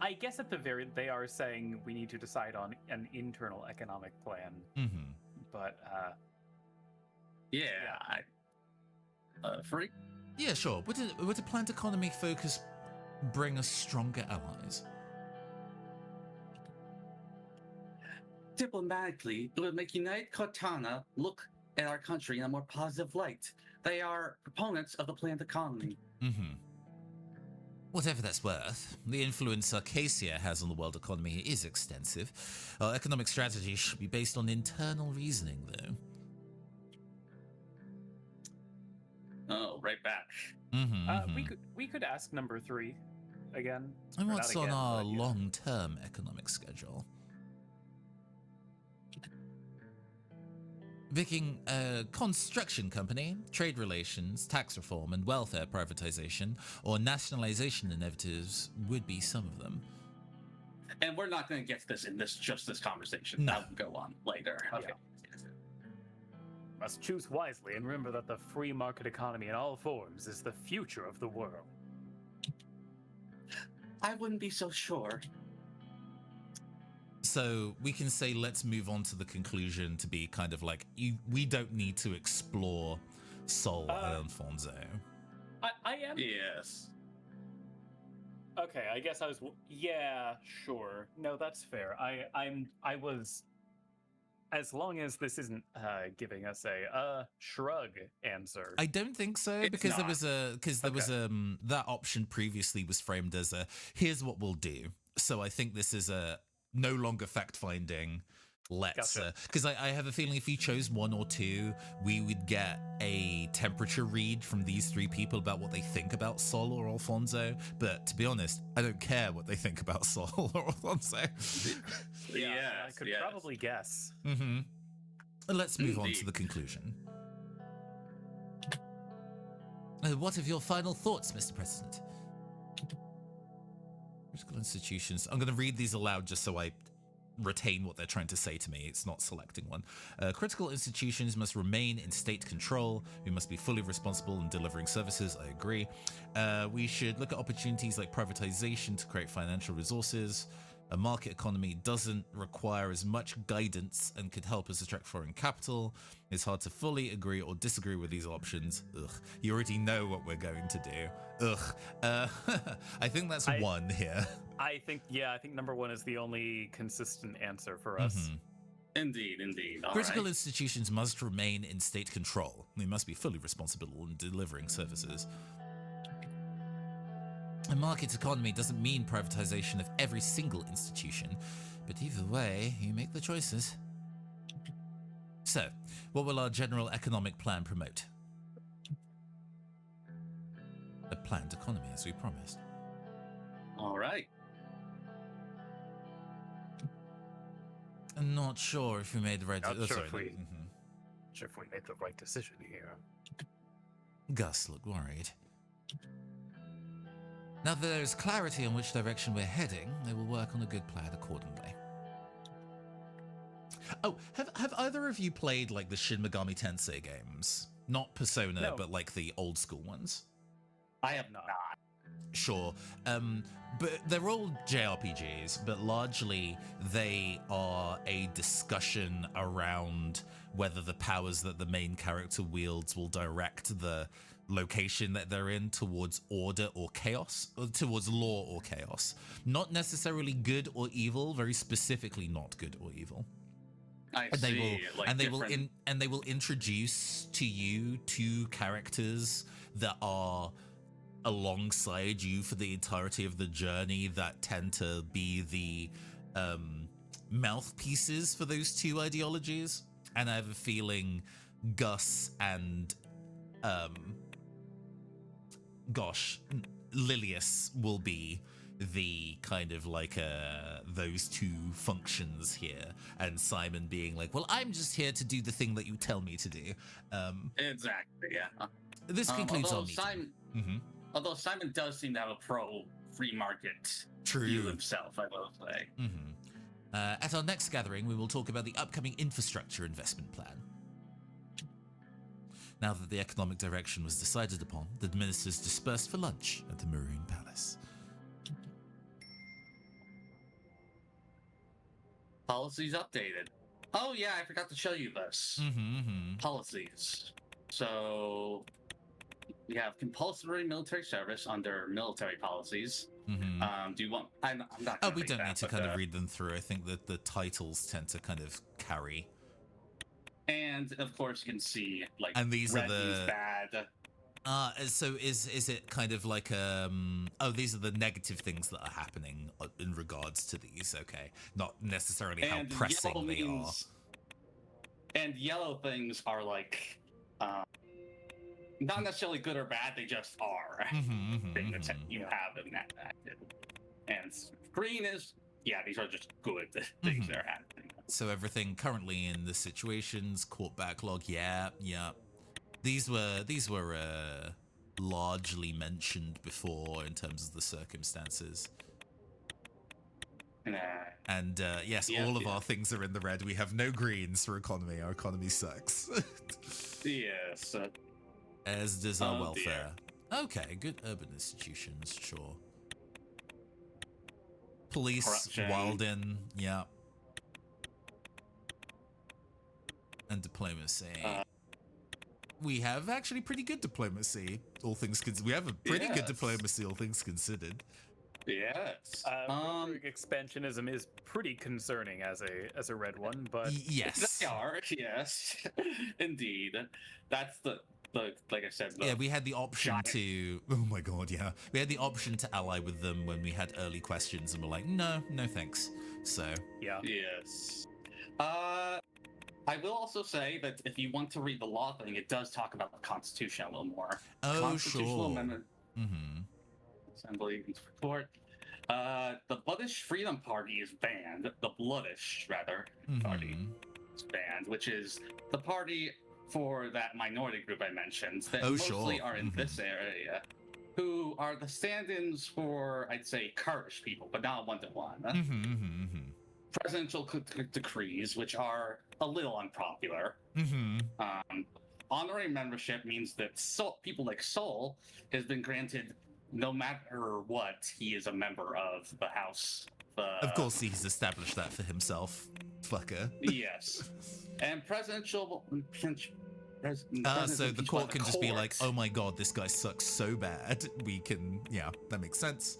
I guess at the very they are saying we need to decide on an internal economic plan, but Yeah. Free. Yeah, sure. Would a planned economy focus bring us stronger allies? Diplomatically, it would make United Cortana look at our country in a more positive light. They are proponents of the planned economy. Whatever that's worth, the influence Arcasia has on the world economy is extensive. Our economic strategy should be based on internal reasoning, though. Oh, right back. we could ask number 3 again. And Or what's not on again, our but, yeah. long-term economic schedule? Viking, construction company, trade relations, tax reform, and welfare privatization or nationalization initiatives would be some of them. And we're not going to get to this in this conversation. No. That will go on later. Okay. Must choose wisely and remember that the free market economy in all forms is the future of the world. I wouldn't be so sure. So we can say let's move on to the conclusion to be kind of like, we don't need to explore Sol and Alfonso. I am. Yes. Okay, I guess I was. Yeah, sure. No, that's fair. I was. As long as this isn't giving us a shrug answer. I don't think so, It's because not. there was that option previously was framed as a here's what we'll do. So I think this is a no longer fact finding. Let's Gotcha. because I have a feeling if you chose 1 or 2, we would get a temperature read from these 3 people about what they think about Sol or Alfonso. But to be honest, I don't care what they think about Sol or Alfonso. Yeah, I Yes, could yes. probably guess. Let's move on to Indeed. the conclusion. What of your final thoughts, Mr. President? Critical institutions. I'm going to read these aloud just so I retain what they're trying to say to me. It's not selecting one. Critical institutions must remain in state control. We must be fully responsible in delivering services. I agree. We should look at opportunities like privatization to create financial resources. A market economy doesn't require as much guidance and could help us attract foreign capital. It's hard to fully agree or disagree with these options. Ugh. You already know what we're going to do. Ugh. I think that's 1 here. I think number 1 is the only consistent answer for us. Indeed. All Critical right. institutions must remain in state control. We must be fully responsible in delivering services. A market economy doesn't mean privatization of every single institution, but either way, you make the choices. So, what will our general economic plan promote? A planned economy, as we promised. All right. I'm not sure if we made the right Not sure sorry, if we- mhm. Sure if we made the right decision here. Gus looked worried. Now that there is clarity on which direction we're heading, they will work on a good plan accordingly. Oh, have either of you played like the Shin Megami Tensei games? Not Persona, No. but like the old school ones? I have not. Sure. But they're all JRPGs, but largely they are a discussion around whether the powers that the main character wields will direct the location that they're in towards order or chaos, or towards law or chaos. Not necessarily good or evil, very specifically not good or evil. I And they see. will, like and they different... will, they will introduce to you two characters that are alongside you for the entirety of the journey that tend to be the mouthpieces for those two ideologies. And I have a feeling Gus and Lilius will be the kind of like those two functions here, and Simon being like, well, I'm just here to do the thing that you tell me to do. Exactly, yeah. This concludes our meeting. Although Simon does seem to have a pro-free market view himself, I will say. At our next gathering, we will talk about the upcoming infrastructure investment plan. Now that the economic direction was decided upon, the ministers dispersed for lunch at the Maroon Palace. Policies updated. Oh yeah, I forgot to show you this. Policies. So we have compulsory military service under military policies. Do you want? I'm not. Oh, we don't need to kind of read them through. I think that the titles tend to kind of carry. And of course, you can see like. And these red are the means bad. So is it kind of like oh, these are the negative things that are happening in regards to these? Okay, not necessarily how pressing they are. And yellow things are like not necessarily good or bad, they just are. Things that you have in that active. And green is, yeah, these are just good things that are happening. So everything currently in the situations, court backlog, yeah. These were largely mentioned before in terms of the circumstances. And yes, all of our things are in the red. We have no greens for economy. Our economy sucks. Yes. As does our welfare. Dear. Okay, good urban institutions, sure. Police, corruption. Walden, yeah. And diplomacy. We have actually pretty good diplomacy, all things considered. We have a pretty good diplomacy, all things considered. Yes. Expansionism is pretty concerning as a red one, but yes, they are. Yes, indeed. That's the like I said. Yeah, we had the option to. Oh my god, yeah, we had the option to ally with them when we had early questions, and we're like, no, thanks. So yeah. Yes. I will also say that if you want to read the law thing, it does talk about the Constitution a little more. Oh, Constitutional sure. Amendment. Assembly and court. The Bloodish Freedom Party is banned. The Bloodish, rather, party is banned, which is the party for that minority group I mentioned that mostly are in this area, who are the stand-ins for, I'd say, Kurdish people, but not one-to-one. Presidential decrees, which are a little unpopular. Honorary membership means that people like Sol has been granted, no matter what, he is a member of the House. Of course, he's established that for himself, fucker. Yes. And presidential... so the court can just be like, oh my god, this guy sucks so bad. We can, yeah, that makes sense.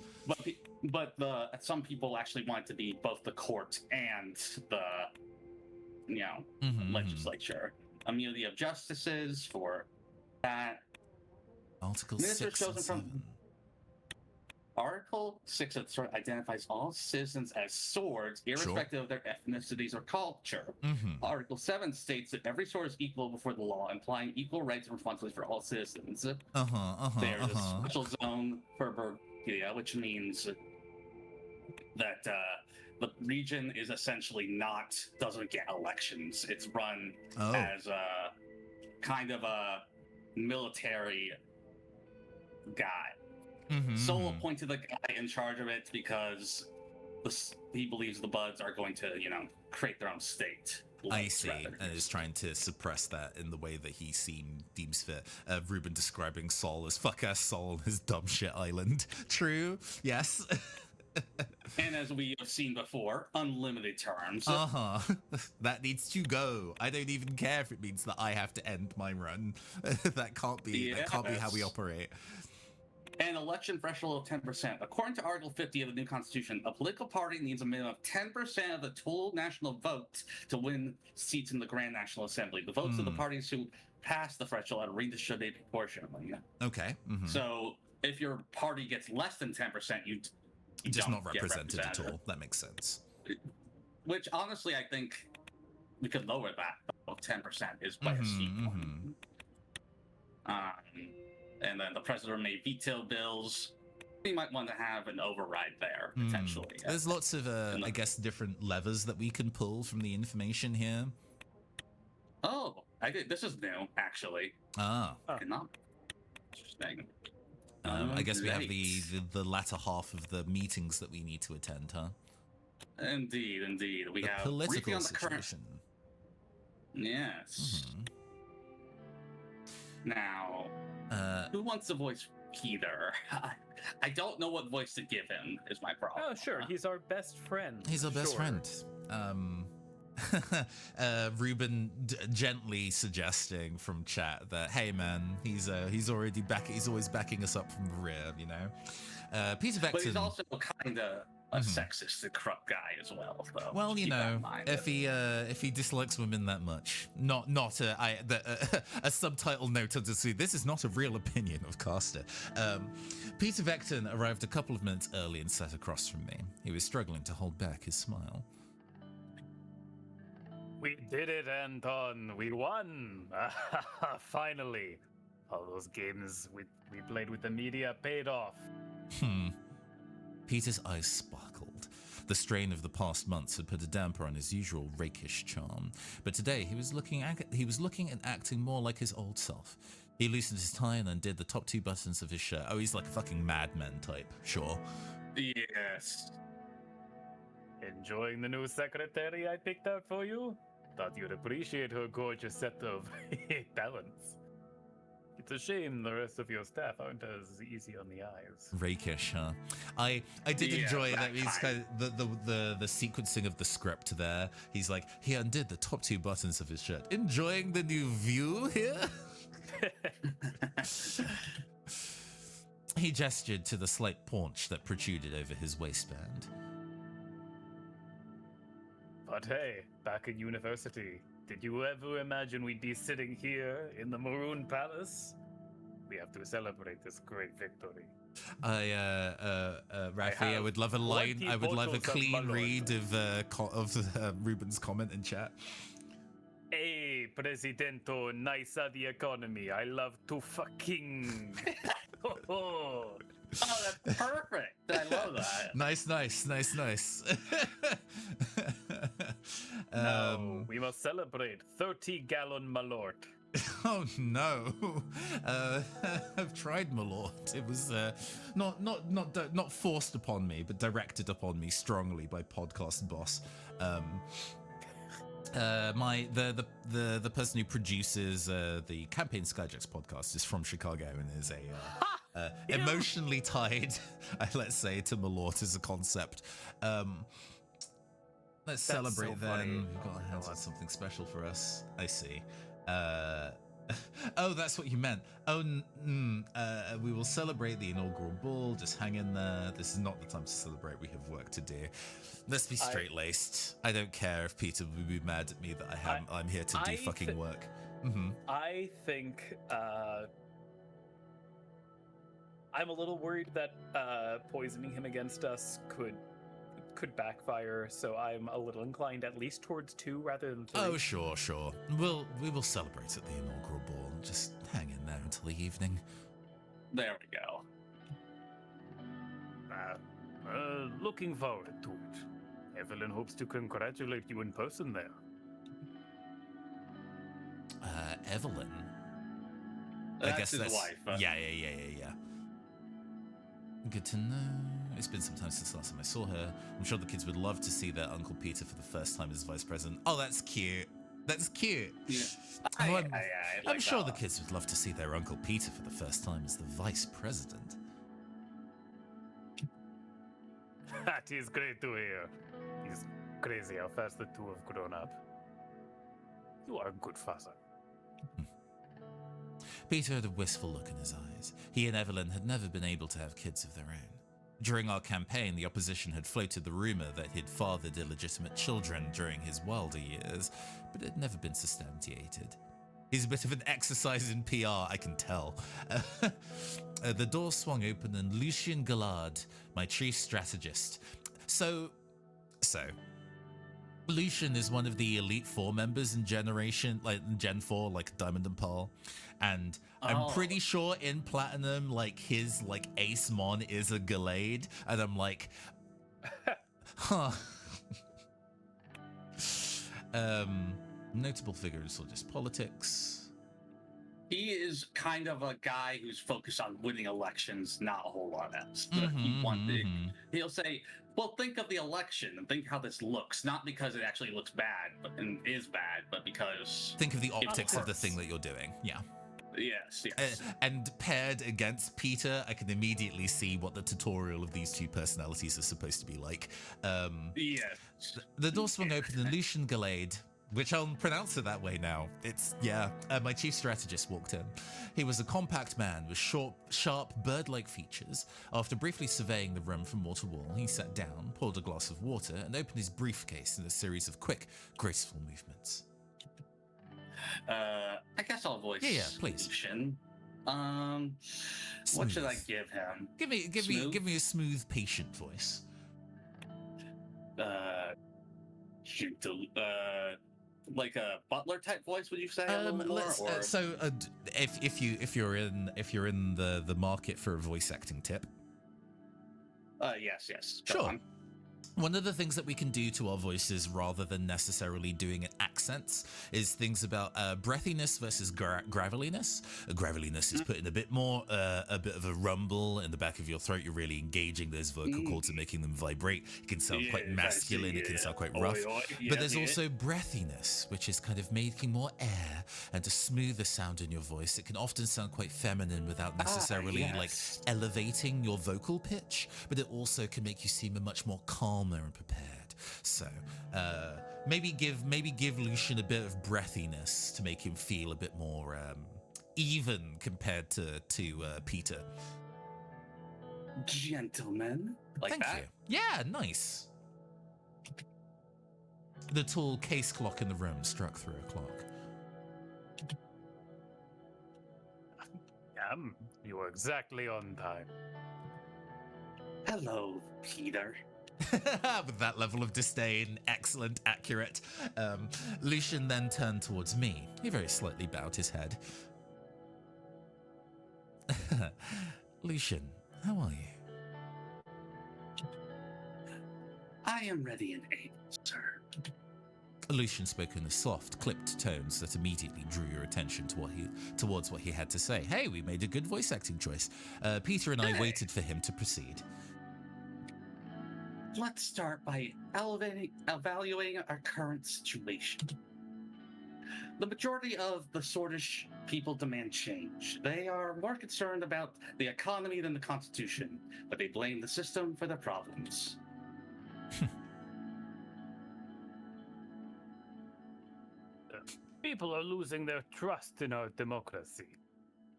But some people actually want it to be both the court and the, legislature. Immunity of justices for that. Article 6 and 7. Article 6 of the Sword identifies all citizens as swords, irrespective of their ethnicities or culture. Article 7 states that every sword is equal before the law, implying equal rights and responsibilities for all citizens. There's a special zone for Burgundia, which means that the region is essentially doesn't get elections. It's run as a kind of a military guy. Mhm, Sol mhm. appointed the guy in charge of it because he believes the Buds are going to, create their own state. I Bloods, see, rather. and is trying to suppress that in the way that he deems fit. Ruben describing Sol as fuck-ass Sol on his dumb shit island. True, yes. And as we have seen before, unlimited terms. Uh-huh. That needs to go. I don't even care if it means that I have to end my run. That can't be how we Yes. operate. An election threshold of 10%. According to Article 50 of the new Constitution, a political party needs a minimum of 10% of the total national vote to win seats in the Grand National Assembly. The votes of the parties who pass the threshold are redistributed proportionally. Okay. Mhm. So if your party gets less than 10%, you Just don't not get represented at represented. all. That makes sense. Which, honestly, I think we could lower that. 10% is by a steep one. And then the president may veto bills. We might want to have an override there, potentially. There's lots of, I guess, different levers that we can pull from the information here. Oh, this is new, actually. Ah. Interesting. I guess we have Right. the latter half of the meetings that we need to attend, huh? Indeed. We The have political briefing on the current. situation. Yes. Now, who wants to voice Peter? I don't know what voice to give him. Is my problem. Oh, sure. He's our best friend. He's our best Sure. friend. Ruben gently suggesting from chat that, hey man, he's already back. He's always backing us up from the rear, you know. Peter Vecton. But he's also kind of a sexist and corrupt guy as well. So well, just you keep that know, in mind. if he dislikes women that much, not a subtitle note to see. This is not a real opinion of Caster. Peter Vecton arrived a couple of minutes early and sat across from me. He was struggling to hold back his smile. We did it, Anton. We won. Finally. All those games we played with the media paid off. Peter's eyes sparkled. The strain of the past months had put a damper on his usual rakish charm, but today he was looking and acting more like his old self. He loosened his tie and undid the top 2 buttons of his shirt. Oh, he's like a fucking madman type, sure. Yes. Enjoying the new secretary I picked out for you? Thought you'd appreciate her gorgeous set of talents. It's a shame the rest of your staff aren't as easy on the eyes. Rakish, huh? I did Yeah, enjoy that. that He's kind of the sequencing of the script there. He's like, he undid the top 2 buttons of his shirt. Enjoying the new view here? He gestured to the slight paunch that protruded over his waistband. But hey, back in university, did you ever imagine we'd be sitting here in the Maroon Palace? We have to celebrate this great victory. Rafi, I would love a line. I would love a clean read of Ruben's comment in chat. Hey, Presidento, nice the economy. I love to fucking. Oh, that's perfect. I love that. Nice. No, we must celebrate 30-gallon Malort. Oh no! I've tried Malort. It was not forced upon me, but directed upon me strongly by podcast boss. The person who produces the Campaign Skyjacks podcast is from Chicago and is a emotionally tied, let's say, to Malort as a concept. Let's celebrate so then. funny. We've got our hands on something special for us. I see. Oh, that's what you meant. Oh, we will celebrate the inaugural ball. Just hang in there. This is not the time to celebrate. We have work to do. Let's be straight-laced. I don't care if Peter would be mad at me that I'm here to do fucking work. I think I'm a little worried that poisoning him against us could backfire, so I'm a little inclined at least towards 2 rather than 3. Oh, sure. We will celebrate at the inaugural ball. Just hang in there until the evening. There we go. Looking forward to it. Evelyn hopes to congratulate you in person there. Evelyn? I guess his that's wife. yeah. Good to know. It's been some time since the last time I saw her. I'm sure the kids would love to see their Uncle Peter for the first time as vice president. Oh, that's cute. That's cute. Yeah. Oh, I'm like sure that the one. kids would love to see their Uncle Peter for the first time as the vice president. That is great to hear. It's crazy how fast the two have grown up. You are a good father. Peter had a wistful look in his eyes. He and Evelyn had never been able to have kids of their own. During our campaign, the opposition had floated the rumor that he'd fathered illegitimate children during his wilder years, but it had never been substantiated. He's a bit of an exercise in PR, I can tell. The door swung open and Lucien Gallard, my chief strategist. So, Lucien is one of the Elite Four members in Gen 4, like Diamond and Pearl. And I'm pretty sure in Platinum, like his ace mon is a Gallade. And I'm like, huh. Notable figures or just politics. He is kind of a guy who's focused on winning elections, not a whole lot else. He'll say, well, think of the election and think how this looks, not because it actually looks bad and is bad, but because... Think of the optics of the thing that you're doing. Yeah. Yes. And paired against Peter, I can immediately see what the tutorial of these two personalities are supposed to be like. Yes. The door swung open and Lucien Gallade, which I'll pronounce it that way now. My chief strategist walked in. He was a compact man with sharp, bird-like features. After briefly surveying the room from wall to wall, he sat down, poured a glass of water, and opened his briefcase in a series of quick, graceful movements. I guess I'll voice. Yeah, please. Lucien. What should I give him? Give me a smooth, patient voice. Like a butler type voice, would you say? A little more, if you're in the market for a voice acting tip. Yes. Go Sure. on. One of the things that we can do to our voices rather than necessarily doing accents is things about breathiness versus graveliness. Graveliness is putting a bit of a rumble in the back of your throat. You're really engaging those vocal cords and making them vibrate. It can sound quite masculine. It can sound quite rough. But there's also breathiness, which is kind of making more air and a smoother sound in your voice. It can often sound quite feminine without necessarily like elevating your vocal pitch, but it also can make you seem much more calm and prepared. So maybe give Lucien a bit of breathiness to make him feel a bit more even compared to Peter. Gentlemen, like Thank that. you. Yeah, nice. The tall case clock in the room struck 3 o'clock. You were exactly on time. Hello, Peter. With that level of disdain, excellent, accurate. Lucien then turned towards me. He very slightly bowed his head. Lucien, how are you? I am ready and able, sir. Lucien spoke in the soft, clipped tones that immediately drew your attention towards what he had to say. Hey, we made a good voice acting choice. Peter and I waited for him to proceed. Let's start by evaluating our current situation. The majority of the Swordish people demand change. They are more concerned about the economy than the Constitution, but they blame the system for their problems. People are losing their trust in our democracy.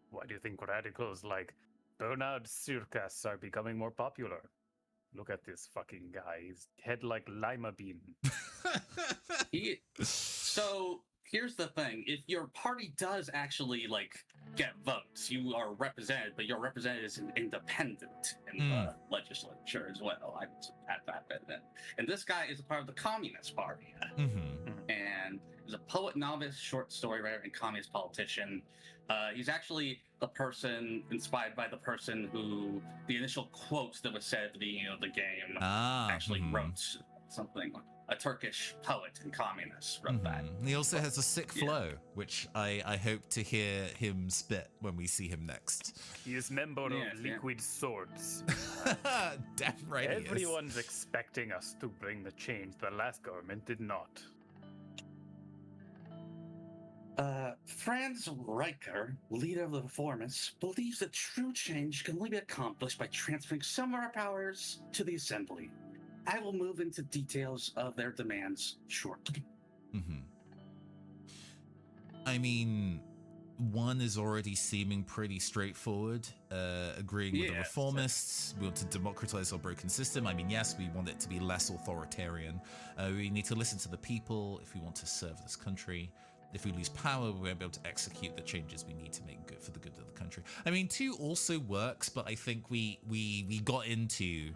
Why do you think radicals like Bernard Circus are becoming more popular? Look at this fucking guy. His head like lima bean. So here's the thing: if your party does actually get votes, you are represented, but you're represented as an independent in the legislature as well. I was at that bit. And this guy is a part of the Communist Party, and he's a poet, novelist, short story writer, and communist politician. He's actually the person inspired by the person who the initial quotes that was said at the beginning of the game actually wrote something a Turkish poet and communist, wrote that. He also has a sick Yeah. flow, which I hope to hear him spit when we see him next. He is member Yes, of yeah. Liquid Swords. Damn right he is. Everyone's expecting us to bring the change. The last government did not. Franz Riker, leader of the Reformists, believes that true change can only be accomplished by transferring some of our powers to the Assembly. I will move into details of their demands shortly. I mean, one is already seeming pretty straightforward, agreeing with the Yes. Reformists. We want to democratize our broken system. I mean, yes, we want it to be less authoritarian. We need to listen to the people if we want to serve this country. If we lose power, we won't be able to execute the changes we need to make good for the good of the country. I mean, 2 also works, but I think we got into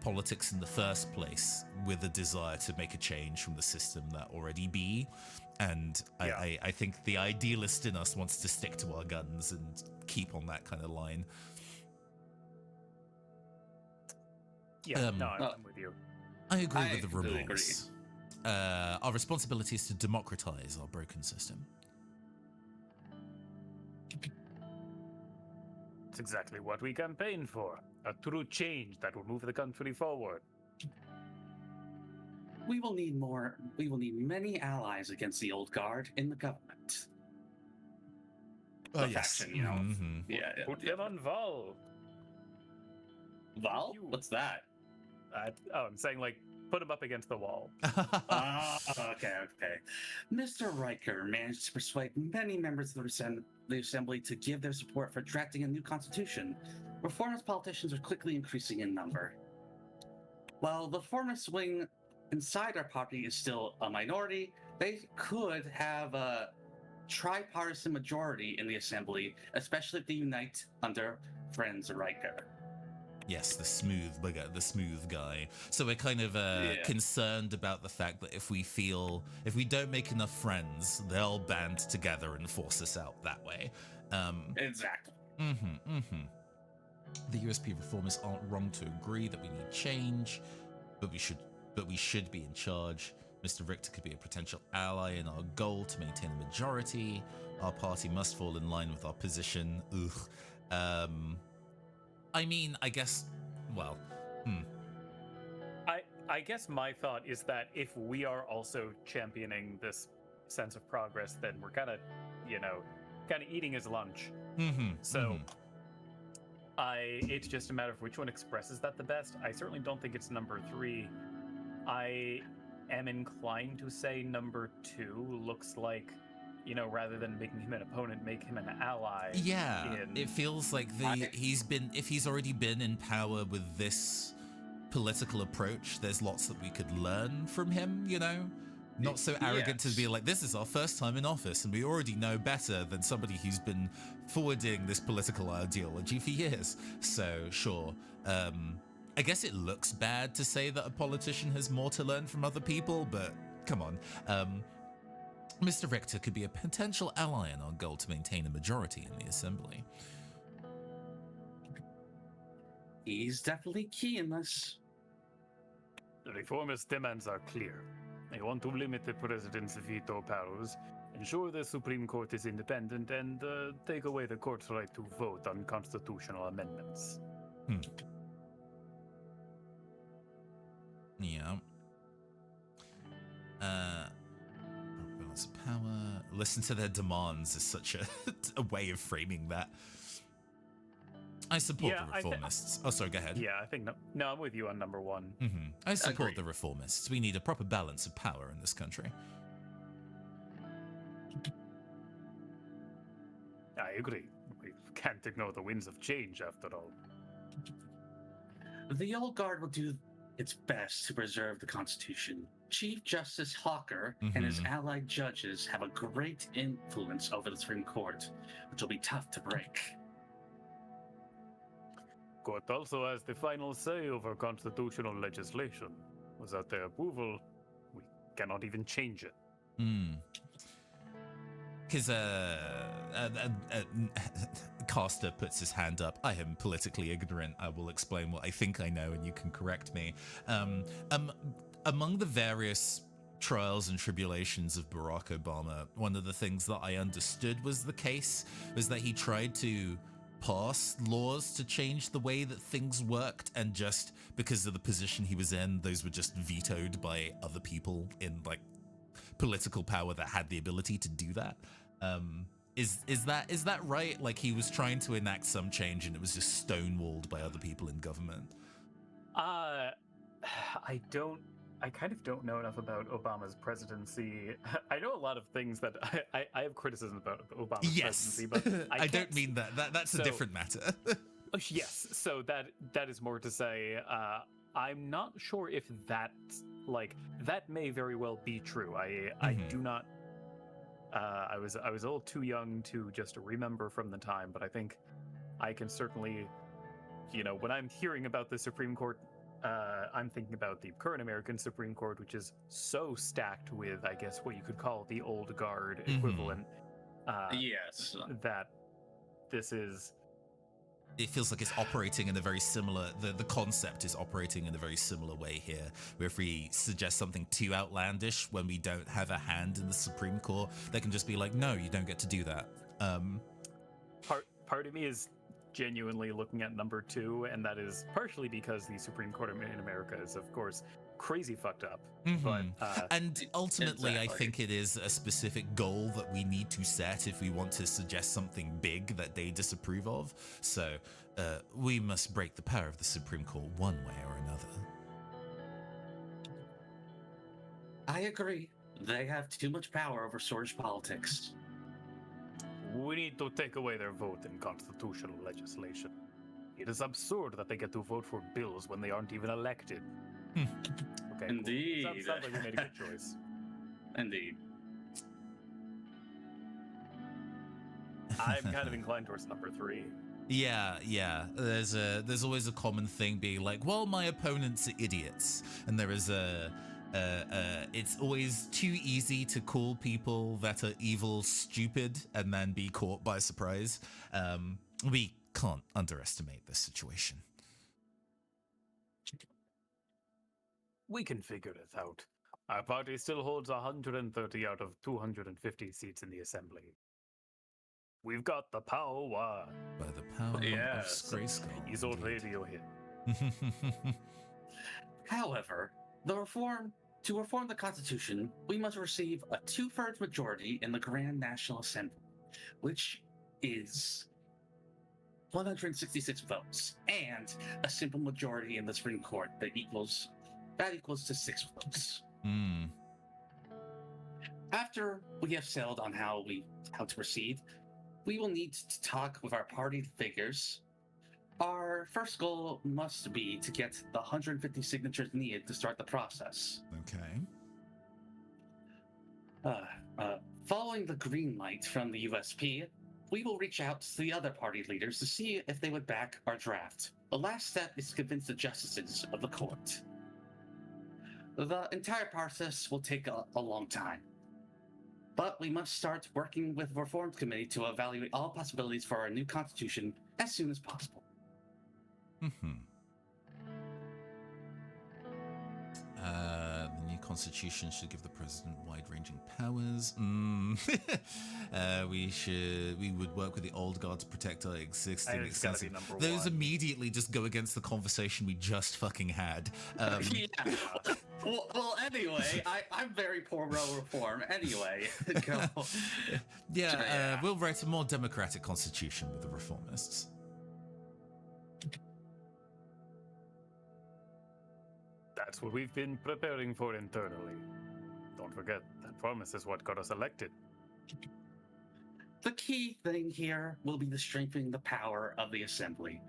politics in the first place with a desire to make a change from the system that already be. And Yeah. I think the idealist in us wants to stick to our guns and keep on that kind of line. Yeah, Um, I'm with you. I agree I with the completely remorse. Our responsibility is to democratize our broken system. It's exactly what we campaigned for. A true change that will move the country forward. We will need many allies against the old guard in the government. Oh, The faction, you know. Mhm. Yeah. Put them on Val. Val? You- What's that? I'm saying, like, put them up against the wall. Okay. Mr. Riker managed to persuade many members of the Assembly to give their support for drafting a new constitution. Reformist politicians are quickly increasing in number. While the reformist wing inside our party is still a minority, they could have a tripartisan majority in the Assembly, especially if they unite under Franz Riker. Yes, the smooth guy. So we're kind of concerned about the fact that if we don't make enough friends, they'll band together and force us out that way. Exactly. The USP reformists aren't wrong to agree that we need change, but we should be in charge. Mr. Richter could be a potential ally in our goal to maintain a majority. Our party must fall in line with our position. I mean, I guess, well, I guess my thought is that if we are also championing this sense of progress, then we're kind of eating his lunch. So it's just a matter of which one expresses that the best. I certainly don't think it's number 3. I am inclined to say number 2 looks like, rather than making him an opponent, make him an ally. Yeah, it feels like if he's already been in power with this political approach, there's lots that we could learn from him, Not so arrogant to be like, this is our first time in office and we already know better than somebody who's been forwarding this political ideology for years. So, sure. I guess it looks bad to say that a politician has more to learn from other people, but come on. Mr. Richter could be a potential ally in our goal to maintain a majority in the Assembly. He's definitely key in this. The reformist demands are clear. They want to limit the president's veto powers, ensure the Supreme Court is independent, and take away the court's right to vote on constitutional amendments. Yeah. Balance of power. Listen to their demands is such a way of framing that. I support the reformists. Oh, sorry, go ahead. Yeah, I think no, I'm with you on number 1. I support Agreed. the reformists. We need a proper balance of power in this country. I agree. We can't ignore the winds of change, after all. The old guard will do its best to preserve the Constitution. Chief Justice Hawker and his allied judges have a great influence over the Supreme Court, which will be tough to break. Court also has the final say over constitutional legislation. Without their approval, we cannot even change it. Because Caster puts his hand up. I am politically ignorant. I will explain what I think I know and you can correct me. among the various trials and tribulations of Barack Obama, one of the things that I understood was the case was that he tried to pass laws to change the way that things worked, and just because of the position he was in, those were just vetoed by other people in like political power that had the ability to do that. Is that right? Like he was trying to enact some change and it was just stonewalled by other people in government. I kind of don't know enough about Obama's presidency. I know a lot of things that I have criticism about Obama's presidency, but I don't mean that. That's a different matter. Yes, so that is more to say. I'm not sure if that may very well be true. I do not. I was a little too young to just remember from the time, but I think I can certainly, when I'm hearing about the Supreme Court. I'm thinking about the current American Supreme Court, which is so stacked with, I guess, what you could call the old guard equivalent. Yes. That this is. It feels like it's operating in a very similar. The concept is operating in a very similar way here. Where if we suggest something too outlandish when we don't have a hand in the Supreme Court, they can just be like, "No, you don't get to do that." Part of me is genuinely looking at number 2, and that is partially because the Supreme Court in America is, of course, crazy fucked up. But and ultimately, exactly. I think it is a specific goal that we need to set if we want to suggest something big that they disapprove of. So we must break the power of the Supreme Court one way or another. I agree. They have too much power over Sword's politics. We need to take away their vote in constitutional legislation. It is absurd that they get to vote for bills when they aren't even elected. Okay, Indeed. Cool. Sounds like we made a good choice. Indeed. I'm kind of inclined towards number 3. Yeah. There's always a common thing being like, well, my opponents are idiots, and there is it's always too easy to call people that are evil stupid and then be caught by surprise. We can't underestimate this situation. We can figure it out. Our party still holds 130 out of 250 seats in the assembly. We've got the power. By the power Yes. of Grayskull. He's on radio hit. However, to reform the Constitution, we must receive a 2/3 majority in the Grand National Assembly, which is 166 votes, and a simple majority in the Supreme Court that equals to 6 votes. After we have settled on how to proceed, we will need to talk with our party figures. Our first goal must be to get the 150 signatures needed to start the process. Okay. Following the green light from the USP, we will reach out to the other party leaders to see if they would back our draft. The last step is to convince the justices of the court. The entire process will take a long time. But we must start working with the Reform Committee to evaluate all possibilities for our new constitution as soon as possible. The new constitution should give the president wide-ranging powers. We would work with the old guard to protect our existing extensive. Those immediately just go against the conversation we just fucking had. Yeah. Well, anyway, I'm very pro-reform. Anyway, go. We'll write a more democratic constitution with the reformists. That's what we've been preparing for internally. Don't forget, that promise is what got us elected. The key thing here will be the strengthening the power of the assembly,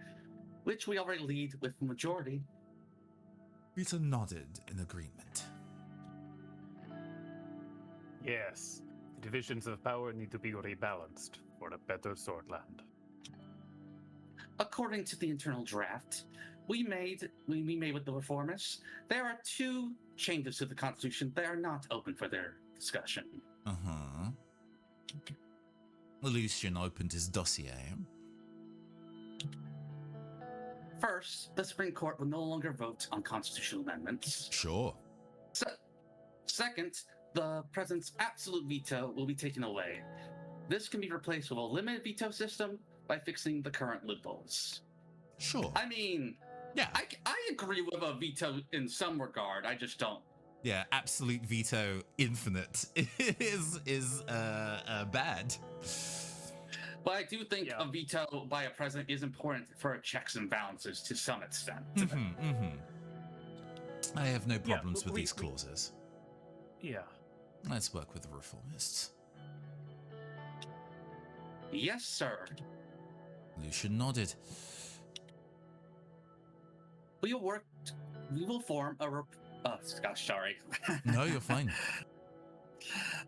which we already lead with the majority. Peter nodded in agreement. Yes, the divisions of power need to be rebalanced for a better Swordland. According to the internal draft we made with the reformists, there are 2 changes to the Constitution that are not open for their discussion. Lucian opened his dossier. First, the Supreme Court will no longer vote on constitutional amendments. Sure. Second, the president's absolute veto will be taken away. This can be replaced with a limited veto system by fixing the current loopholes. Sure. I mean, Yeah. I agree with a veto in some regard. I just don't. Yeah, absolute veto infinite is bad. But I do think Yeah. a veto by a president is important for checks and balances to some extent. I have no Yeah, problems with we- these clauses. Yeah. Let's work with the reformists. Yes, sir. Lucian nodded. We will form a gosh, sorry. No, you're fine.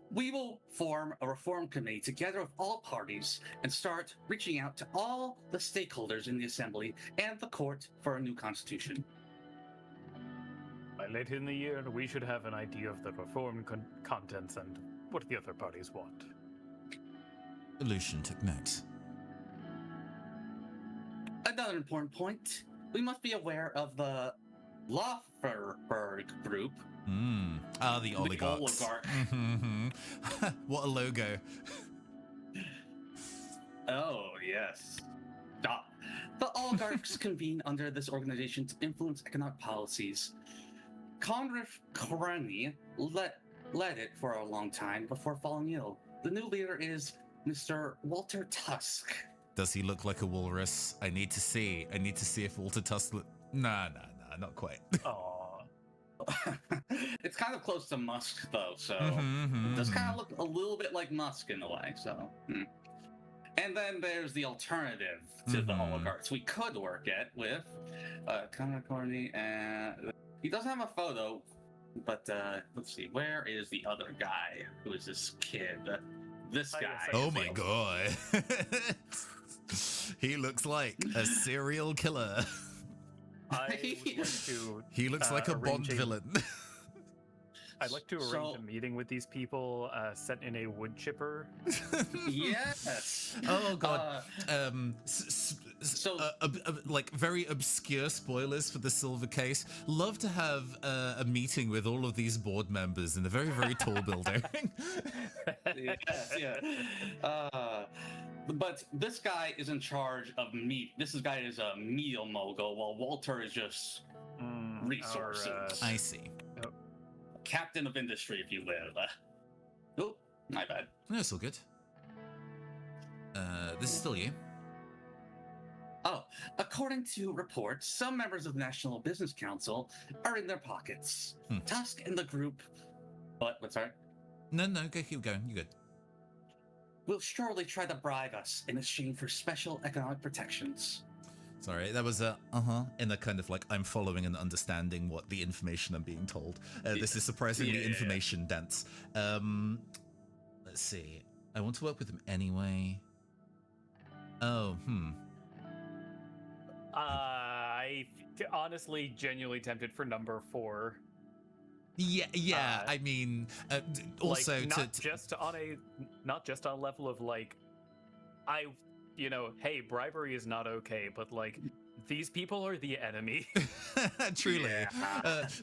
We will form a reform committee together with all parties and start reaching out to all the stakeholders in the assembly and the court for a new constitution. By late in the year, we should have an idea of the reform contents and what the other parties want. Lucian took notes. Another important point, we must be aware of the Lofferberg group. The oligarchs. The oligarch. What a logo. Oh, yes. The oligarchs convene under this organization to influence economic policies. Conrif Koreni led it for a long time before falling ill. The new leader is Mr. Walter Tusk. Does he look like a walrus? I need to see if Walter Tusk Nah, not quite. Aw. It's kind of close to Musk, though, so it does kind of look a little bit like Musk in a way, so. And then there's the alternative to the oligarchs we could work at with Conrad Corney, and he doesn't have a photo, but let's see, where is the other guy? Who is this kid? This guy. Oh my god. He looks like a serial killer. I would like to. He looks like a Bond arrange villain. I'd like to arrange a meeting with these people set in a wood chipper. Yes. Oh god. So- like very obscure spoilers for the Silver Case. Love to have a meeting with all of these board members in a very, very tall building. Yes, yeah. But this guy is in charge of meat. This guy is a meal mogul, while Walter is just resources. I see. Captain of industry, if you will. Oh, my bad. No, it's all good. This is still you. Oh, according to reports, some members of the National Business Council are in their pockets. Tusk and the group. What's that? No, go keep going. You good? Will surely try to bribe us in exchange for special economic protections. Sorry, that was a in a kind of like I'm following and understanding what the information I'm being told. This is surprisingly information dense. Let's see. I want to work with them anyway. Oh, I honestly genuinely tempted for number 4. Yeah. I mean, also like, not just on a level of like, hey, bribery is not okay, but like, these people are the enemy. Truly.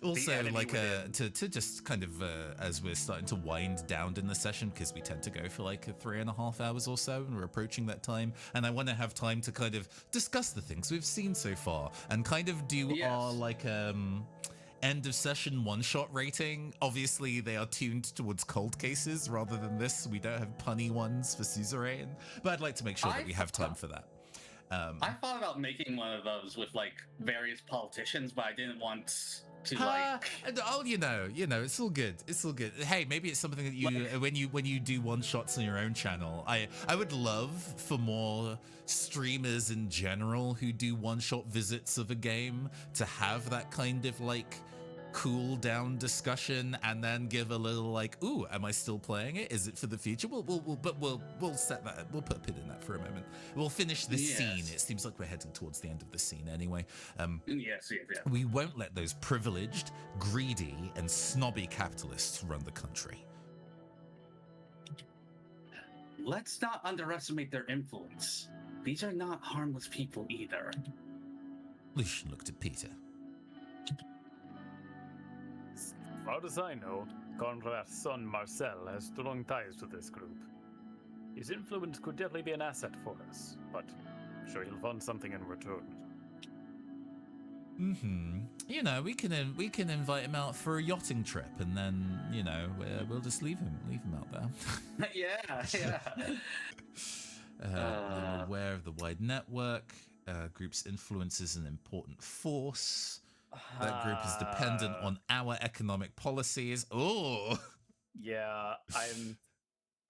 Also, like, within. to just kind of, as we're starting to wind down in the session, because we tend to go for like 3.5 hours or so, and we're approaching that time, and I want to have time to kind of discuss the things we've seen so far, and kind of do our, like, end of session one-shot rating. Obviously, they are tuned towards cold cases rather than this. We don't have punny ones for Suzerain, but I'd like to make sure that we have time for that. I thought about making one of those with like various politicians, but I didn't want to like. Oh, you know, it's all good. It's all good. Hey, maybe it's something that you when you do one shots on your own channel. I would love for more streamers in general who do one shot visits of a game to have that kind of like cool down discussion and then give a little like, ooh, am I still playing it? Is it for the future? We'll set that. We'll put a pin in that for a moment. We'll finish this scene. It seems like we're heading towards the end of the scene anyway. Yes. We won't let those privileged, greedy, and snobby capitalists run the country. Let's not underestimate their influence. These are not harmless people either. Lucian looked at Peter. far as I know, Conrad's son Marcel has strong ties to this group. His influence could definitely be an asset for us, but I'm sure he'll want something in return. You know, we can invite him out for a yachting trip, and then we'll just leave him out there. Yeah. I'm aware of the wide network. Group's influence is an important force. That group is dependent on our economic policies. Oh, Yeah,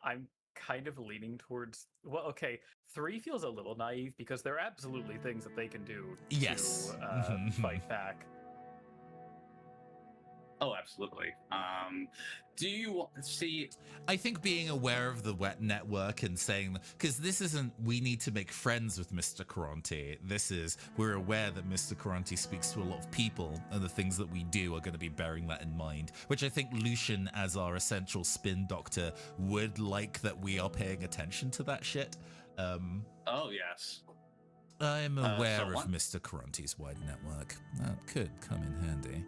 I'm kind of leaning towards. Well, okay, 3 feels a little naive because there are absolutely things that they can do yes, to fight back. Oh, absolutely. Do you see? I think being aware of the wet network and saying, because this isn't, we need to make friends with Mr. Caronte. This is, we're aware that Mr. Caronte speaks to a lot of people, and the things that we do are going to be bearing that in mind, which I think Lucian, as our essential spin doctor, would like that we are paying attention to that shit. Oh, yes. I'm aware of Mr. Caronte's wide network. That could come in handy.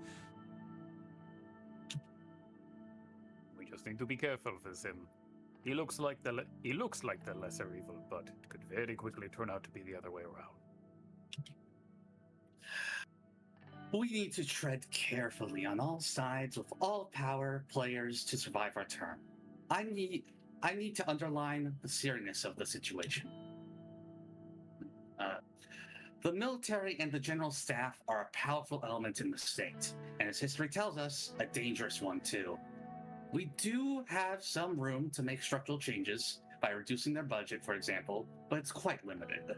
Just need to be careful with him. He looks like the lesser evil, but it could very quickly turn out to be the other way around. We need to tread carefully on all sides with all power players to survive our term. I need to underline the seriousness of the situation. The military and the general staff are a powerful element in the state, and as history tells us, a dangerous one too. We do have some room to make structural changes by reducing their budget, for example, but it's quite limited.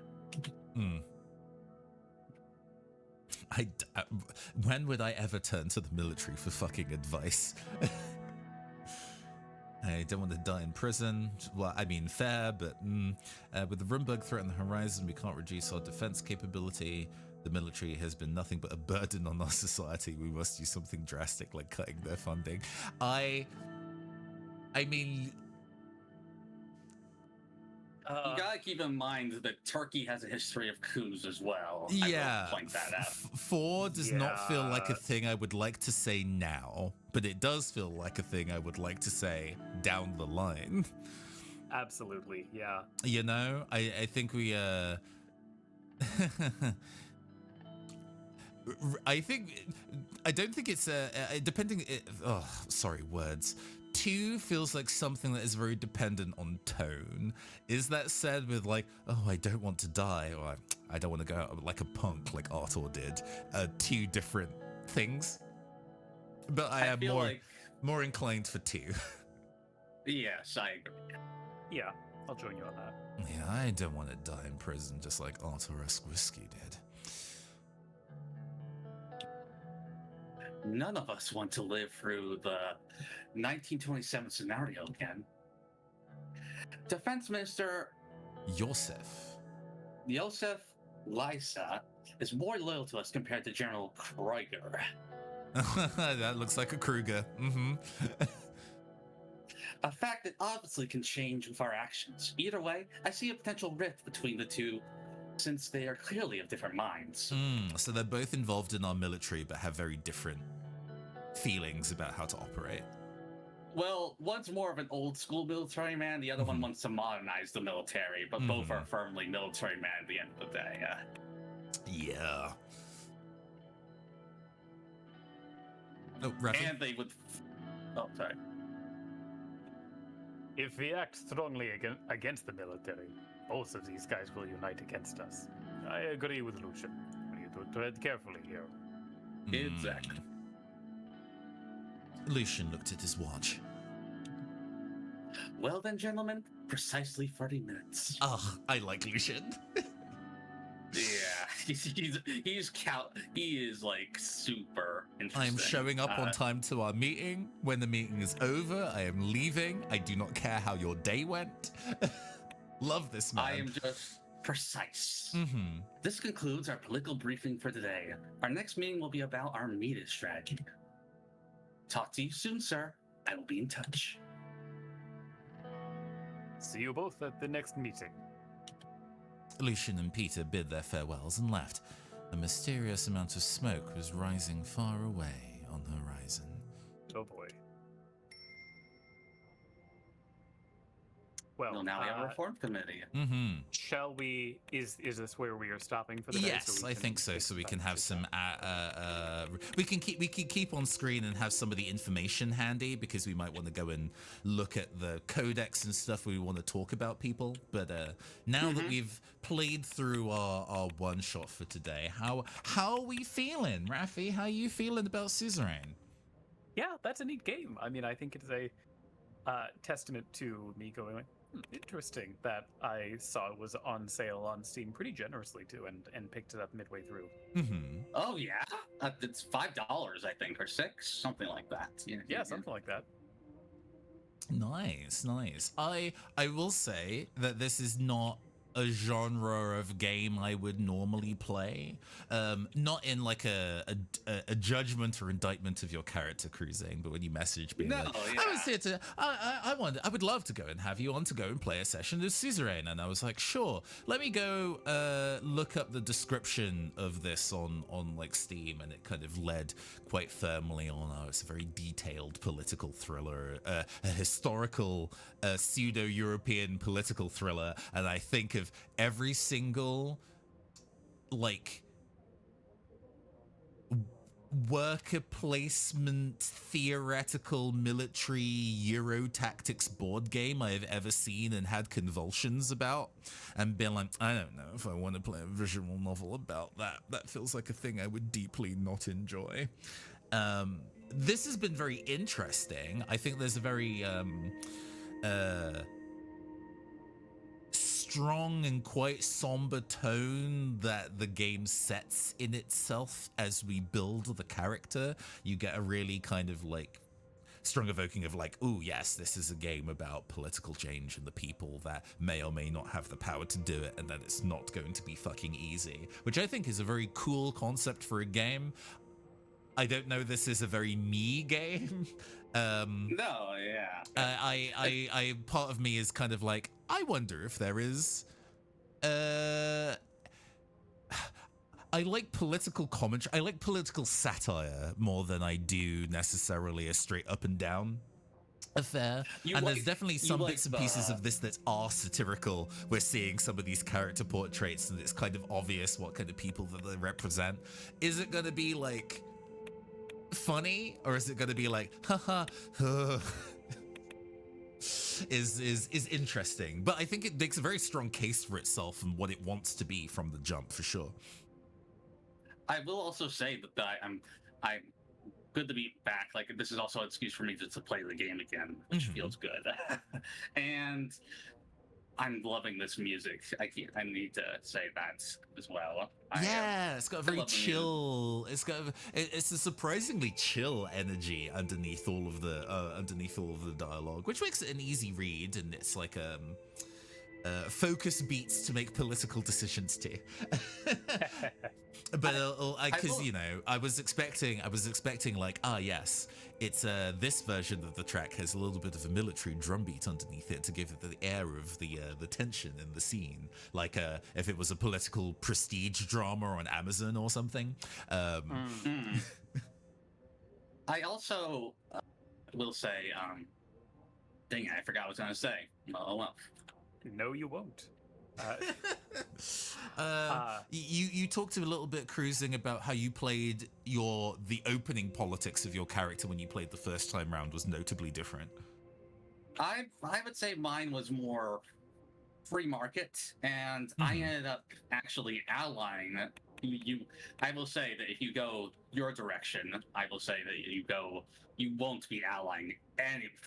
When would I ever turn to the military for fucking advice? I don't want to die in prison. Well, I mean, fair, but with the Rumberg threat on the horizon, we can't reduce our defense capability. The military has been nothing but a burden on our society. We must do something drastic, like cutting their funding. I mean... you gotta keep in mind that Turkey has a history of coups as well. Yeah. I will point that out. 4 does not feel like a thing I would like to say now, but it does feel like a thing I would like to say down the line. Absolutely, yeah. You know, I think we... I don't think it's depending. Words. 2 feels like something that is very dependent on tone. Is that said with like, oh, I don't want to die, or I don't want to go out like a punk, like Arthur did? 2 different things. But I am more inclined for 2. Yes, I agree. Yeah, I'll join you on that. Yeah, I don't want to die in prison just like Arthur-esque whiskey did. None of us want to live through the 1927 scenario again. Defense Minister Josef Lysa is more loyal to us compared to General Kreuger. That looks like a Kruger. A fact that obviously can change with our actions. Either way, I see a potential rift between the two, since they are clearly of different minds. So they're both involved in our military, but have very different feelings about how to operate. Well, one's more of an old school military man, the other one wants to modernize the military, but both are firmly military men at the end of the day. Yeah. Oh, Rafi? And they would... Oh, sorry. If we act strongly against the military, both of these guys will unite against us. I agree with Lucian. We need to tread carefully here. Exactly. Lucian looked at his watch. Well then, gentlemen, precisely 30 minutes. Ugh, I like Lucian. Yeah, he is like super interesting. I am showing up on time to our meeting. When the meeting is over, I am leaving. I do not care how your day went. Love this man. I am just precise. This concludes our political briefing for today. Our next meeting will be about our media strategy. Talk to you soon, sir. I will be in touch. See you both at the next meeting. Lucian and Peter bid their farewells and left. A mysterious amount of smoke was rising far away on the horizon. Oh boy. Well, now we have a reform committee. shall we? Is this where we are stopping for the day? Yes, I think so. So we can have some. We can keep on screen and have some of the information handy because we might want to go and look at the codex and stuff. We want to talk about people. But now that we've played through our one shot for today, how are we feeling, Rafi? How are you feeling about Suzerain? Yeah, that's a neat game. I mean, I think it is a testament to me going like, interesting that I saw it was on sale on Steam pretty generously too, and picked it up midway through. Oh yeah, it's $5 I think, or $6, something like that. Yeah, something like that. Nice. I will say that this is not a genre of game I would normally play. Not in like a judgment or indictment of your character, Cruising, but when you message me, I was here to, I would love to go and have you on to go and play a session of Suzerain, and I was like, sure, let me go look up the description of this on like Steam, and it kind of led quite firmly on, it's a very detailed political thriller, a historical pseudo-European political thriller, and I think of every single like worker placement theoretical military Euro tactics board game I have ever seen and had convulsions about, and been like, I don't know if I want to play a visual novel about that. That feels like a thing I would deeply not enjoy. This has been very interesting. I think there's a very strong and quite somber tone that the game sets in itself as we build the character. You get a really kind of like strong evoking of like, oh yes, this is a game about political change and the people that may or may not have the power to do it, and that it's not going to be fucking easy, which I think is a very cool concept for a game. I don't know, this is a very me game. No, yeah. I part of me is kind of like, I wonder if there is I like political commentary. I like political satire more than I do necessarily a straight up and down affair. There's definitely some bits and pieces of this that are satirical. We're seeing some of these character portraits and it's kind of obvious what kind of people that they represent. Is it going to be like funny, or is it going to be like haha is interesting? But I think it makes a very strong case for itself and what it wants to be from the jump, for sure. I will also say that I'm good to be back. Like, this is also an excuse for me to play the game again, which feels good. And I'm loving this music. I need to say that as well. It's got a very chill. It's a surprisingly chill energy underneath all of the dialogue, which makes it an easy read. And it's like focus beats to make political decisions to. But because I was expecting like, yes, it's this version of the track has a little bit of a military drumbeat underneath it to give it the air of the tension in the scene, like if it was a political prestige drama on Amazon or something. I also will say, dang it, I forgot what I was gonna say. Oh well. No, you won't. You talked a little bit, Cruising, about how you played the opening politics of your character when you played the first time round was notably different. I would say mine was more free market, and I ended up actually allying you. I will say that if you go your direction, I will say that you won't be allying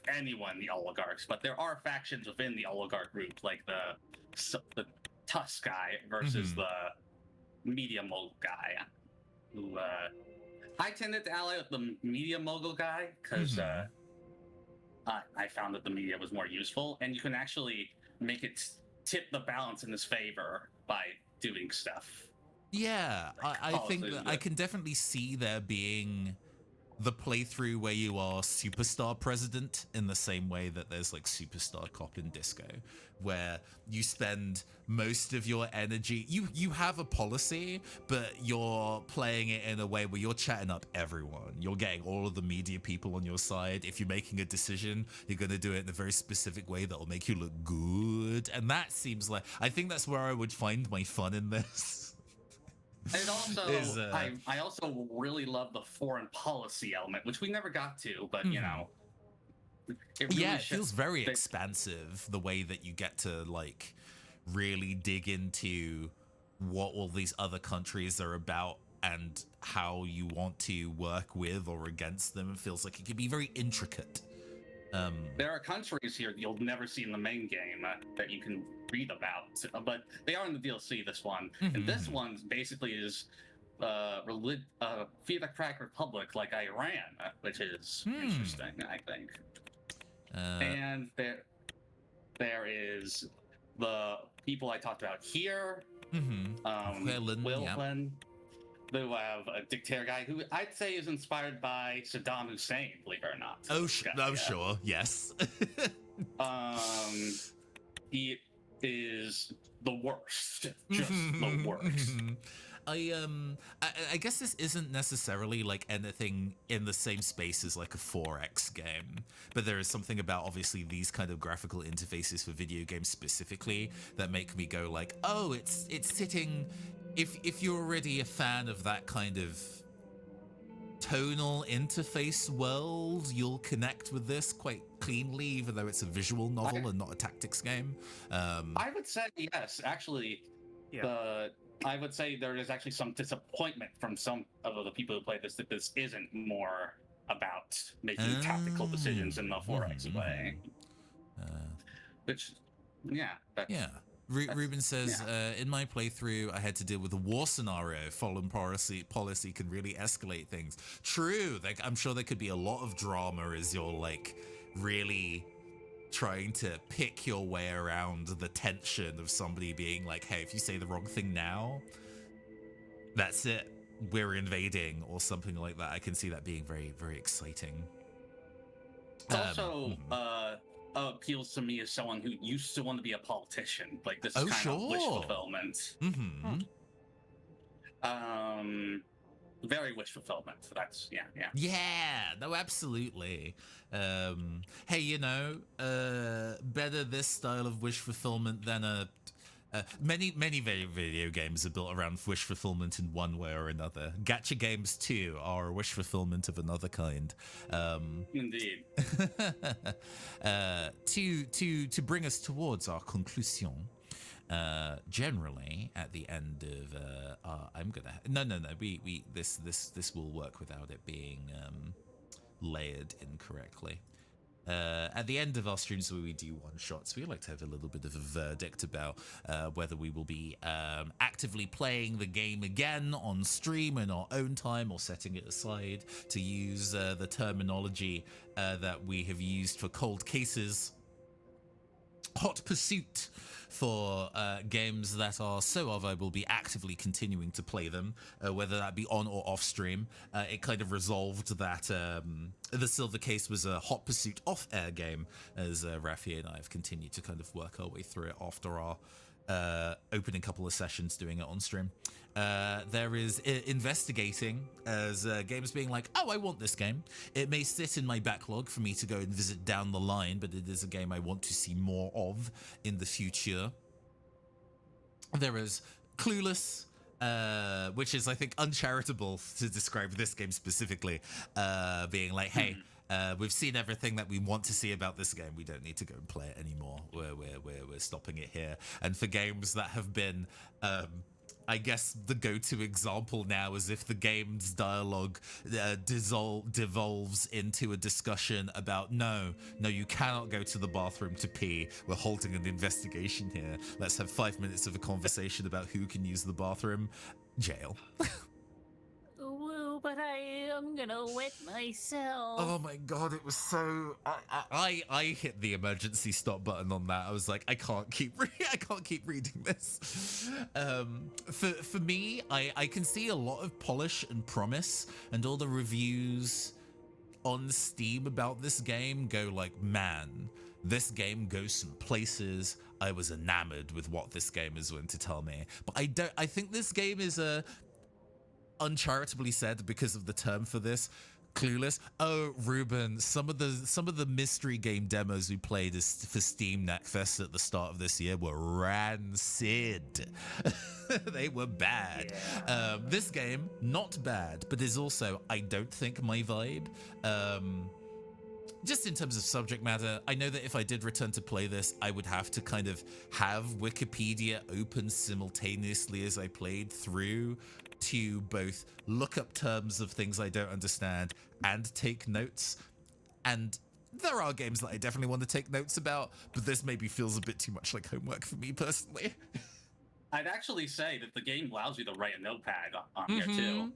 anyone in the oligarchs, but there are factions within the oligarch group, like the Tusk guy versus the media mogul guy. Who I tended to ally with the media mogul guy because I found that the media was more useful, and you can actually make it tip the balance in his favor by doing stuff. Yeah, I think that I can definitely see there being the playthrough where you are superstar president in the same way that there's like superstar cop in Disco, where you spend most of your energy. You have a policy, but you're playing it in a way where you're chatting up everyone. You're getting all of the media people on your side. If you're making a decision, you're going to do it in a very specific way that will make you look good. And that seems like, I think that's where I would find my fun in this. And also, I also really love the foreign policy element, which we never got to, but you know, it really it feels very expansive, the way that you get to like really dig into what all these other countries are about and how you want to work with or against them. It feels like it could be very intricate. There are countries here you'll never see in the main game that you can read about, but they are in the DLC, this one. And this one basically is theocratic republic like Iran, which is interesting, I think. And there is the people I talked about here, Wilhelm, who have a dictator guy who I'd say is inspired by Saddam Hussein, believe it or not. Sure, yes. He is the worst, just the worst. I guess this isn't necessarily like anything in the same space as like a 4X game, but there is something about obviously these kind of graphical interfaces for video games specifically that make me go like, oh, it's sitting. If you're already a fan of that kind of tonal interface world, you'll connect with this quite cleanly, even though it's a visual novel and not a tactics game. I would say yes, actually. Yeah. I would say there is actually some disappointment from some of the people who play this that this isn't more about making tactical decisions in the 4X way. Which, Ruben says, in my playthrough, I had to deal with a war scenario. Foreign policy can really escalate things. True. Like, I'm sure there could be a lot of drama as you're like really trying to pick your way around the tension of somebody being like, hey, if you say the wrong thing now, that's it. We're invading or something like that. I can see that being very, very exciting. It's also appeals to me as someone who used to want to be a politician. Like this is kind of wish fulfillment. Very wish fulfillment. So that's no, absolutely. Hey, you know, better this style of wish fulfillment than many video games are built around wish fulfillment in one way or another. Gacha games too are a wish fulfillment of another kind. Indeed. To bring us towards our conclusion. Generally at the end of I'm gonna this will work without it being layered incorrectly. At the end of our streams where we do one-shots, we like to have a little bit of a verdict about whether we will be actively playing the game again on stream in our own time or setting it aside, to use the terminology that we have used for cold cases. Hot pursuit for games that are so of I will be actively continuing to play them, whether that be on or off stream. It kind of resolved that the Silver Case was a hot pursuit off-air game, as Rafi and I have continued to kind of work our way through it after our opening couple of sessions doing it on stream. There is investigating, as games being like, oh, I want this game. It may sit in my backlog for me to go and visit down the line, but it is a game I want to see more of in the future. There is Clueless, which is, I think, uncharitable to describe this game specifically, being like, hey, we've seen everything that we want to see about this game. We don't need to go and play it anymore. We're stopping it here. And for games that have been, I guess, the go-to example now is if the game's dialogue devolves into a discussion about, no, you cannot go to the bathroom to pee. We're holding an investigation here. Let's have 5 minutes of a conversation about who can use the bathroom. Jail. But I am gonna wet myself. Oh my god, it was so. I hit the emergency stop button on that. I was like, I can't keep reading this. For me, I can see a lot of polish and promise, and all the reviews on Steam about this game go like, man, this game goes some places. I was enamored with what this game is going to tell me. But I think this game is uncharitably said, because of the term for this, clueless. Oh, Ruben, some of the mystery game demos we played for Steam Next Fest at the start of this year were rancid. They were bad. Yeah. This game, not bad, but is also, I don't think, my vibe. Just in terms of subject matter, I know that if I did return to play this, I would have to kind of have Wikipedia open simultaneously as I played through to both look up terms of things I don't understand and take notes. And there are games that I definitely want to take notes about, but this maybe feels a bit too much like homework for me personally. I'd actually say that the game allows you to write a notepad on here too.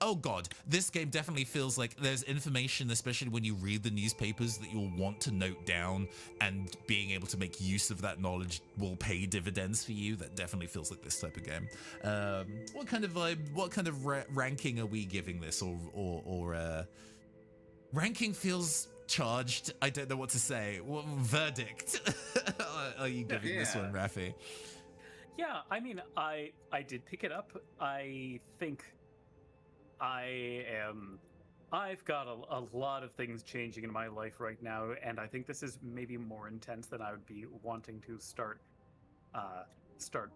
Oh god, this game definitely feels like there's information, especially when you read the newspapers, that you'll want to note down, and being able to make use of that knowledge will pay dividends for you. That definitely feels like this type of game. What kind of vibe, what kind of ranking are we giving this, or ranking feels charged? I don't know what to say. What verdict are you giving this one, Rafi? Yeah, I mean, I did pick it up. I think I've got a lot of things changing in my life right now, and I think this is maybe more intense than I would be wanting to start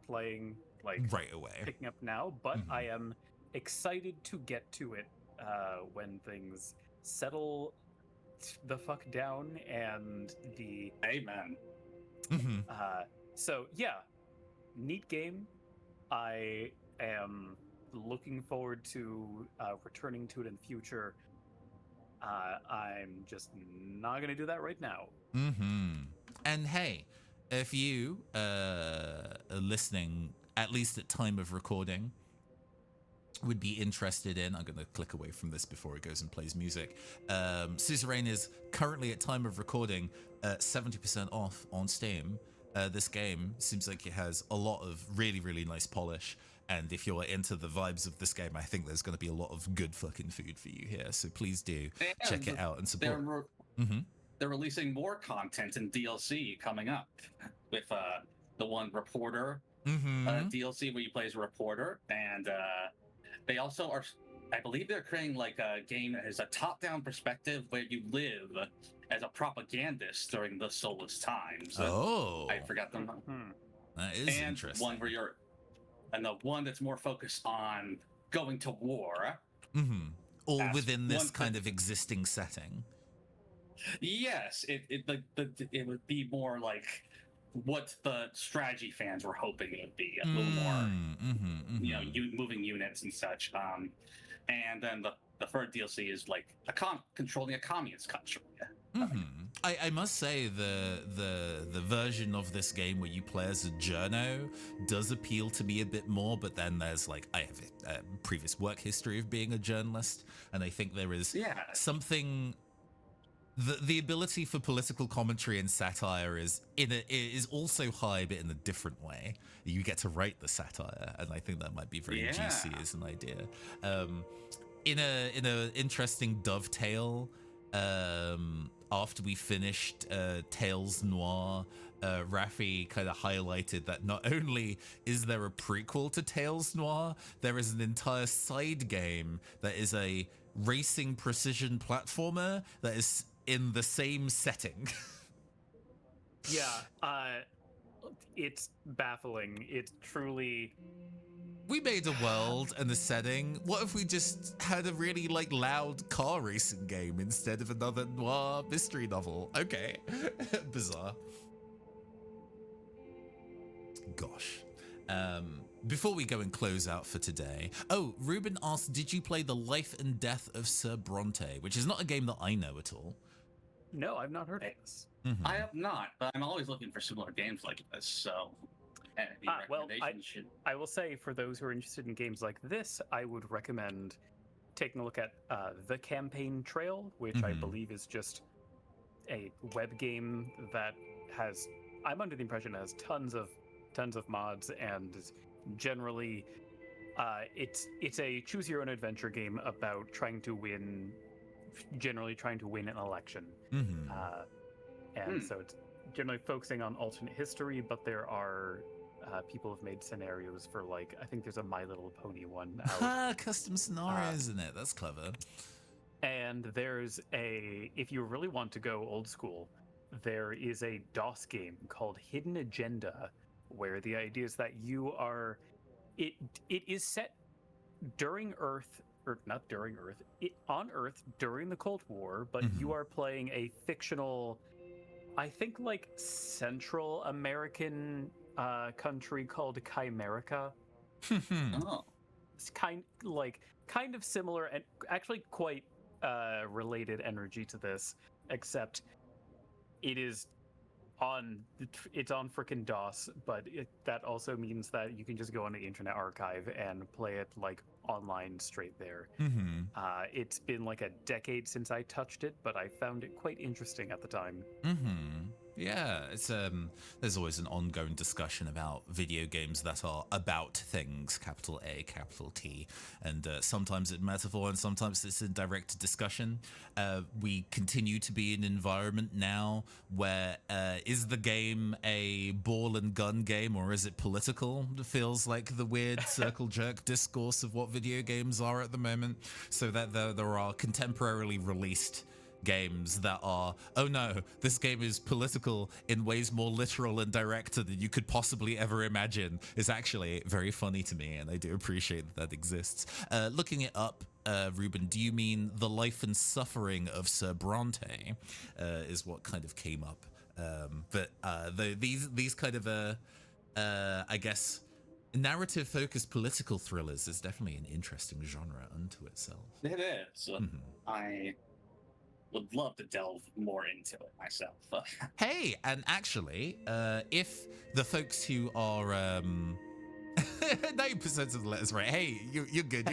playing, like, right away, picking up now. But I am excited to get to it when things settle the fuck down and the Amen. So yeah, neat game. I am looking forward to returning to it in future. I'm just not gonna do that right now. And hey, if you are listening, at least at time of recording, would be interested in, I'm gonna click away from this before it goes and plays music. Suzerain is currently, at time of recording, 70% off on Steam. This game seems like it has a lot of really, really nice polish. And if you're into the vibes of this game, I think there's going to be a lot of good fucking food for you here. So please do check it out and support. They're releasing more content and DLC coming up with the one Reporter DLC where you play as a reporter. And they also are, I believe they're creating like a game that has a top-down perspective where you live as a propagandist during the Soulless times. I forgot them. That is interesting. One where you're... And the one that's more focused on going to war. All within this kind of existing setting. Yes, it would be more like what the strategy fans were hoping it would be. A little more, you know, moving units and such. And then the third DLC is like controlling a communist country. I must say the version of this game where you play as a journo does appeal to me a bit more, but then there's like, I have a previous work history of being a journalist, and I think there is something, the ability for political commentary and satire is also high, but in a different way. You get to write the satire, and I think that might be very juicy as an idea. In a interesting dovetail, after we finished Tales Noir, Rafi kind of highlighted that not only is there a prequel to Tales Noir, there is an entire side game that is a racing precision platformer that is in the same setting. It's baffling. It's truly... We made a world and a setting. What if we just had a really like loud car racing game instead of another noir mystery novel? Okay. Bizarre. Gosh. Before we go and close out for today. Oh, Ruben asked, did you play The Life and Death of Sir Bronte, which is not a game that I know at all. No, I've not heard of this. I have not, but I'm always looking for similar games like this, so... I will say, for those who are interested in games like this, I would recommend taking a look at The Campaign Trail, which I believe is just a web game that has, I'm under the impression, it has tons of mods, and generally it's a choose your own adventure game about trying to win generally trying to win an election. Mm-hmm. And so it's generally focusing on alternate history, but there are people have made scenarios for, like, I think there's a My Little Pony one out. Custom scenarios in it. That's clever. And there's if you really want to go old school, there is a DOS game called Hidden Agenda, where the idea is that it is set during Earth, or not during Earth, on Earth during the Cold War, but you are playing a fictional, I think, like, Central American country called Chimerica. Oh. It's kind of similar and actually quite related energy to this, except it's on frickin' DOS, but that also means that you can just go on the Internet Archive and play it, like, online straight there. It's been like a decade since I touched it, but I found it quite interesting at the time. Yeah, it's there's always an ongoing discussion about video games that are about things, capital A, capital T, and sometimes it's metaphor and sometimes it's in direct discussion. We continue to be in an environment now where is the game a ball and gun game or is it political? It feels like the weird circle jerk discourse of what video games are at the moment, so that there are contemporarily released games that are, oh no, this game is political in ways more literal and direct than you could possibly ever imagine, is actually very funny to me, and I do appreciate that exists. Looking it up, Ruben, do you mean The Life and Suffering of Sir Bronte is what kind of came up? But these kind of I guess narrative focused political thrillers is definitely an interesting genre unto itself. It is. I would love to delve more into it myself. Hey, and actually, if the folks who are 90% of the letters right, hey, you're good.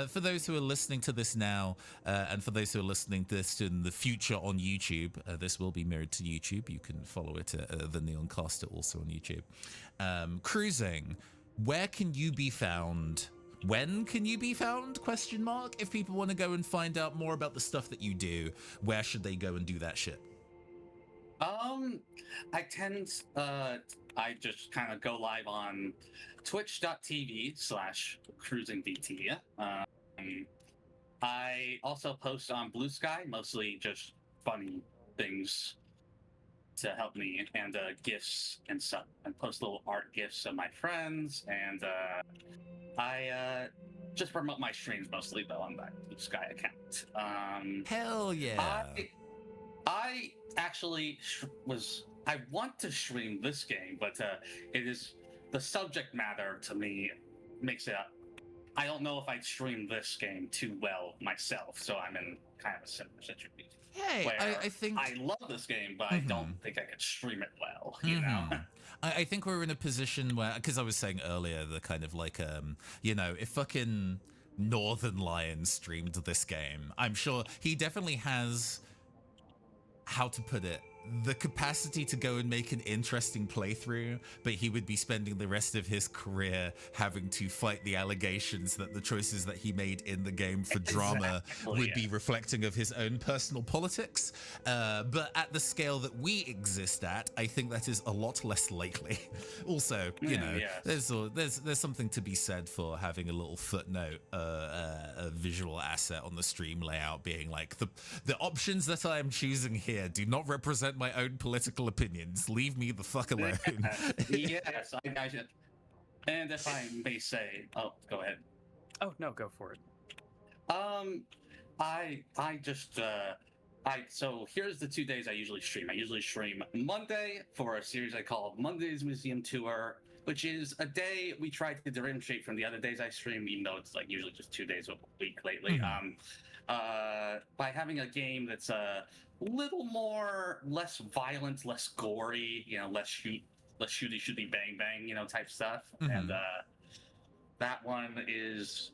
For those who are listening to this now, and for those who are listening to this in the future on YouTube, this will be mirrored to YouTube. You can follow it at the Neon Caster also on YouTube. Cruising, where can you be found? When can you be found? Question mark. If people want to go and find out more about the stuff that you do, where should they go and do that shit? I I just kind of go live on twitch.tv/cruisingvt. I also post on Blue Sky, mostly just funny things to help me, and gifs and stuff, and post little art gifs of my friends, and I just promote my streams mostly though on that Blue Sky account. Hell yeah! I actually I want to stream this game, but it is the subject matter to me makes it. I don't know if I'd stream this game too well myself, so I'm in kind of a similar situation. Hey, I think I love this game, but I don't think I could stream it well. You know. I think we're in a position where, because I was saying earlier, the kind of like, if fucking Northern Lion streamed this game, I'm sure he definitely has, how to put it, the capacity to go and make an interesting playthrough, but he would be spending the rest of his career having to fight the allegations that the choices that he made in the game for drama would be reflecting of his own personal politics. But at the scale that we exist at, I think that is a lot less likely. Also, there's something to be said for having a little footnote, a visual asset on the stream layout being like, the options that I am choosing here do not represent my own political opinions. Leave me the fuck alone. Yes, I got you. And if I may say, oh, go ahead. Oh no, go for it. So here's the 2 days I usually stream. I usually stream Monday for a series I call Monday's Museum Tour, which is a day we try to differentiate from the other days I stream, even though it's like usually just 2 days a week lately. By having a game that's a little less violent, less gory, less shooty bang bang, type stuff. And that one is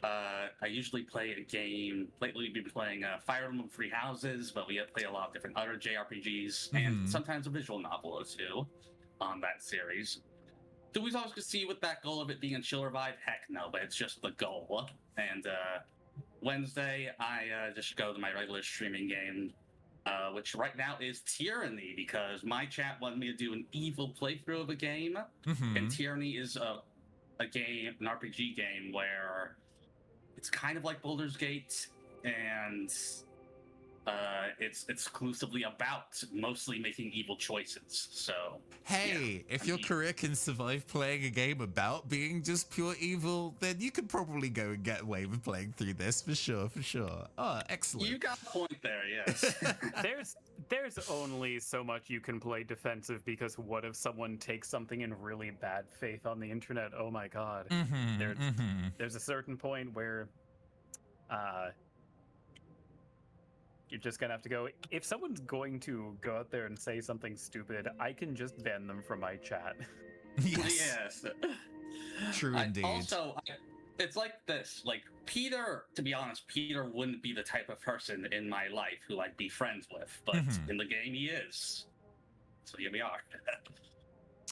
I usually play a game. Lately we've been playing Fire Emblem Three Houses, but we play a lot of different other JRPGs and sometimes a visual novel or two on that series. Do we always see with that goal of it being a chill revive? Heck no, but it's just the goal. And Wednesday, I just go to my regular streaming game, which right now is Tyranny, because my chat wanted me to do an evil playthrough of a game, and Tyranny is a game, an RPG game where it's kind of like Baldur's Gate, and it's exclusively about mostly making evil choices. So hey, yeah, if your career can survive playing a game about being just pure evil, then you could probably go and get away with playing through this for sure, for sure. Oh, excellent. You got a point there, yes. There's only so much you can play defensive, because what if someone takes something in really bad faith on the internet? Oh my god. There's a certain point where you're just gonna have to go, if someone's going to go out there and say something stupid, I can just ban them from my chat. Yes. True indeed. It's like this, like Peter, to be honest, Peter wouldn't be the type of person in my life who I'd be friends with, but in the game he is. So here we are.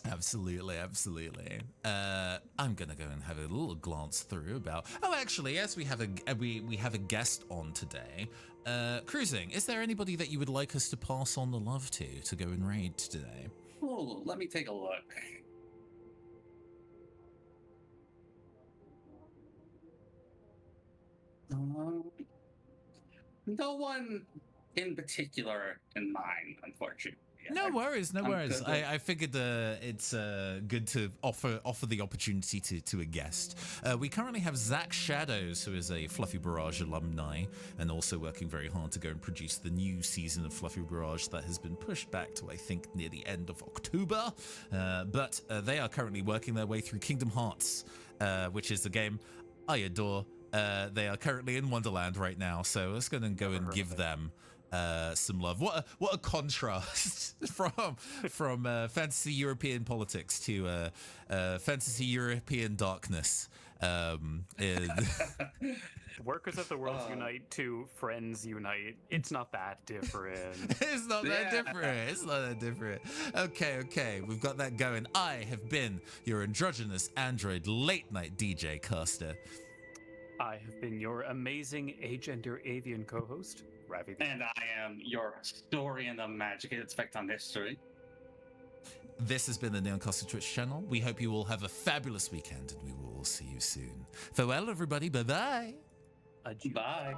Absolutely, absolutely. I'm gonna go and have a little glance through about. Oh, actually, yes, we have a guest on today. Cruising, is there anybody that you would like us to pass on the love to go and raid today? Oh, let me take a look. No one in particular in mind, unfortunately. No worries, no worries. I figured it's good to offer the opportunity to a guest. We currently have Zach Shadows, who is a Fluffy Barrage alumni and also working very hard to go and produce the new season of Fluffy Barrage that has been pushed back to, I think, near the end of October. But they are currently working their way through Kingdom Hearts, which is the game I adore. They are currently in Wonderland right now, so let's go and give them some love. What a contrast from fantasy European politics to fantasy European darkness. Workers of the world unite to friends unite. It's not that different. It's not that different. It's not that different. Okay. We've got that going. I have been your androgynous android late night DJ caster. I have been your amazing agender avian co-host, Ravi. And I am your historian of magic and effect on history. This has been the Neoncaster Twitch channel. We hope you all have a fabulous weekend, and we will all see you soon. Farewell, everybody. Bye-bye. Bye.